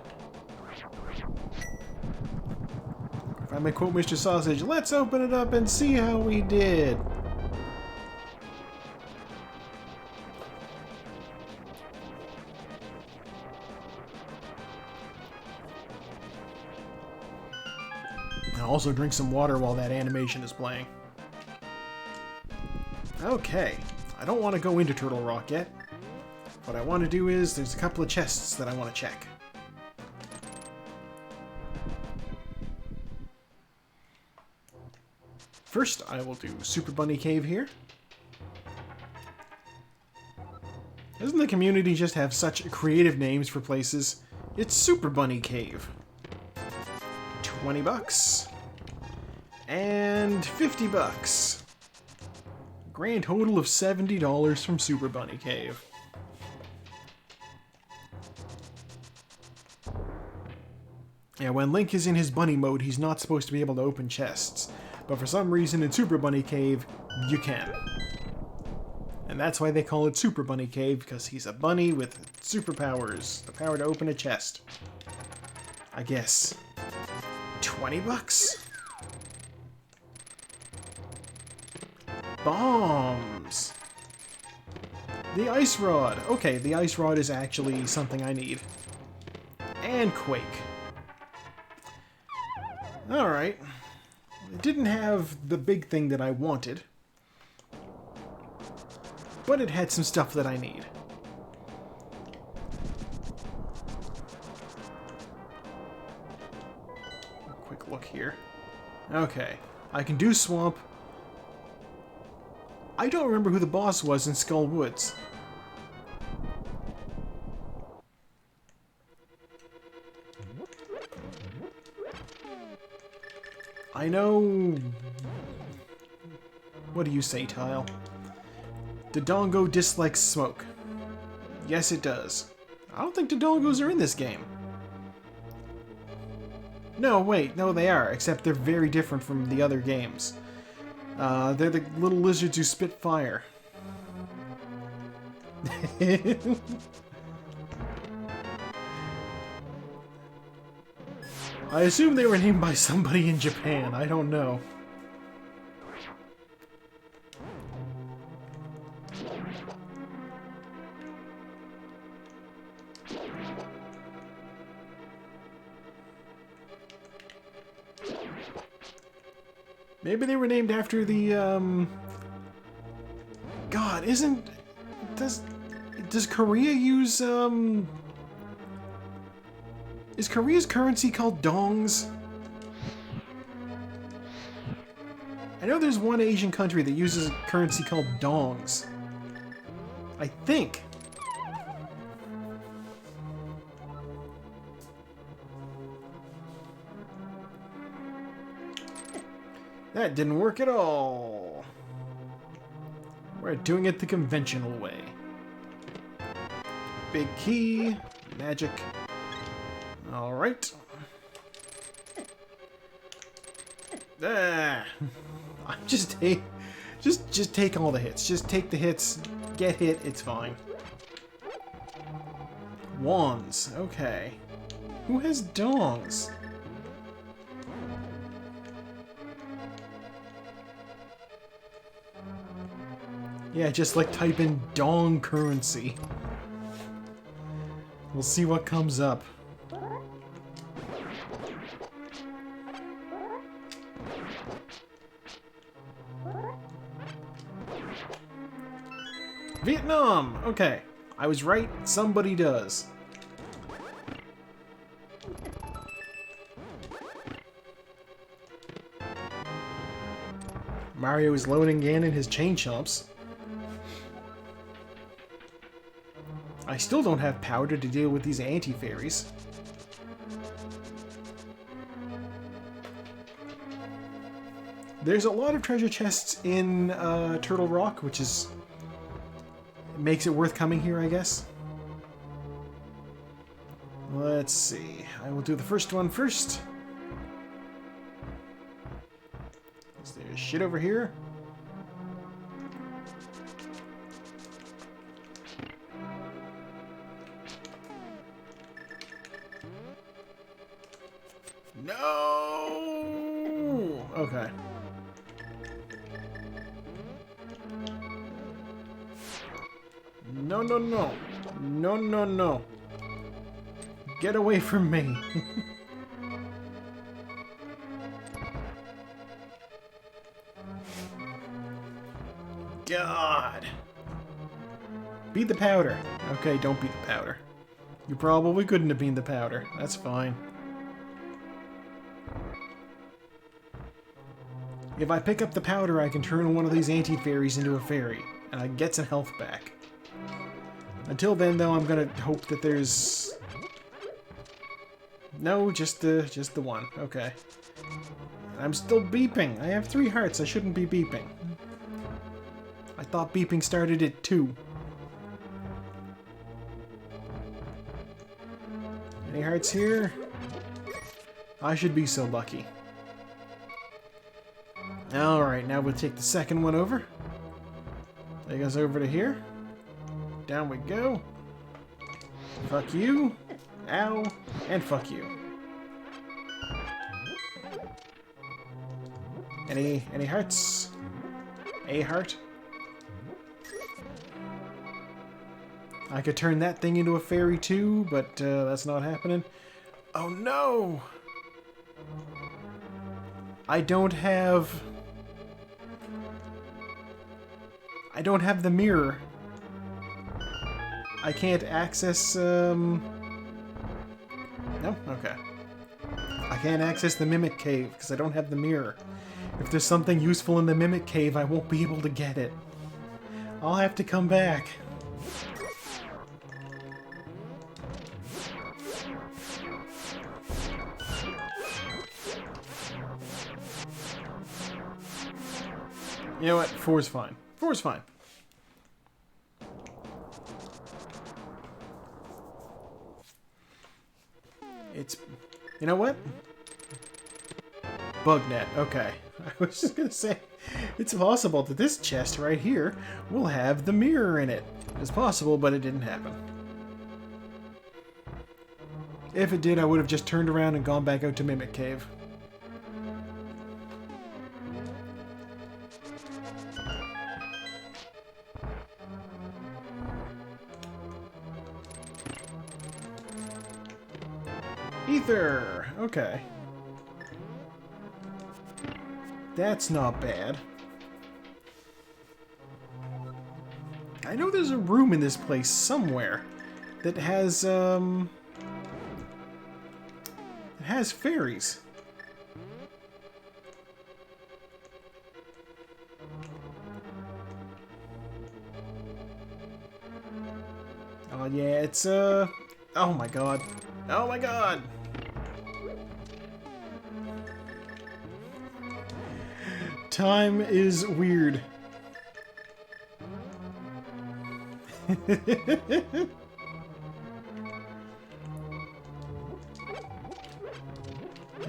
If I may quote Mr. Sausage, let's open it up and see how we did. I'll also drink some water while that animation is playing. Okay, I don't want to go into Turtle Rock yet. What I want to do is, there's a couple of chests that I want to check. First, I will do Super Bunny Cave here. Doesn't the community just have such creative names for places? It's Super Bunny Cave. 20 bucks. And 50 bucks. Grand total of $70 from Super Bunny Cave. Yeah, when Link is in his bunny mode, he's not supposed to be able to open chests. But for some reason in Super Bunny Cave, you can. And that's why they call it Super Bunny Cave, because he's a bunny with superpowers. The power to open a chest. I guess. 20 bucks? Bombs! The Ice Rod! Okay, the Ice Rod is actually something I need. And Quake. Alright. It didn't have the big thing that I wanted. But it had some stuff that I need. Quick look here. Okay. I can do Swamp. I don't remember who the boss was in Skull Woods. I know... What do you say, Tile? Dodongo dislikes smoke. Yes, it does. I don't think Dodongos are in this game. No, wait, no they are, except they're very different from the other games. They're the little lizards who spit fire. I assume they were named by somebody in Japan. I don't know. Maybe they were named after the, God, does Korea use, is Korea's currency called dongs? I know there's one Asian country that uses a currency called dongs. I think. That didn't work at all. We're doing it the conventional way. Big key, magic. All right. Just take all the hits. Just take the hits. Get hit. It's fine. Wands. Okay. Who has dongs? Yeah, just like type in dong currency. We'll see what comes up. Vietnam! Okay. I was right. Somebody does. Mario is loading Ganon his chain chomps. I still don't have powder to deal with these anti-fairies. There's a lot of treasure chests in Turtle Rock, which is makes it worth coming here, I guess. Let's see. I will do the first one first. Is there shit over here? No! Okay. No, no, no. No, no, no. Get away from me. God. Beat the powder. Okay, don't beat the powder. You probably couldn't have beaten the powder. That's fine. If I pick up the powder, I can turn one of these anti-fairies into a fairy, and I get some health back. Until then, though, I'm gonna hope that there's... No, just the one. Okay. I'm still beeping. I have 3 hearts. I shouldn't be beeping. I thought beeping started at 2. Any hearts here? I should be so lucky. Alright, now we'll take the second one over. Take us over to here. Down we go. Fuck you. Ow. And fuck you. Any hearts? A heart? I could turn that thing into a fairy too, but that's not happening. Oh no! I don't have the mirror. I can't access, No? Okay. I can't access the Mimic Cave because I don't have the mirror. If there's something useful in the Mimic Cave, I won't be able to get it. I'll have to come back. You know what? 4's fine. 4's fine. It's... You know what? Bugnet. Okay. I was just gonna say... It's possible that this chest right here will have the mirror in it. It's possible, but it didn't happen. If it did, I would have just turned around and gone back out to Mimic Cave. Ether! Okay. That's not bad. I know there's a room in this place somewhere that has, it has fairies. Oh yeah, it's, oh my god. Oh my god! Time is weird. Give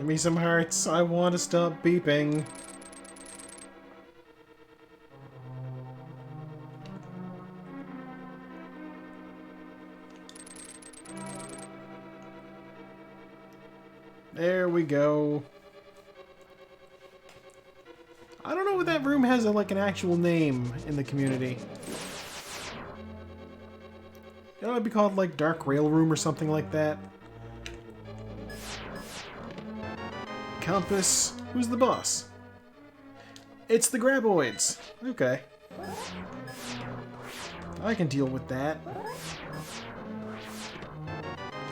me some hearts. I want to stop beeping. There we go. I don't know if that room has like an actual name in the community. You know, it'd be called like Dark Rail Room or something like that. Compass. Who's the boss? It's the Graboids. Okay. I can deal with that.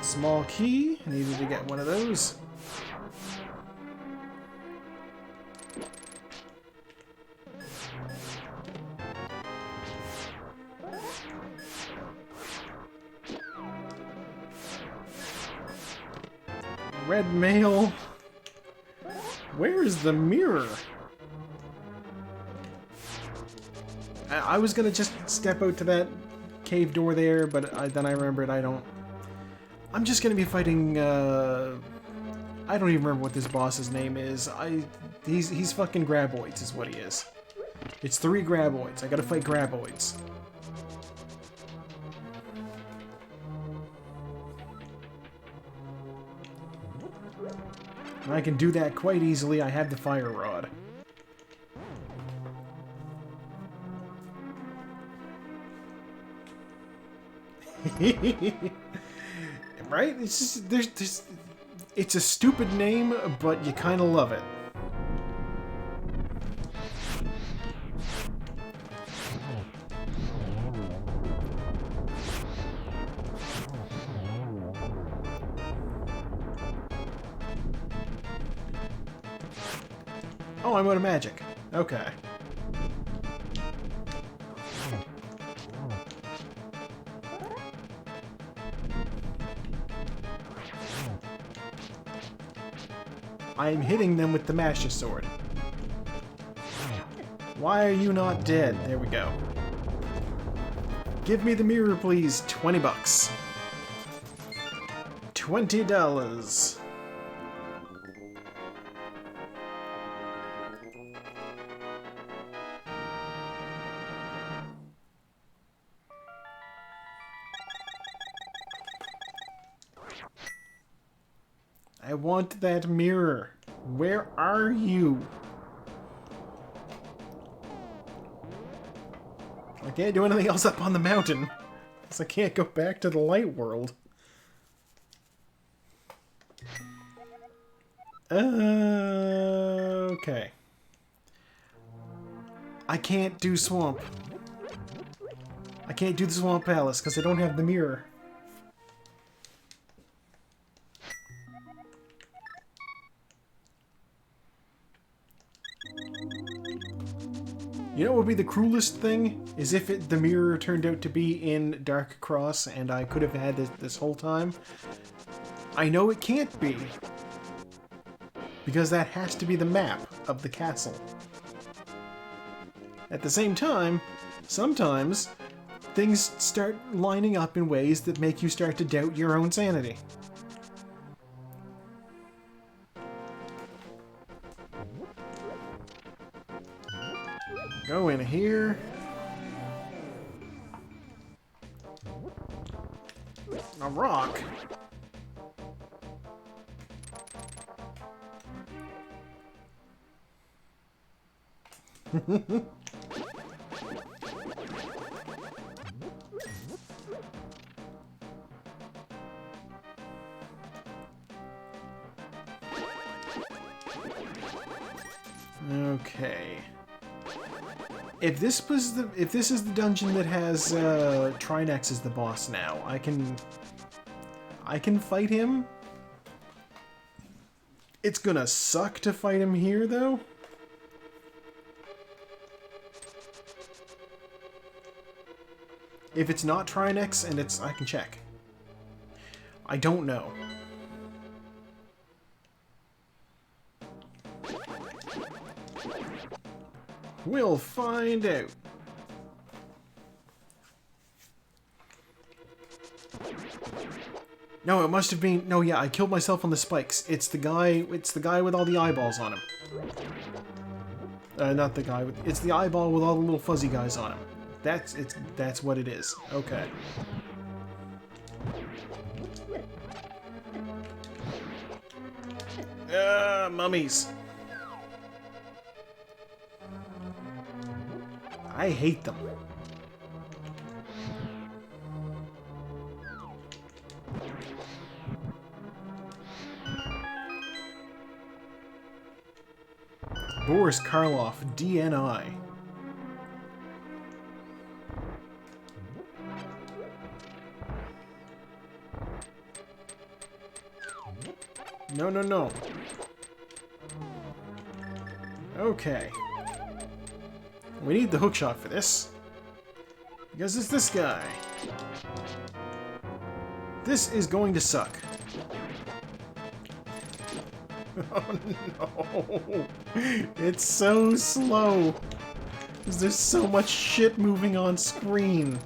Small key. Needed to get one of those. Red mail. Where is the mirror? I was gonna just step out to that cave door there, but then I remembered I don't... I'm just gonna be fighting, I don't even remember what this boss's name is. He's fucking Graboids is what he is. It's 3 Graboids. I gotta fight Graboids. And I can do that quite easily. I have the fire rod. Right? It's just there's it's a stupid name, but you kind of love it. Oh, I'm out of magic. Okay. I'm hitting them with the Masha sword. Why are you not dead? There we go. Give me the mirror, please. 20 bucks. $20. I want that mirror. Where are you? I can't do anything else up on the mountain, because I can't go back to the light world. Okay. I can't do Swamp. I can't do the Swamp Palace, because I don't have the mirror. You know what would be the cruelest thing? Is if the mirror turned out to be in Dark Cross and I could have had this whole time. I know it can't be. Because that has to be the map of the castle. At the same time, sometimes things start lining up in ways that make you start to doubt your own sanity. Go in here. A rock. Okay. If this is the dungeon that has Trinex as the boss now, I can fight him. It's gonna suck to fight him here though. If it's not Trinex and I can check. I don't know. We'll find out. No, it must have been... No, yeah, I killed myself on the spikes. It's the guy with all the eyeballs on him. Not the guy with... It's the eyeball with all the little fuzzy guys on him. That's what it is. Okay. Mummies. I hate them. Boris Karloff, DNI. No, no, no. Okay. We need the hookshot for this. Because it's this guy. This is going to suck. Oh no. It's so slow. Because there's so much shit moving on screen.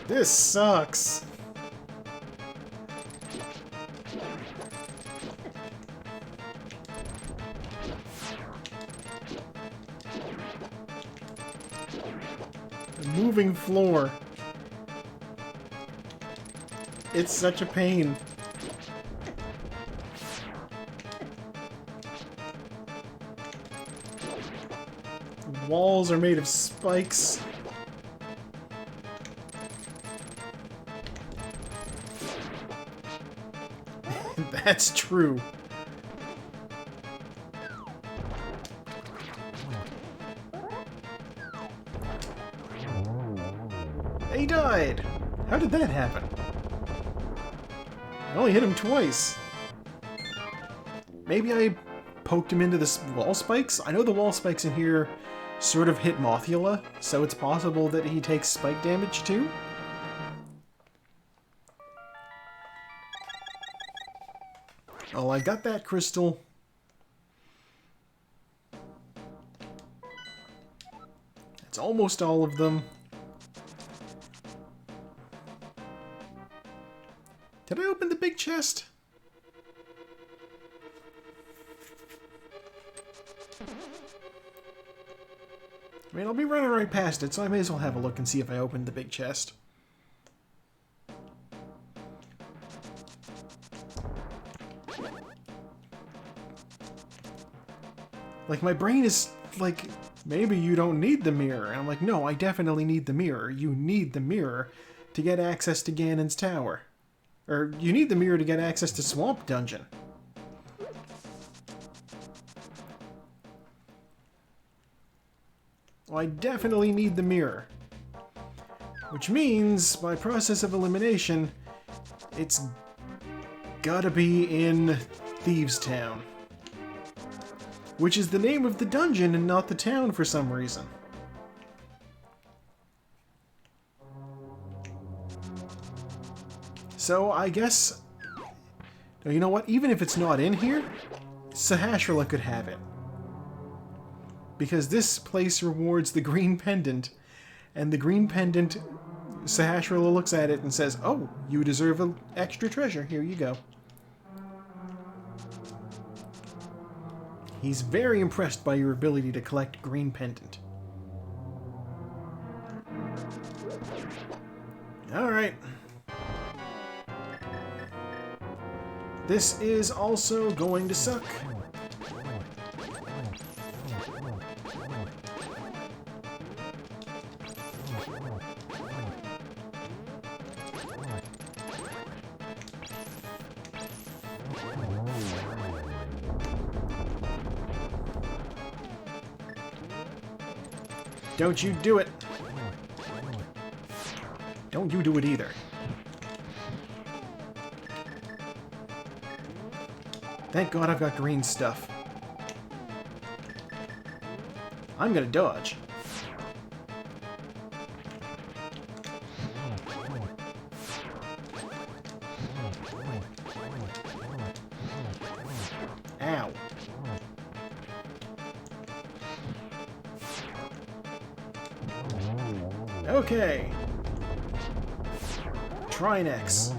This sucks. A moving floor. It's such a pain. Walls are made of spikes. That's true. He died! How did that happen? I only hit him twice. Maybe I poked him into the wall spikes? I know the wall spikes in here sort of hit Mothula, so it's possible that he takes spike damage too? Oh, I got that crystal. It's almost all of them. Did I open the big chest? I mean, I'll be running right past it, so I may as well have a look and see if I opened the big chest. Like, my brain is like, maybe you don't need the mirror. And I'm like, no, I definitely need the mirror. You need the mirror to get access to Ganon's tower. Or, you need the mirror to get access to Swamp Dungeon. Well, I definitely need the mirror. Which means, by process of elimination, it's gotta be in Thieves Town. Which is the name of the dungeon and not the town for some reason. So I guess... You know what? Even if it's not in here, Sahasrahla could have it. because this place rewards the green pendant, and the green pendant, Sahasrahla looks at it and says, "Oh, you deserve an extra treasure. Here you go." He's very impressed by your ability to collect green pendant. Alright. This is also going to suck. Don't you do it. Don't you do it either. Thank God I've got green stuff. I'm gonna dodge. Ow. Okay. Trinex.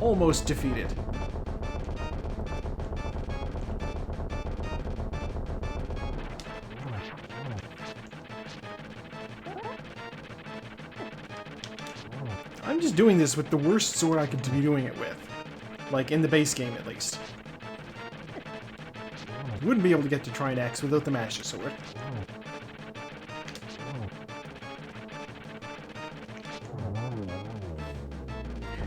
Almost defeated. I'm just doing this with the worst sword I could be doing it with. Like, in the base game, at least. You wouldn't be able to get to Trinex without the Master Sword.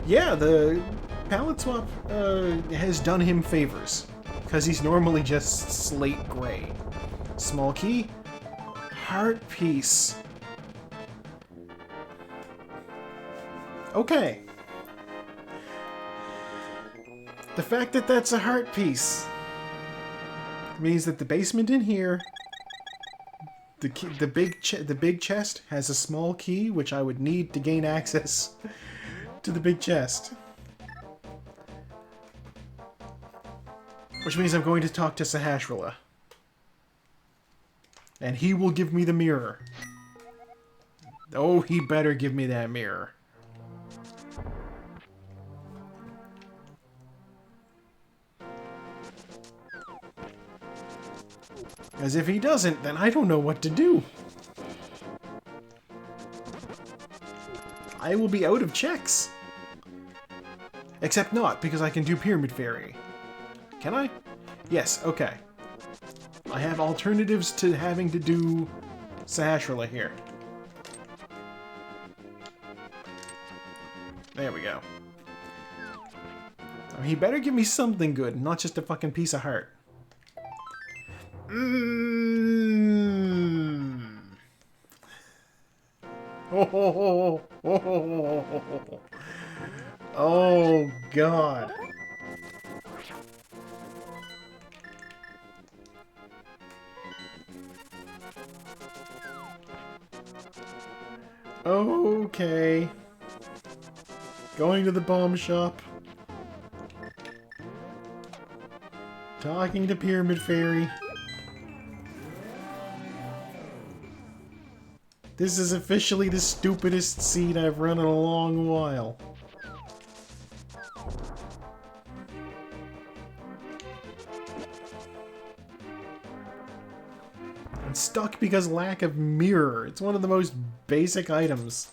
Yeah, the palette swap has done him favors, because he's normally just slate gray. Small key, heart piece. Okay. The fact that that's a heart piece means that the basement in here, the big chest has a small key, which I would need to gain access to the big chest. Which means I'm going to talk to Sahasrahla. And he will give me the mirror. Oh, he better give me that mirror. As if he doesn't, then I don't know what to do. I will be out of checks. Except not, because I can do Pyramid Fairy. Can I? Yes, okay. I have alternatives to having to do Sahasrahla here. There we go. I mean, he better give me something good, not just a fucking piece of heart. Oh, God. Okay. Going to the bomb shop. Talking to Pyramid Fairy. This is officially the stupidest seed I've run in a long while. I'm stuck because lack of mirror. It's one of the most basic items.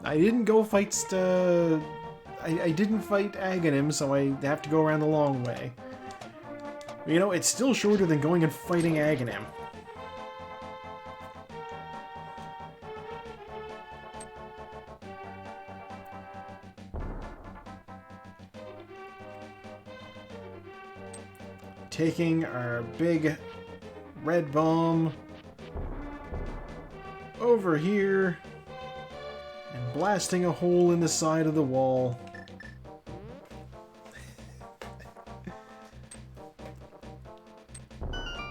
I didn't go fight I didn't fight Aghanim, so I have to go around the long way. You know, it's still shorter than going and fighting Aghanim. Taking our big red bomb over here and blasting a hole in the side of the wall.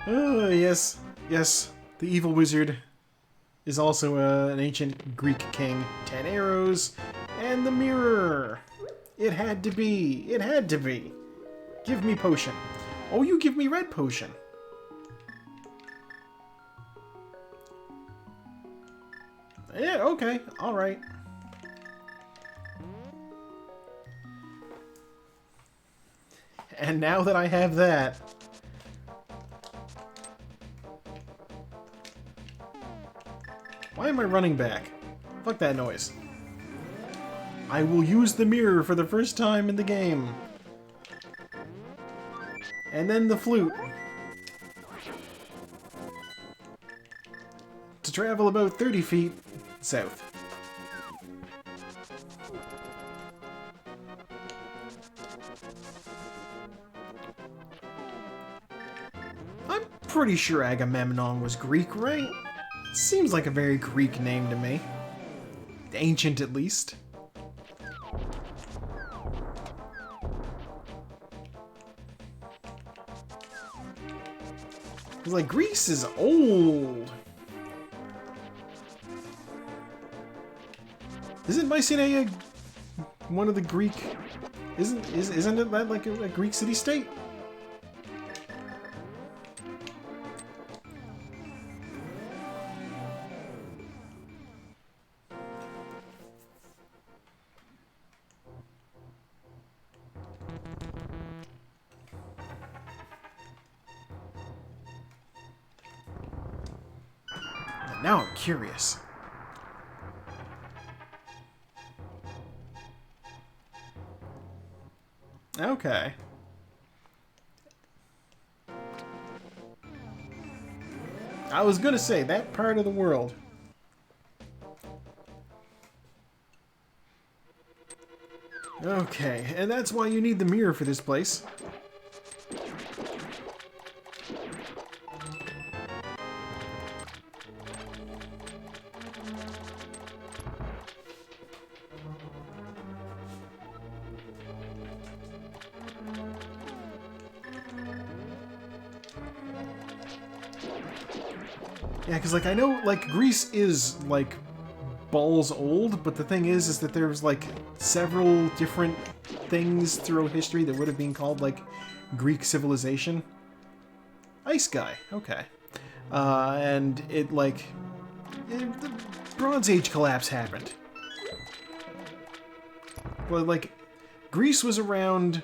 Oh, yes, yes, the evil wizard is also an ancient Greek king. 10 arrows, and the mirror. It had to be. It had to be. Give me potion. Oh, you give me red potion. Yeah, okay, alright. And now that I have that... Why am I running back? Fuck that noise. I will use the mirror for the first time in the game. And then the flute. To travel about 30 feet south. I'm pretty sure Agamemnon was Greek, right? Seems like a very Greek name to me. Ancient, at least. It's like, Greece is old. Isn't Mycenae one of the Greek... Isn't it that like a Greek city-state? Now I'm curious. Okay. I was gonna say, that part of the world. Okay, and that's why you need the mirror for this place. Yeah, because, like, I know, like, Greece is, like, balls old, but the thing is that there's, like, several different things throughout history that would have been called, like, Greek civilization. Ice guy, okay. And it, like, the Bronze Age collapse happened. Well, like, Greece was around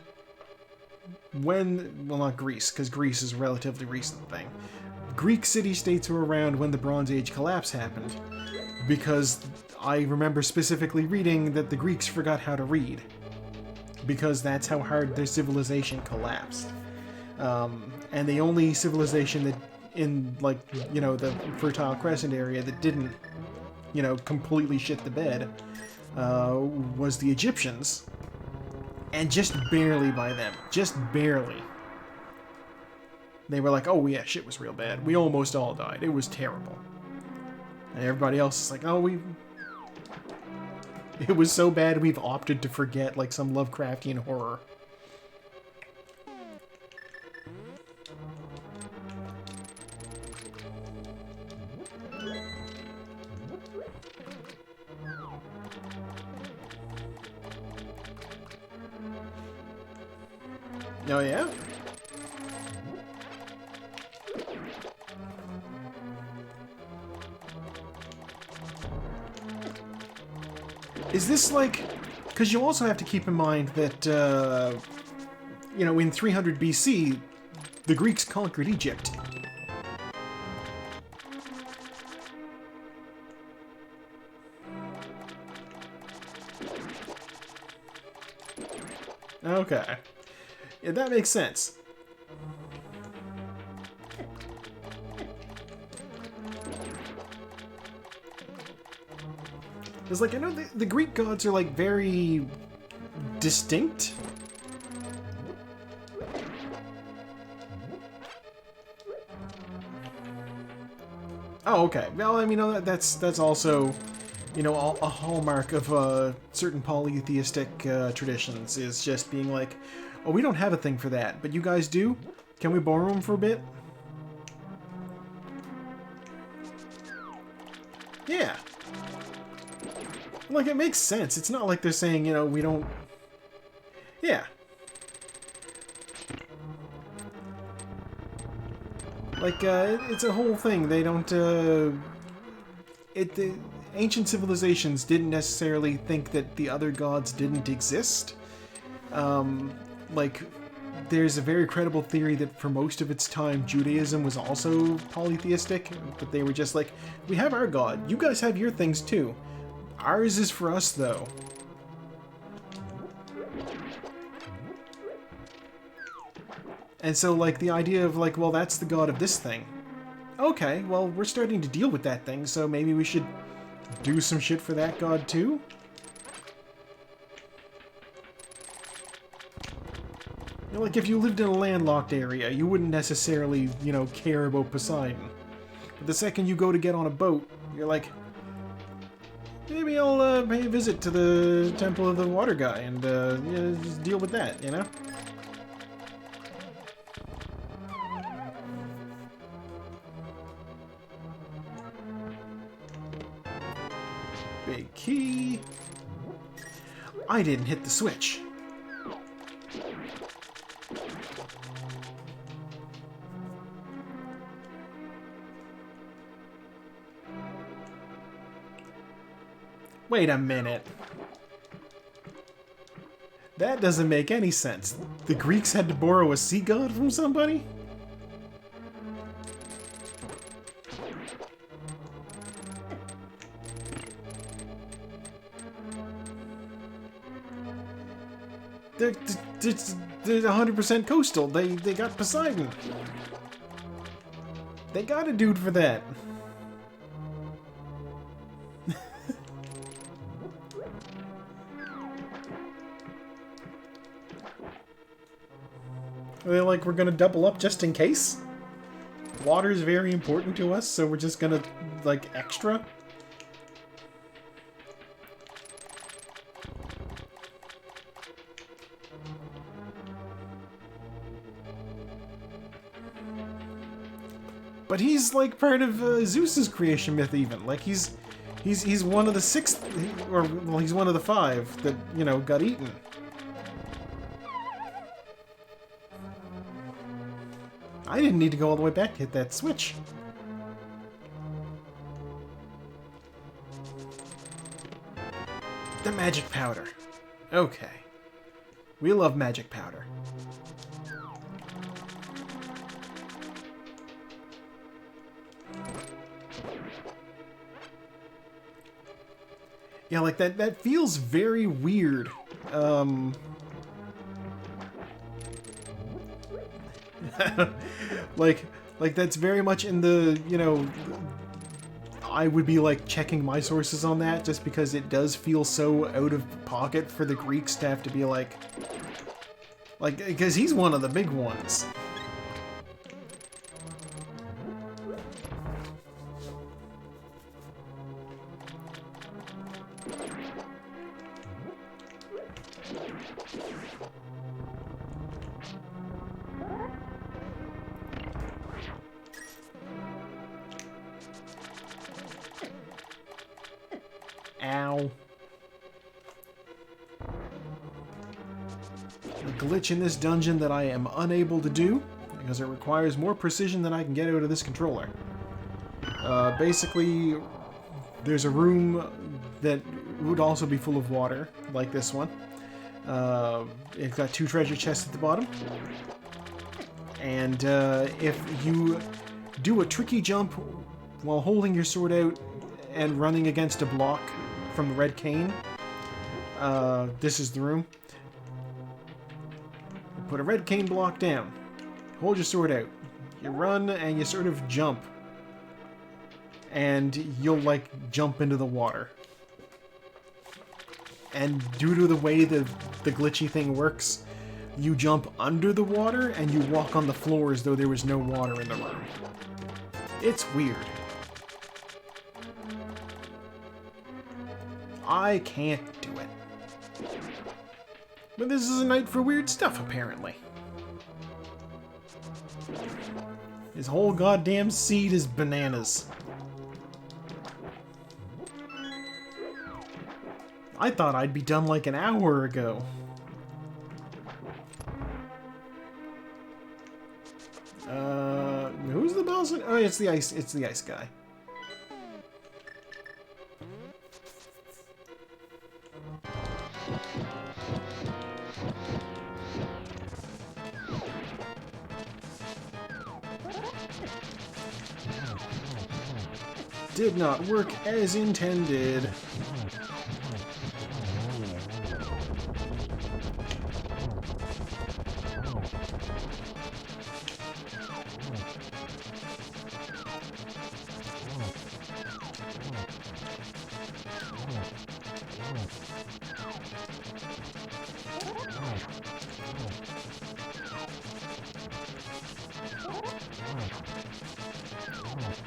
when, well, not Greece, because Greece is a relatively recent thing. Greek city-states were around when the Bronze Age collapse happened, because I remember specifically reading that the Greeks forgot how to read, because that's how hard their civilization collapsed. And the only civilization that in, like, you know, the Fertile Crescent area that didn't, you know, completely shit the bed was the Egyptians, and just barely by them. Just barely. They were like, oh yeah, shit was real bad. We almost all died. It was terrible. And everybody else is like, oh, it was so bad we've opted to forget, like some Lovecraftian horror. Oh yeah? Is this like... Because you also have to keep in mind that, you know, in 300 BC, the Greeks conquered Egypt. Okay. Yeah, that makes sense. It's like, I know the Greek gods are, like, very distinct. Oh, okay. Well, I mean, that's also, you know, a hallmark of certain polytheistic traditions, is just being like, oh, we don't have a thing for that, but you guys do? Can we borrow them for a bit? Like, it makes sense. It's not like they're saying, you know, we don't... Yeah. Like, it's a whole thing. They don't, the ancient civilizations didn't necessarily think that the other gods didn't exist. Like, there's a very credible theory that for most of its time, Judaism was also polytheistic, but they were just like, we have our god, you guys have your things too. Ours is for us, though. And so, like, the idea of, like, well, that's the god of this thing. Okay, well, we're starting to deal with that thing, so maybe we should do some shit for that god, too? You know, like, if you lived in a landlocked area, you wouldn't necessarily, you know, care about Poseidon. But the second you go to get on a boat, you're like, maybe I'll pay a visit to the Temple of the Water Guy and yeah, just deal with that, you know? Big key. I didn't hit the switch. Wait a minute. That doesn't make any sense. The Greeks had to borrow a sea god from somebody? They're 100% coastal. They got Poseidon. They got a dude for that. They're like, we're gonna double up just in case? Water is very important to us, so we're just gonna, like, extra? But he's, like, part of Zeus's creation myth, even. Like, he's one of the sixth, or, well, he's one of the five that, you know, got eaten. I didn't need to go all the way back to hit that switch. The magic powder. Okay. We love magic powder. Yeah, like that feels very weird. like that's very much in the, you know, I would be like checking my sources on that just because it does feel so out of pocket for the Greeks to have to be like because he's one of the big ones. Ow. A glitch in this dungeon that I am unable to do because it requires more precision than I can get out of this controller. Basically, there's a room that would also be full of water, like this one. It's got 2 treasure chests at the bottom. And if you do a tricky jump while holding your sword out and running against a block from the red cane, this is the room. Put a red cane block down. Hold your sword out. You run and you sort of jump. And you'll, like, jump into the water. And due to the way the glitchy thing works, you jump under the water and you walk on the floor as though there was no water in the room. It's weird. I can't do it. But this is a night for weird stuff, apparently. His whole goddamn seed is bananas. I thought I'd be done like an hour ago. Who's the boss? Oh, it's the ice guy. Did not work as intended.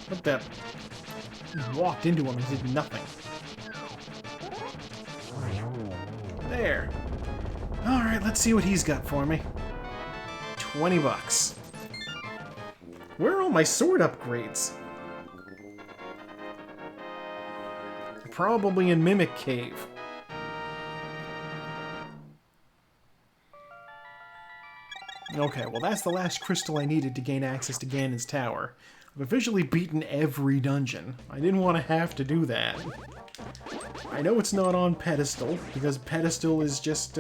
What the? Walked into him and did nothing. There. Alright, let's see what he's got for me. 20 bucks. Where are all my sword upgrades? Probably in Mimic Cave. Okay, well that's the last crystal I needed to gain access to Ganon's tower. I've officially beaten every dungeon. I didn't want to have to do that. I know it's not on pedestal, because pedestal is just,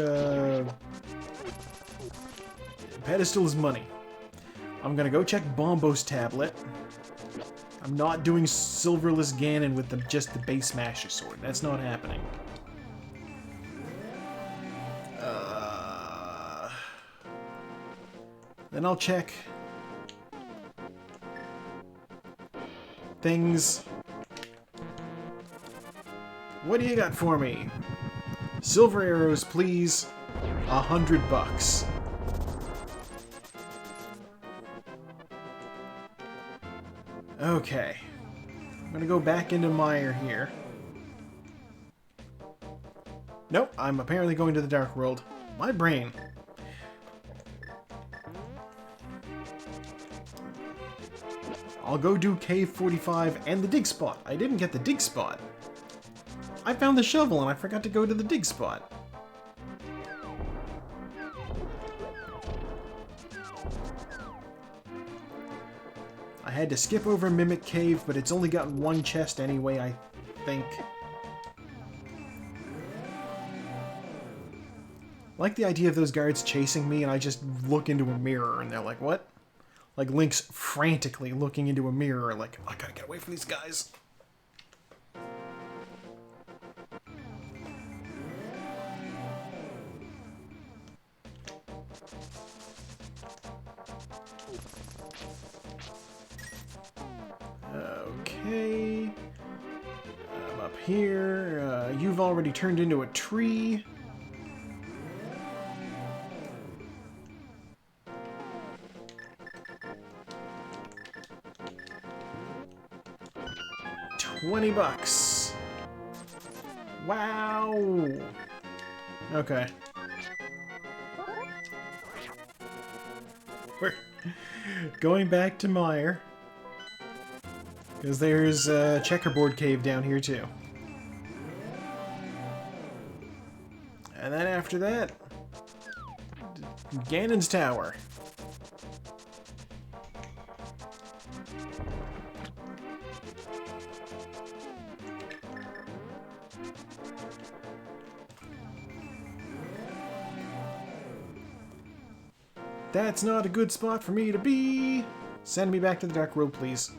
pedestal is money. I'm gonna go check Bombo's tablet. I'm not doing Silverless Ganon with just the base Master Sword. That's not happening. Then I'll check things. What do you got for me? Silver arrows, please. 100 bucks. Okay. I'm gonna go back into Mire here. Nope, I'm apparently going to the Dark World. My brain. I'll go do Cave 45 and the dig spot. I didn't get the dig spot. I found the shovel and I forgot to go to the dig spot. I had to skip over Mimic Cave, but it's only got one chest anyway, I think. I like the idea of those guards chasing me and I just look into a mirror and they're like, what? Like Link's frantically looking into a mirror like, I gotta get away from these guys. Okay. I'm up here. You've already turned into a tree. $20. Wow. Okay. We're going back to Mire. Because there's a checkerboard cave down here too. And then after that, Ganon's tower. That's not a good spot for me to be. Send me back to the Dark World, please.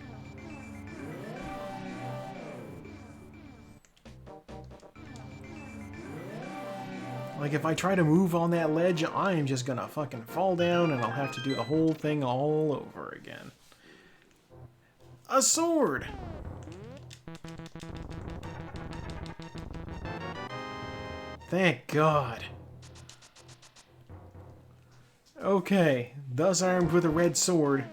Like, if I try to move on that ledge, I'm just gonna fucking fall down and I'll have to do the whole thing all over again. A sword! Thank God. Okay, thus armed with a red sword,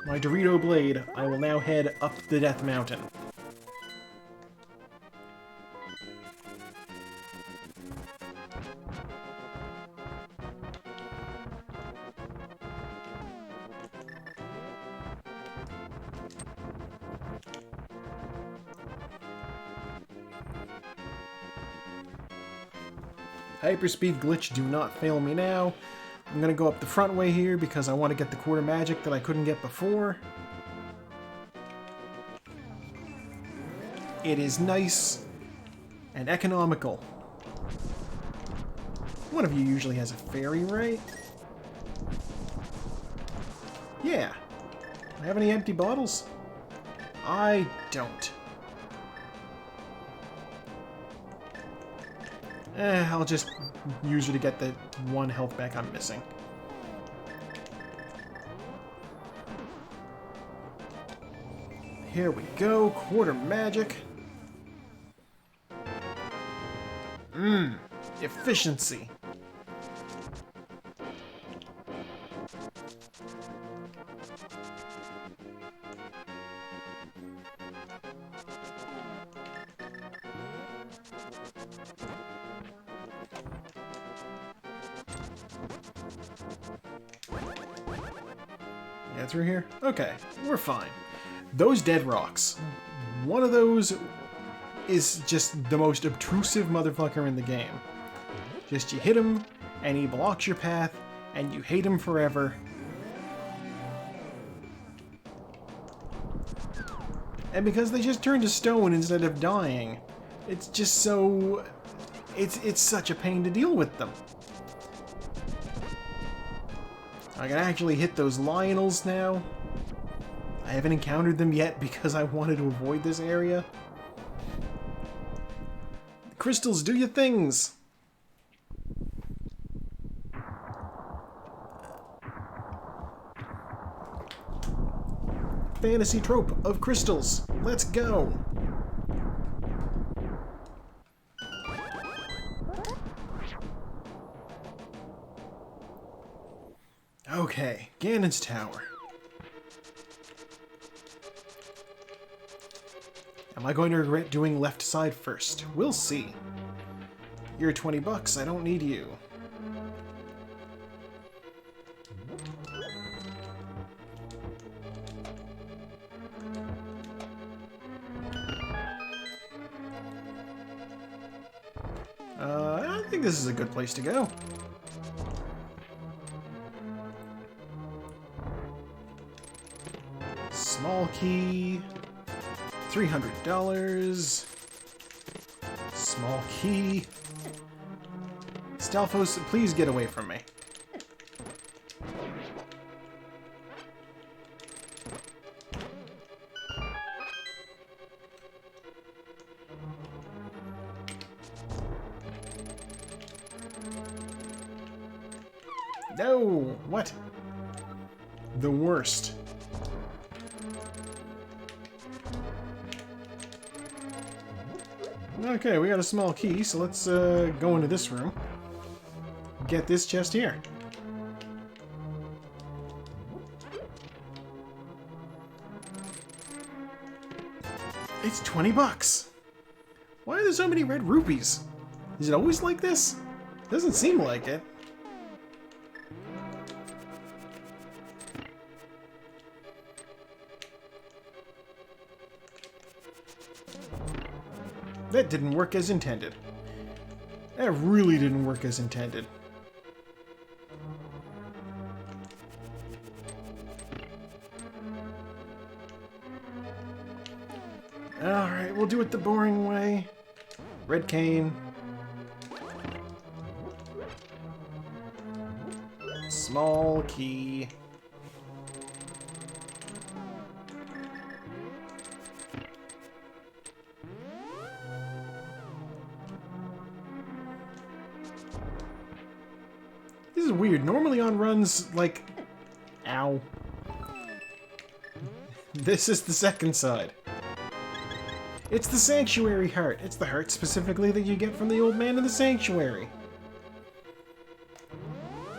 my Dorito blade, I will now head up the Death Mountain. Hyperspeed glitch, do not fail me now. I'm gonna go up the front way here because I want to get the quarter magic that I couldn't get before. It is nice and economical. One of you usually has a fairy, right? Yeah. Do I have any empty bottles? I don't. I'll just use her to get the 1 health back I'm missing. Here we go, quarter magic. Efficiency. Yeah, through here? Okay, we're fine. Those dead rocks. One of those is just the most obtrusive motherfucker in the game. Just you hit him, and he blocks your path, and you hate him forever. And because they just turn to stone instead of dying, it's just so... It's such a pain to deal with them. I can actually hit those Lionels now. I haven't encountered them yet because I wanted to avoid this area. Crystals, do your things! Fantasy trope of crystals. Let's go! Okay, Ganon's Tower. Am I going to regret doing left side first? We'll see. You're 20 bucks, I don't need you. I think this is a good place to go. Small key. $300. Small key. Stalfos, please get away from me. No! What? The worst. Okay, we got a small key, so let's go into this room. Get this chest here. It's 20 bucks! Why are there so many red rupees? Is it always like this? Doesn't seem like it. That didn't work as intended. That really didn't work as intended. Alright, we'll do it the boring way. Red cane. Small key. This is weird. Normally on runs, like... Ow. This is the second side. It's the Sanctuary heart. It's the heart specifically that you get from the old man in the Sanctuary.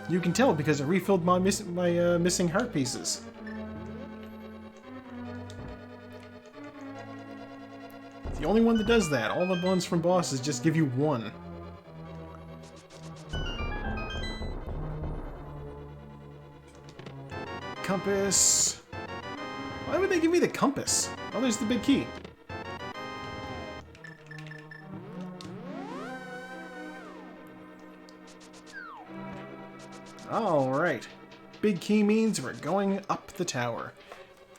You can tell because it refilled my missing heart pieces. It's the only one that does that. All the ones from bosses just give you one. Compass. Why would they give me the compass? Oh, there's the big key. Alright. Big key means we're going up the tower.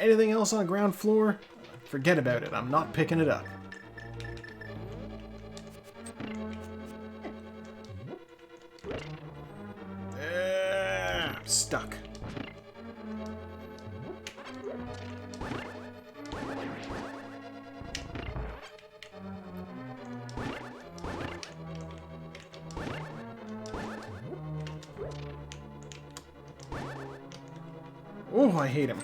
Anything else on the ground floor? Forget about it. I'm not picking it up. I'm stuck. Oh, I hate him.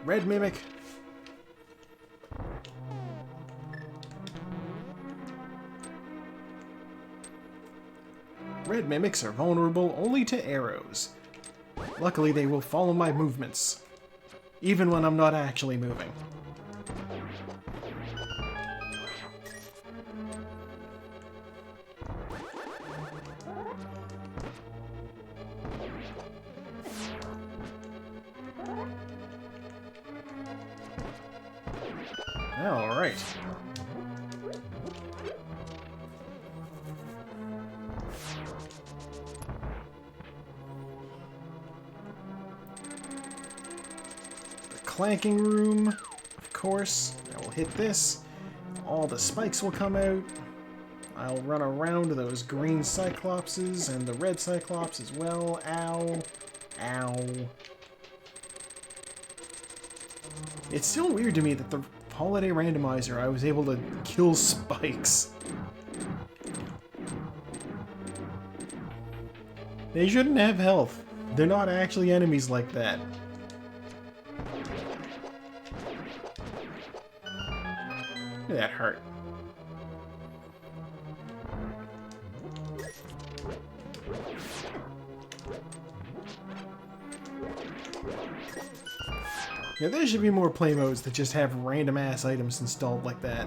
Red Mimic. Red Mimics are vulnerable only to arrows. Luckily, they will follow my movements, even when I'm not actually moving. All right. The clanking room, of course. I will hit this. All the spikes will come out. I'll run around those green Cyclopses and the red Cyclops as well. Ow. Ow. It's still weird to me that the Holiday Randomizer, I was able to kill spikes. They shouldn't have health. They're not actually enemies like that. That hurt. Yeah, there should be more play modes that just have random ass items installed like that.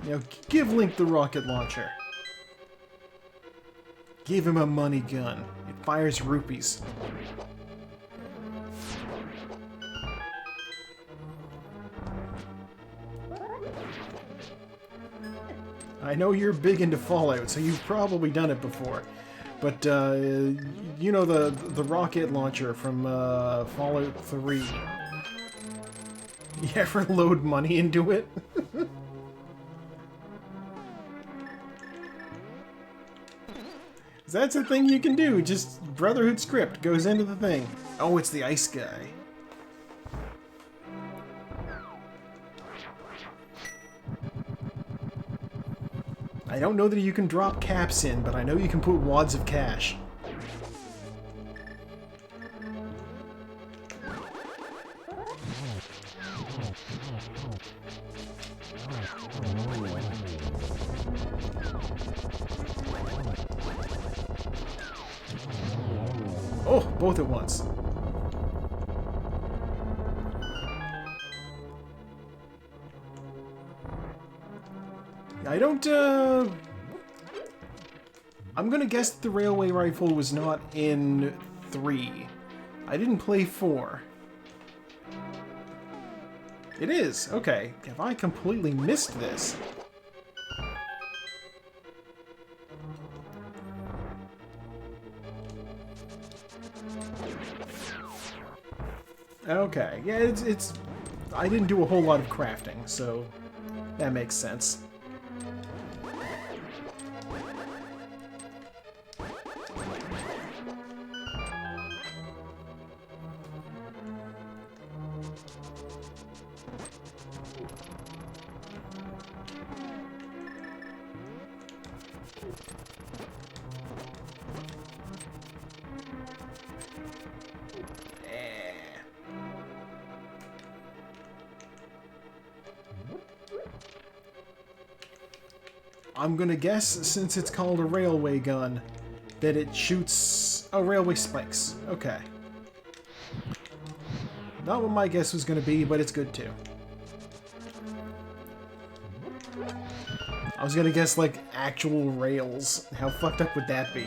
You know, give Link the rocket launcher. Give him a money gun. It fires rupees. I know you're big into Fallout, so you've probably done it before. But, you know the rocket launcher from Fallout 3. You ever load money into it? That's a thing you can do. Just Brotherhood script goes into the thing. Oh, it's the ice guy. I don't know that you can drop caps in, but I know you can put wads of cash. Oh, both at once. I don't, I'm gonna guess that the railway rifle was not in 3. I didn't play 4. It is! Okay. Have I completely missed this? Okay. Yeah, it's... I didn't do a whole lot of crafting, so that makes sense. I'm gonna guess, since it's called a railway gun, that it shoots... Oh, railway spikes. Okay. Not what my guess was gonna be, but it's good too. I was gonna guess, like, actual rails. How fucked up would that be?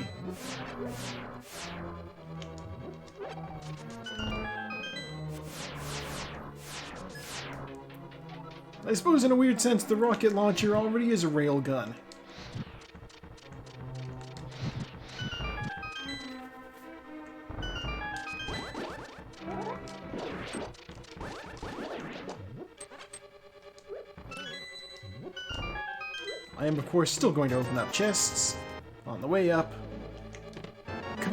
I suppose in a weird sense the rocket launcher already is a railgun. I am, of course, still going to open up chests on the way up.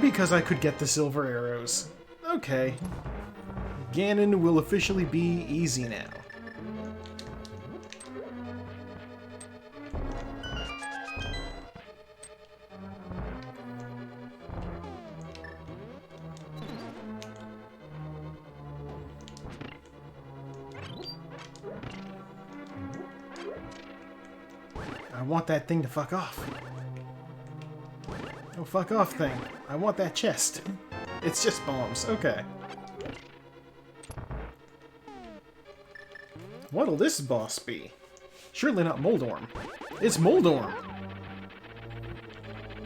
Because I could get the silver arrows. Okay. Ganon will officially be easy now. I want that thing to fuck off. Oh, fuck off thing. I want that chest. It's just bombs. Okay. What'll this boss be? Surely not Moldorm. It's Moldorm!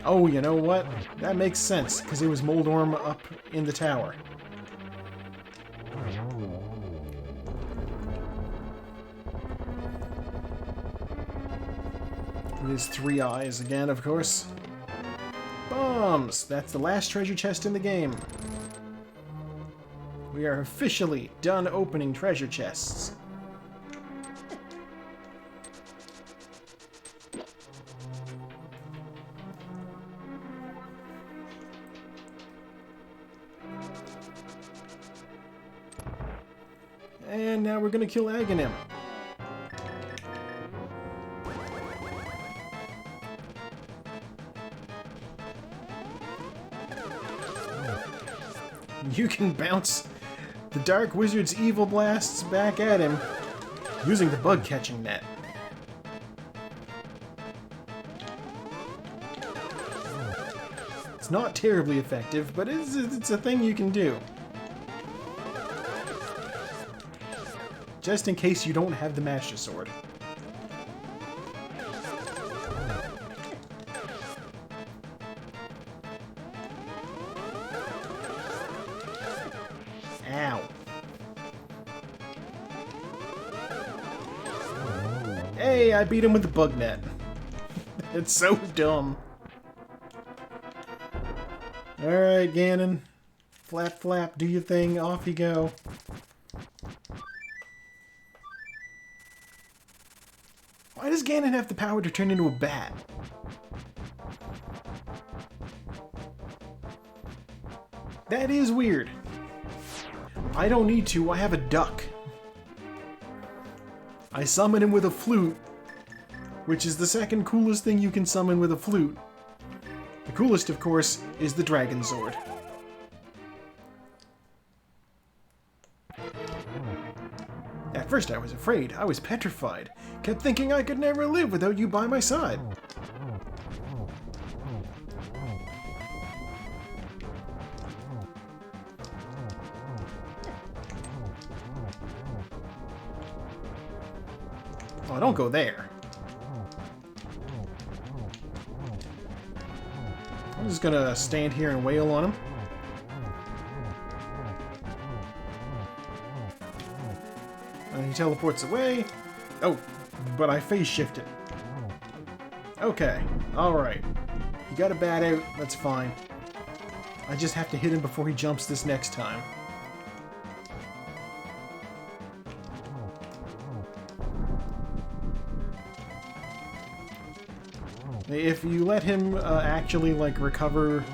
Oh, you know what? That makes sense, because it was Moldorm up in the tower. With his 3 eyes again, of course. Bombs! That's the last treasure chest in the game. We are officially done opening treasure chests. And now we're gonna kill Aghanim. You can bounce the Dark Wizard's evil blasts back at him using the bug-catching net. It's not terribly effective, but it's a thing you can do. Just in case you don't have the Master Sword. Ow. Hey, I beat him with the bug net. It's so dumb. Alright, Ganon. Flap, flap, do your thing. Off you go. Why does Ganon have the power to turn into a bat? That is weird. I don't need to, I have a duck. I summon him with a flute, which is the second coolest thing you can summon with a flute. The coolest, of course, is the Dragon Sword. At first I was afraid, I was petrified. Kept thinking I could never live without you by my side. Oh, don't go there. I'm just gonna stand here and wail on him. And he teleports away. Oh, but I phase shifted. Okay, alright. He got a bat out, that's fine. I just have to hit him before he jumps this next time. If you let him actually, like, recover,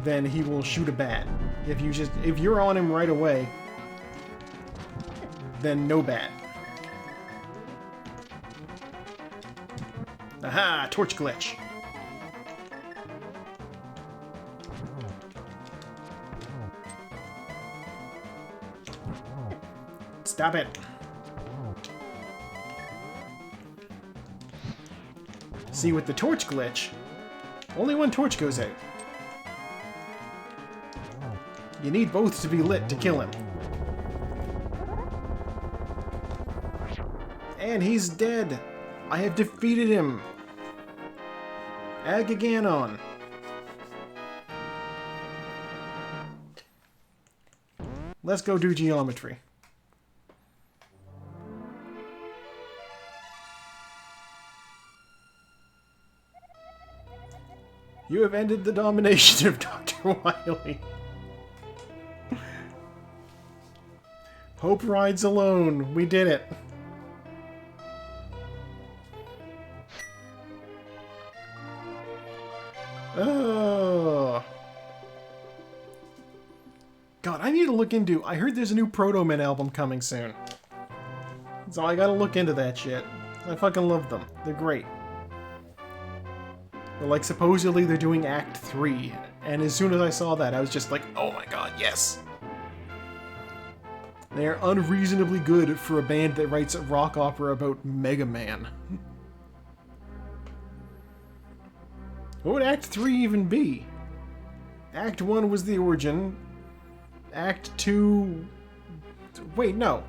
then he will shoot a bat. If you're on him right away, then no bat. Aha! Torch glitch. Stop it. See, with the torch glitch, only one torch goes out. You need both to be lit to kill him. And he's dead. I have defeated him. Agaganon. Let's go do geometry. You have ended the domination of Dr. Wily. Hope rides alone. We did it. Oh. God, I need to look into... I heard there's a new Proto Men album coming soon. So I gotta look into that shit. I fucking love them. They're great. But like, supposedly they're doing Act 3. And as soon as I saw that, I was just like, oh my god, yes! They're unreasonably good for a band that writes a rock opera about Mega Man. What would Act 3 even be? Act 1 was the origin. Act 2... Wait, no.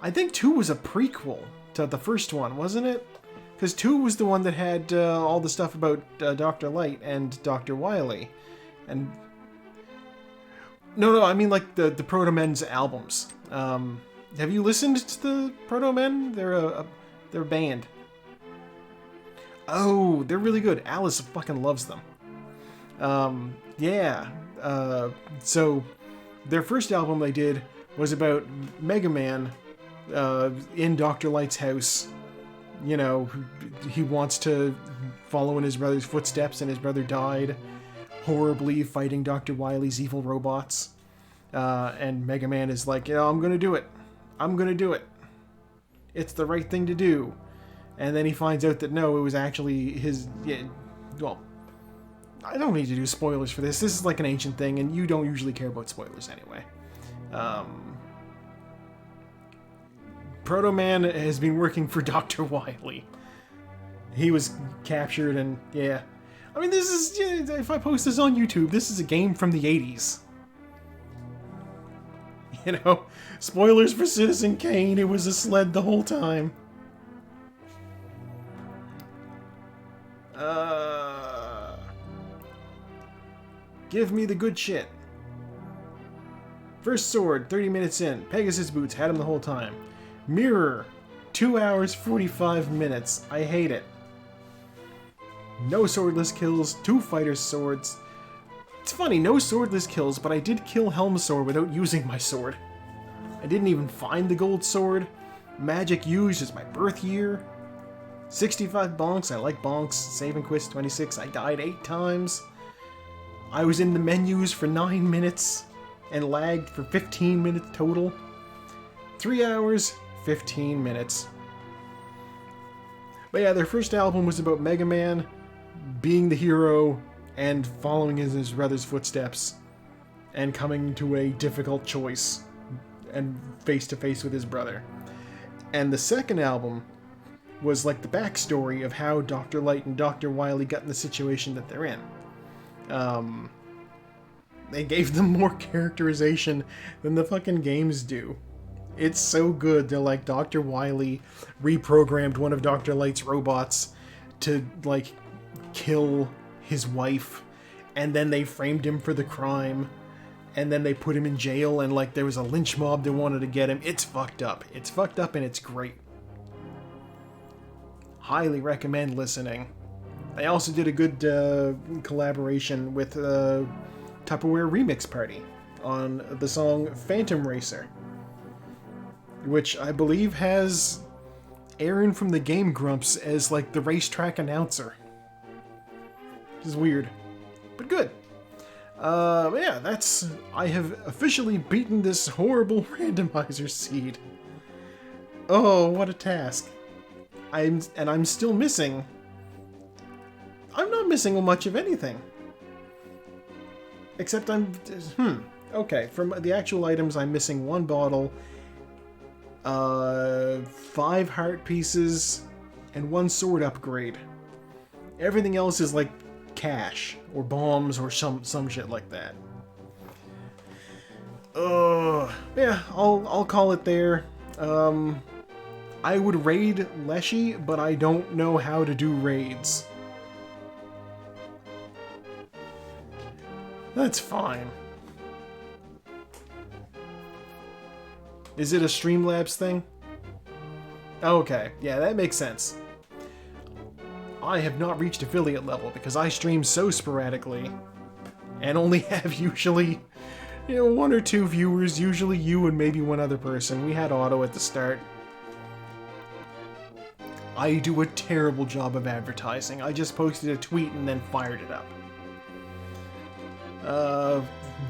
I think 2 was a prequel to the first one, wasn't it? Because 2 was the one that had all the stuff about Dr. Light and Dr. Wily. And... No, I mean like the Proto Men's albums. Have you listened to the Proto Men? They're a band. Oh, they're really good. Alice fucking loves them. Yeah. So, their first album they did was about Mega Man in Dr. Light's house. You know, he wants to follow in his brother's footsteps, and his brother died horribly fighting Dr. Wily's evil robots. And Mega Man is like, you know, I'm gonna do it. I'm gonna do it. It's the right thing to do. And then he finds out that no, it was actually his... Yeah, well, I don't need to do spoilers for this. This is like an ancient thing, and you don't usually care about spoilers anyway. Proto Man has been working for Dr. Wily. He was captured, and yeah. I mean, this is... Yeah, if I post this on YouTube, this is a game from the 80s. You know? Spoilers for Citizen Kane, it was a sled the whole time. Give me the good shit. First sword, 30 minutes in. Pegasus boots, had him the whole time. Mirror, 2 hours, 45 minutes. I hate it. No swordless kills, 2 fighter swords. It's funny, no swordless kills, but I did kill Helmasaur without using my sword. I didn't even find the gold sword. Magic used is my birth year. 65 bonks, I like bonks. Save and quest 26, I died 8 times. I was in the menus for 9 minutes and lagged for 15 minutes total. 3 hours, 15 minutes. But yeah, their first album was about Mega Man being the hero and following in his brother's footsteps and coming to a difficult choice and face to face with his brother. And the second album was like the backstory of how Dr. Light and Dr. Wily got in the situation that they're in. They gave them more characterization than the fucking games do. It's so good. They're like, Dr. Wily reprogrammed one of Dr. Light's robots to, like, kill his wife, and then they framed him for the crime, and then they put him in jail, and, like, there was a lynch mob that wanted to get him. It's fucked up. It's fucked up, and it's great. Highly recommend listening. They also did a good collaboration with Tupperware Remix Party on the song Phantom Racer, which I believe has Aaron from the Game Grumps as like the racetrack announcer. Which is weird, but good. But yeah, I have officially beaten this horrible randomizer seed. Oh, what a task. I'm still missing. I'm not missing much of anything. Except okay, from the actual items, I'm missing 1 bottle, 5 heart pieces, and 1 sword upgrade. Everything else is like cash, or bombs, or some shit like that. Yeah, I'll call it there. I would raid Leshy, but I don't know how to do raids. That's fine. Is it a Streamlabs thing? Okay, yeah, that makes sense. I have not reached affiliate level because I stream so sporadically and only have usually, you know, 1 or 2 viewers, usually you and maybe one other person. We had auto at the start. I do a terrible job of advertising. I just posted a tweet and then fired it up.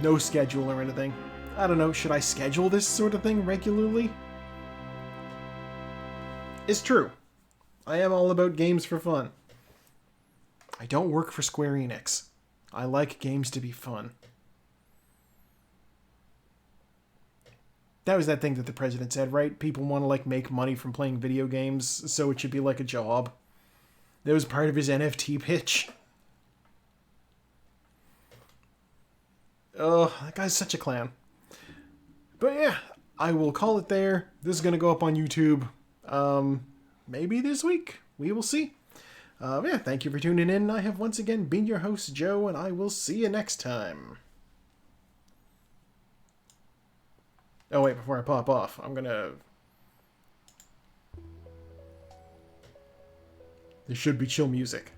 No schedule or anything. I don't know, should I schedule this sort of thing regularly? It's true. I am all about games for fun. I don't work for Square Enix. I like games to be fun. That was that thing that the president said, right? People want to, like, make money from playing video games, so it should be like a job. That was part of his NFT pitch. Oh, that guy's such a clown. But yeah, I will call it there. This is going to go up on YouTube. Maybe this week. We will see. Yeah, thank you for tuning in. I have once again been your host, Joe, and I will see you next time. Oh wait, before I pop off, I'm gonna... There should be chill music.